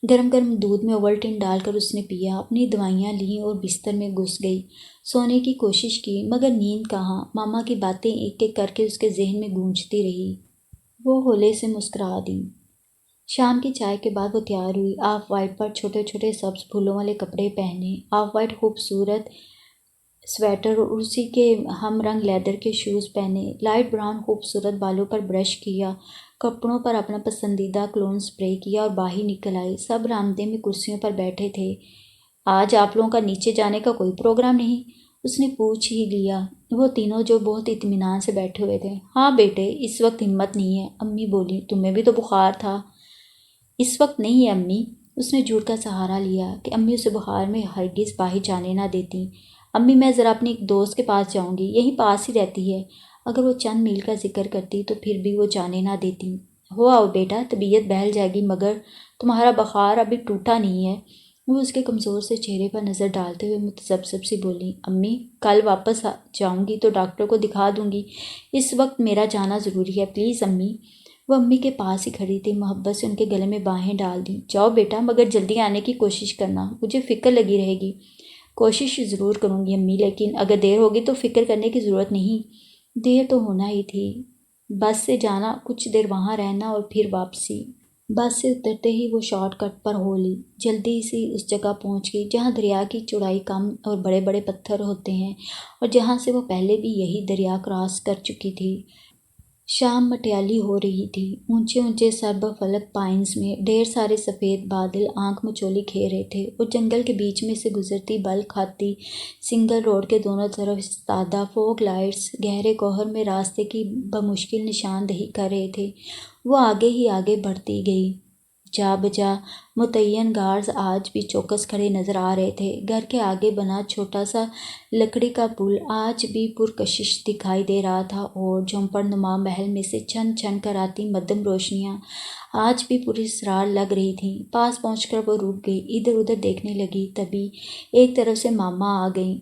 گرم گرم دودھ میں اوولٹن ڈال کر اس نے پیا، اپنی دوائیاں لیں اور بستر میں گھس گئی۔ سونے کی کوشش کی مگر نیند کہاں۔ ماما کی باتیں ایک ایک کر کے اس کے ذہن میں گونجتی رہی۔ وہ ہولے سے مسکرا دی۔ شام کی چائے کے بعد وہ تیار ہوئی۔ آف وائٹ پر چھوٹے چھوٹے سبز پھولوں والے کپڑے پہنے، آف وائٹ خوبصورت سویٹر اور اسی کے ہم رنگ لیدر کے شوز پہنے، لائٹ براؤن خوبصورت بالوں پر برش کیا، کپڑوں پر اپنا پسندیدہ کلون سپرے کیا اور باہر نکل آئی۔ سب برآمدے میں کرسیوں پر بیٹھے تھے۔ آج آپ لوگوں کا نیچے جانے کا کوئی پروگرام نہیں؟ اس نے پوچھ ہی لیا۔ وہ تینوں جو بہت اطمینان سے بیٹھے ہوئے تھے۔ ہاں بیٹے، اس وقت ہمت نہیں ہے، امی بولی۔ تمہیں بھی تو بخار تھا۔ اس وقت نہیں ہے امی۔ اس نے جھوٹ کا سہارا لیا کہ امی اسے بخار میں ہرگز باہر جانے نہ دیتی۔ امی، میں ذرا اپنی ایک دوست کے پاس جاؤں گی، یہیں پاس ہی رہتی ہے۔ اگر وہ چند میل کا ذکر کرتی تو پھر بھی وہ جانے نہ دیتی۔ ہو آؤ بیٹا، طبیعت بہل جائے گی، مگر تمہارا بخار ابھی ٹوٹا نہیں ہے۔ وہ اس کے کمزور سے چہرے پر نظر ڈالتے ہوئے متذبذب سی بولی۔ امی، کل واپس جاؤں گی تو ڈاکٹر کو دکھا دوں گی، اس وقت میرا جانا ضروری ہے، پلیز امی۔ وہ امی کے پاس ہی کھڑی تھی، محبت سے ان کے گلے میں باہیں ڈال دیں۔ جاؤ بیٹا، مگر جلدی آنے کی کوشش کرنا، مجھے فکر لگی رہے گی۔ کوشش ضرور کروں گی امی، لیکن اگر دیر ہوگی تو فکر کرنے کی ضرورت نہیں۔ دیر تو ہونا ہی تھی، بس سے جانا، کچھ دیر وہاں رہنا اور پھر واپسی۔ بس سے اترتے ہی وہ شارٹ کٹ پر ہو لی، جلدی سی اس جگہ پہنچ گئی جہاں دریا کی چوڑائی کم اور بڑے بڑے پتھر ہوتے ہیں، اور جہاں سے وہ پہلے بھی یہی دریا کراس کر چکی تھی۔ شام مٹیالی ہو رہی تھی۔ اونچے اونچے سرب فلک پائنز میں ڈھیر سارے سفید بادل آنکھ مچولی کھیر رہے تھے، اور جنگل کے بیچ میں سے گزرتی بل کھاتی سنگل روڈ کے دونوں طرف استادہ فوگ لائٹس گہرے کوہر میں راستے کی بمشکل نشاندہی کر رہے تھے۔ وہ آگے ہی آگے بڑھتی گئی۔ جا بجا متعین گارڈز آج بھی چوکس کھڑے نظر آ رہے تھے۔ گھر کے آگے بنا چھوٹا سا لکڑی کا پل آج بھی پرکشش دکھائی دے رہا تھا، اور جھونپڑ نما محل میں سے چھن چھن کر آتی مدھم روشنیاں آج بھی پراسرار لگ رہی تھیں۔ پاس پہنچ کر وہ رک گئی، ادھر ادھر دیکھنے لگی، تبھی ایک طرف سے ماما آ گئیں۔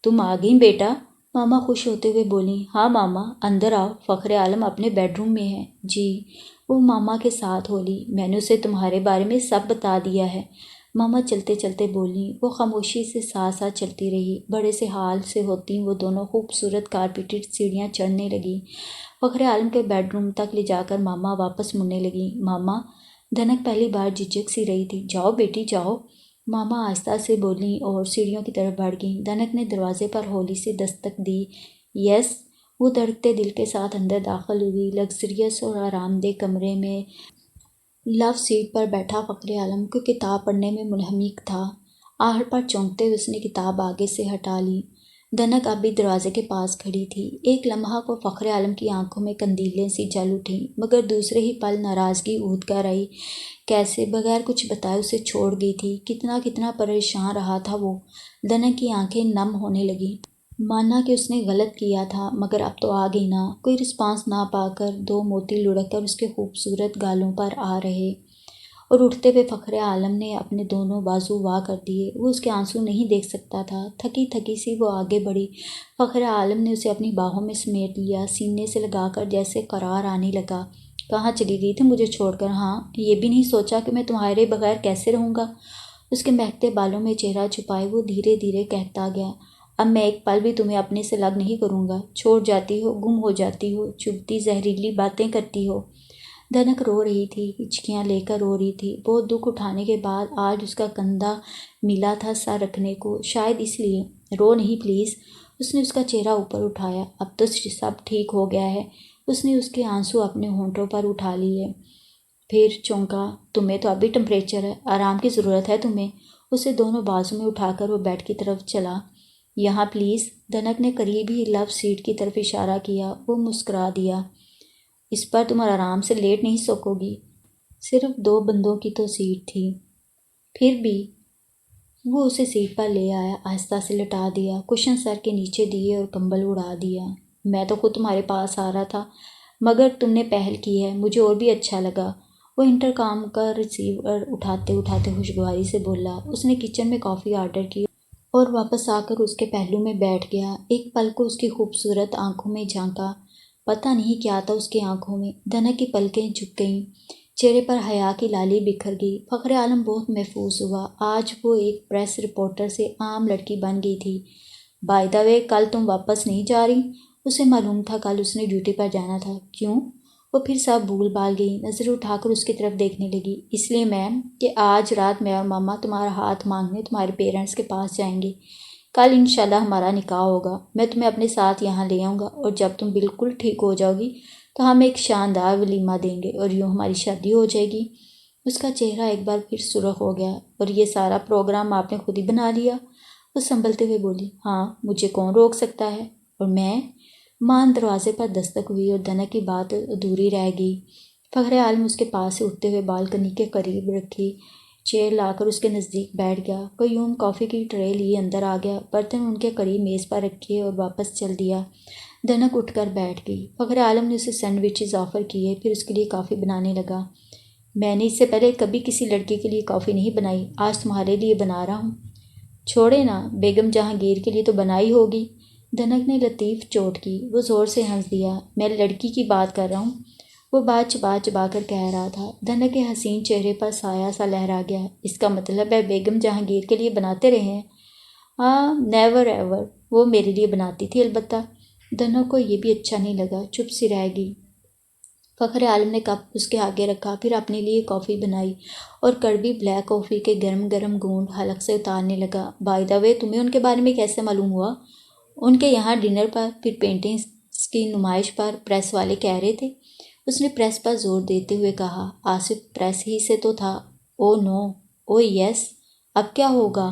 تم آ گئیں بیٹا؟ ماما خوش ہوتے ہوئے بولیں۔ ہاں ماما، اندر آؤ، فخر عالم اپنے بیڈ روم میں ہے۔ جی۔ وہ ماما کے ساتھ ہو لی۔ میں نے اسے تمہارے بارے میں سب بتا دیا ہے، ماما چلتے چلتے بولیں۔ وہ خاموشی سے ساتھ ساتھ چلتی رہی۔ بڑے سے حال سے ہوتی وہ دونوں خوبصورت کارپیٹڈ سیڑھیاں چڑھنے لگیں، فخر عالم کے بیڈ روم تک لے جا کر ماما واپس مڑنے لگیں۔ ماما، دھنک پہلی بار جھجک سی رہی تھی۔ جاؤ بیٹی جاؤ، ماما آہستہ سے بولیں اور سیڑھیوں کی طرف بڑھ گئیں۔ دھنک نے دروازے پر ہولی سے دستک دی۔ یس۔ وہ دھڑکتے دل کے ساتھ اندر داخل ہوئی۔ لگژریس اور آرام دہ کمرے میں لو سیٹ پر بیٹھا فخر عالم کوئی کتاب پڑھنے میں منہمک تھا۔ آہٹ پر چونکتے ہوئے اس نے کتاب آگے سے ہٹا لی۔ دھنک اب بھی دروازے کے پاس کھڑی تھی۔ ایک لمحہ کو فخر عالم کی آنکھوں میں قندیلیں سی جل اٹھیں، مگر دوسرے ہی پل ناراضگی اودھ کر آئی۔ کیسے بغیر کچھ بتائے اسے چھوڑ گئی تھی؟ کتنا پریشان رہا تھا وہ۔ دھنک کی آنکھیں نم ہونے لگیں۔ مانا کہ اس نے غلط کیا تھا، مگر اب تو آ گئی نا۔ کوئی رسپانس نہ پا کر دو موتی لڑک کر اس کے خوبصورت گالوں پر آ رہے، اور اٹھتے ہوئے فخر عالم نے اپنے دونوں بازو وا کر دیے۔ وہ اس کے آنسو نہیں دیکھ سکتا تھا۔ تھکی تھکی سی وہ آگے بڑھی۔ فخر عالم نے اسے اپنی باہوں میں سمیٹ لیا، سینے سے لگا کر جیسے قرار آنے لگا۔ کہاں چلی گئی تھی مجھے چھوڑ کر؟ ہاں، یہ بھی نہیں سوچا کہ میں تمہارے بغیر کیسے رہوں گا؟ اس کے مہکتے بالوں میں چہرہ چھپائے وہ دھیرے دھیرے کہتا گیا، اب میں ایک پل بھی تمہیں اپنے سے الگ نہیں کروں گا۔ چھوڑ جاتی ہو، گم ہو جاتی ہو، چبھتی زہریلی باتیں کرتی ہو۔ دھنک رو رہی تھی، ہچکیاں لے کر رو رہی تھی۔ بہت دکھ اٹھانے کے بعد آج اس کا کندھا ملا تھا سر رکھنے کو، شاید اس لیے۔ رو نہیں پلیز۔ اس نے اس کا چہرہ اوپر اٹھایا۔ اب تو سب ٹھیک ہو گیا ہے۔ اس نے اس کے آنسو اپنے ہونٹوں پر اٹھا لیے، پھر چونکا، تمہیں تو ابھی ٹمپریچر ہے، آرام کی ضرورت ہے تمہیں۔ اسے دونوں بازو میں اٹھا کر وہ بیڈ کی طرف چلا۔ یہاں پلیز۔ دھنک نے قریب ہی لو سیٹ کی طرف اشارہ کیا۔ وہ مسکرا دیا۔ اس پر تم آرام سے لیٹ نہیں سکو گی، صرف 2 بندوں کی تو سیٹ تھی۔ پھر بھی وہ اسے سیٹ پر لے آیا، آہستہ سے لٹا دیا، کشن سر کے نیچے دیے اور کمبل اڑا دیا۔ میں تو خود تمہارے پاس آ رہا تھا، مگر تم نے پہل کی ہے، مجھے اور بھی اچھا لگا۔ وہ انٹرکام کا ریسیور اٹھاتے اٹھاتے خوشگواری سے بولا۔ اس نے کچن میں کافی آرڈر کی اور واپس آ کر اس کے پہلو میں بیٹھ گیا۔ ایک پل کو اس کی خوبصورت آنکھوں میں جھانکا۔ پتہ نہیں کیا تھا اس کی آنکھوں میں۔ دھنک کی پلکیں جھک گئیں، چہرے پر حیا کی لالی بکھر گئی۔ فخر عالم بہت محظوظ ہوا۔ آج وہ ایک پریس رپورٹر سے عام لڑکی بن گئی تھی۔ بائی دا وے، کل تم واپس نہیں جا رہی؟ اسے معلوم تھا کل اس نے ڈیوٹی پر جانا تھا۔ کیوں؟ وہ پھر سب بھول بھال گئی، نظر اٹھا کر اس کی طرف دیکھنے لگی۔ اس لیے میم کہ آج رات میں اور ماما تمہارا ہاتھ مانگنے تمہارے پیرنٹس کے پاس جائیں گے۔ کل انشاءاللہ ہمارا نکاح ہوگا، میں تمہیں اپنے ساتھ یہاں لے آؤں گا، اور جب تم بالکل ٹھیک ہو جاؤ گی تو ہم ایک شاندار ولیمہ دیں گے اور یوں ہماری شادی ہو جائے گی۔ اس کا چہرہ ایک بار پھر سرخ ہو گیا۔ اور یہ سارا پروگرام آپ نے خود ہی بنا لیا؟ وہ سنبھلتے ہوئے بولی۔ ہاں، مجھے کون روک سکتا ہے؟ اور میں؟ ماں دروازے پر دستک ہوئی اور دھنک کی بات ادھوری رہ گئی۔ فخر عالم اس کے پاس سے اٹھتے ہوئے بالکنی کے قریب رکھی چیئر لا کر اس کے نزدیک بیٹھ گیا۔ قیوم کافی کی ٹرے لیے اندر آ گیا، برتن ان کے قریب میز پر رکھے اور واپس چل دیا۔ دھنک اٹھ کر بیٹھ گئی۔ فخر عالم نے اسے سینڈوچز آفر کیے، پھر اس کے لیے کافی بنانے لگا۔ میں نے اس سے پہلے کبھی کسی لڑکی کے لیے کافی نہیں بنائی، آج تمہارے لیے بنا رہا ہوں۔ چھوڑے نا، بیگم جہانگیر کے لیے تو بنائی ہوگی۔ دھنک نے لطیف چوٹ کی۔ وہ زور سے ہنس دیا۔ میں لڑکی کی بات کر رہا ہوں، وہ بات چبا چبا کر کہہ رہا تھا۔ دھنک کے حسین چہرے پر سایہ سا لہرا گیا۔ اس کا مطلب ہے بیگم جہانگیر کے لیے بناتے رہے ہیں؟ ہاں، نیور ایور، وہ میرے لیے بناتی تھی البتہ۔ دھنک کو یہ بھی اچھا نہیں لگا، چپ سی رہ گئی۔ فخر عالم نے کپ اس کے آگے رکھا، پھر اپنے لیے کافی بنائی اور کڑوی بلیک کافی کے گرم گرم گھونٹ حلق سے اتارنے لگا۔ بائی دا وے، تمہیں ان کے بارے میں کیسے معلوم ہوا؟ ان کے یہاں ڈنر پر، پھر پینٹنگز کی نمائش پر پریس والے کہہ رہے تھے۔ اس نے پریس پر زور دیتے ہوئے کہا۔ آصف پریس ہی سے تو تھا۔ او نو، او یس، اب کیا ہوگا؟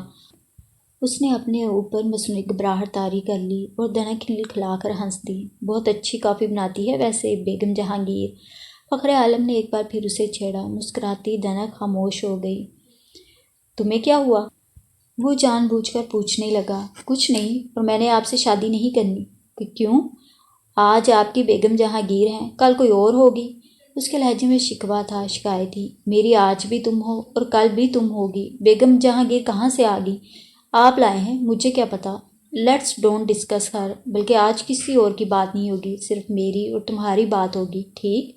اس نے اپنے اوپر مصنوعی گھبراہٹ طاری کر لی اور دھنک کھلکھلا کر ہنس دی۔ بہت اچھی کافی بناتی ہے ویسے بیگم جہانگیر۔ فخر عالم نے ایک بار پھر اسے چھیڑا۔ مسکراتی دھنک خاموش ہو گئی۔ تمہیں کیا ہوا؟ وہ جان بوجھ کر پوچھنے لگا۔ کچھ نہیں، اور میں نے آپ سے شادی نہیں کرنی۔ کیوں؟ آج آپ کی بیگم جہانگیر ہیں، کل کوئی اور ہوگی۔ اس کے لہجے میں شکوہ تھا، شکایت تھی۔ میری آج بھی تم ہو اور کل بھی تم ہوگی۔ بیگم جہانگیر کہاں سے آ گئی؟ آپ لائے ہیں، مجھے کیا پتہ۔ لیٹس ڈونٹ ڈسکس ہر، بلکہ آج کسی اور کی بات نہیں ہوگی، صرف میری اور تمہاری بات ہوگی، ٹھیک؟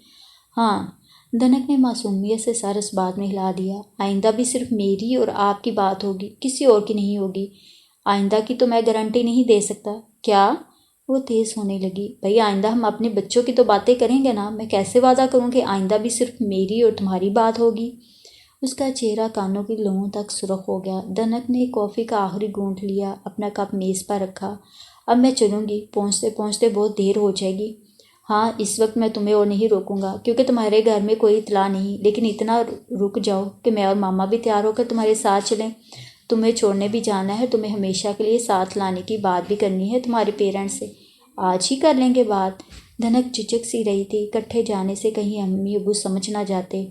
ہاں۔ دھنک نے معصومیت سے سر اس بات میں ہلا دیا۔ آئندہ بھی صرف میری اور آپ کی بات ہوگی، کسی اور کی نہیں ہوگی۔ آئندہ کی تو میں گارنٹی نہیں دے سکتا۔ کیا؟ وہ تیز ہونے لگی۔ بھئی آئندہ ہم اپنے بچوں کی تو باتیں کریں گے نا، میں کیسے وعدہ کروں کہ آئندہ بھی صرف میری اور تمہاری بات ہوگی؟ اس کا چہرہ کانوں کی لوؤں تک سرخ ہو گیا۔ دھنک نے کافی کا آخری گھونٹ لیا، اپنا کپ میز پر رکھا۔ اب میں چلوں گی، پہنچتے پہنچتے بہت دیر ہو جائے گی۔ ہاں، اس وقت میں تمہیں اور نہیں روکوں گا کیونکہ تمہارے گھر میں کوئی اطلاع نہیں، لیکن اتنا رک جاؤ کہ میں اور ماما بھی تیار ہو کر تمہارے ساتھ چلیں۔ تمہیں چھوڑنے بھی جانا ہے، تمہیں ہمیشہ کے لیے ساتھ لانے کی بات بھی کرنی ہے تمہارے پیرنٹس سے۔ آج ہی کر لیں گے بات۔ دھنک جھجک سی رہی تھی، اکٹھے جانے سے کہیں امی ابو سمجھ نہ جاتے۔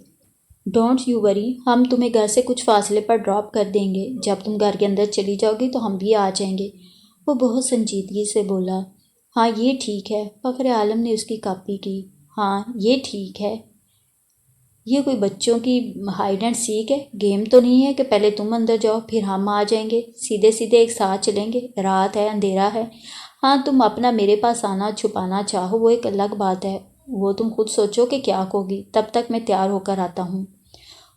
ڈونٹ یو وری، ہم تمہیں گھر سے کچھ فاصلے پر ڈراپ کر دیں گے، جب تم گھر کے اندر چلی جاؤ گی تو ہم بھی آ جائیں گے۔ وہ بہت سنجیدگی سے بولا۔ ہاں یہ ٹھیک ہے۔ فخر عالم نے اس کی کاپی کی۔ ہاں یہ ٹھیک ہے۔ یہ کوئی بچوں کی ہائیڈ اینڈ سیک ہے؟ گیم تو نہیں ہے کہ پہلے تم اندر جاؤ پھر ہم آ جائیں گے، سیدھے سیدھے ایک ساتھ چلیں گے؟ رات ہے، اندھیرا ہے۔ ہاں، تم اپنا میرے پاس آنا چھپانا چاہو وہ ایک الگ بات ہے، وہ تم خود سوچو کہ کیا کہوگی، تب تک میں تیار ہو کر آتا ہوں۔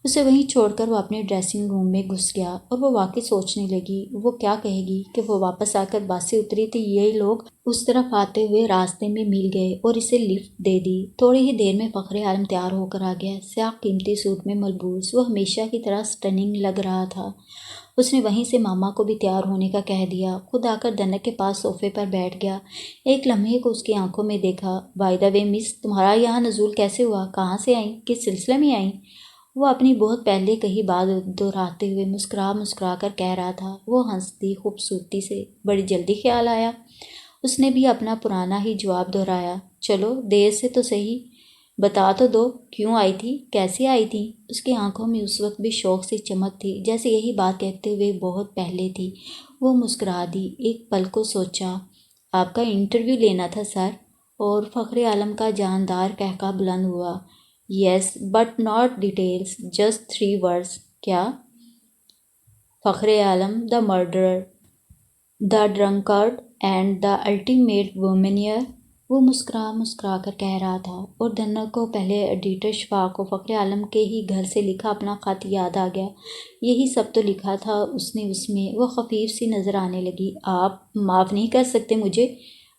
اسے وہیں چھوڑ کر وہ اپنے ڈریسنگ روم میں گھس گیا اور وہ واقعی سوچنے لگی وہ کیا کہے گی کہ وہ واپس آ کر بس سے اتری تھی، یہ لوگ اس طرف آتے ہوئے راستے میں مل گئے اور اسے لفٹ دے دی۔ تھوڑی ہی دیر میں فخر عالم تیار ہو کر آ گیا، سیاہ قیمتی سوٹ میں ملبوس۔ وہ ہمیشہ کی طرح سٹننگ لگ رہا تھا۔ اس نے وہیں سے ماما کو بھی تیار ہونے کا کہہ دیا، خود آ کر دھنک کے پاس صوفے پر بیٹھ گیا۔ ایک لمحے کو اس کی آنکھوں میں دیکھا۔ بائی دا وے مس، تمہارا یہاں نزول کیسے ہوا؟ کہاں سے آئیں؟ کس سلسلے میں آئیں؟ وہ اپنی بہت پہلے کہی بات دہراتے ہوئے مسکرا کر کہہ رہا تھا۔ وہ ہنستی خوبصورتی سے، بڑی جلدی خیال آیا؟ اس نے بھی اپنا پرانا ہی جواب دہرایا، چلو دیر سے تو صحیح، بتا تو دو کیوں آئی تھی، کیسے آئی تھی؟ اس کی آنکھوں میں اس وقت بھی شوق سے چمک تھی، جیسے یہی بات کہتے ہوئے بہت پہلے تھی۔ وہ مسکرا دی، ایک پل کو سوچا، آپ کا انٹرویو لینا تھا سر؟ اور فخر عالم کا جاندار قہقہ بلند ہوا، yes but not details, just 3 words۔ کیا؟ Fakhar Alam, the murderer, the drunkard and the ultimate womaniser. وہ مسکرا کر کہہ رہا تھا اور دھنک کو پہلے ایڈیٹر شفاق کو فخر عالم کے ہی گھر سے لکھا اپنا خط یاد آ گیا۔ یہی سب تو لکھا تھا اس نے اس میں۔ وہ خفیف سی نظر آنے لگی۔ آپ معاف نہیں کر سکتے مجھے؟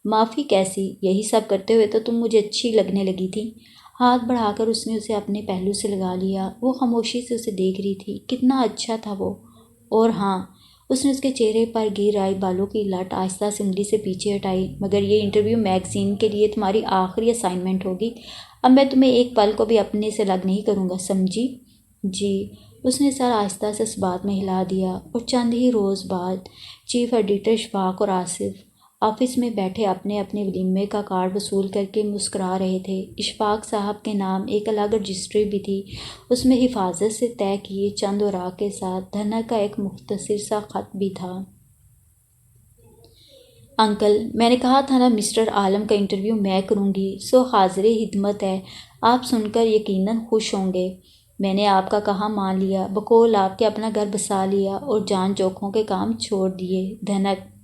معافی کیسی؟ یہی سب کرتے ہوئے تو تم مجھے اچھی لگنے لگی تھی۔ ہاتھ بڑھا کر اس نے اسے اپنے پہلو سے لگا لیا۔ وہ خاموشی سے اسے دیکھ رہی تھی، کتنا اچھا تھا وہ۔ اور ہاں، اس نے اس کے چہرے پر گر آئی بالوں کی لٹ آہستہ سے انگلی سے پیچھے ہٹائی، مگر یہ انٹرویو میگزین کے لیے تمہاری آخری اسائنمنٹ ہوگی۔ اب میں تمہیں ایک پل کو بھی اپنے سے الگ نہیں کروں گا، سمجھی؟ جی۔ اس نے سر آہستہ سے اس بات میں ہلا دیا۔ اور چند ہی روز بعد چیف ایڈیٹر شفاق اور آصف آفس میں بیٹھے اپنے اپنے ولیمے کا کارڈ وصول کر کے مسکرا رہے تھے۔ اشفاق صاحب کے نام ایک الگ رجسٹری بھی تھی، اس میں حفاظت سے طے کیے چند اوراق کے ساتھ دھنک کا ایک مختصر سا خط بھی تھا۔ انکل، میں نے کہا تھا نا مسٹر عالم کا انٹرویو میں کروں گی، سو حاضر خدمت ہے۔ آپ سن کر یقیناً خوش ہوں گے۔ میں نے آپ کا کہا مان لیا، بقول آپ کے اپنا گھر بسا لیا اور جان جوکھوں کے کام چھوڑ دیے۔ دھنک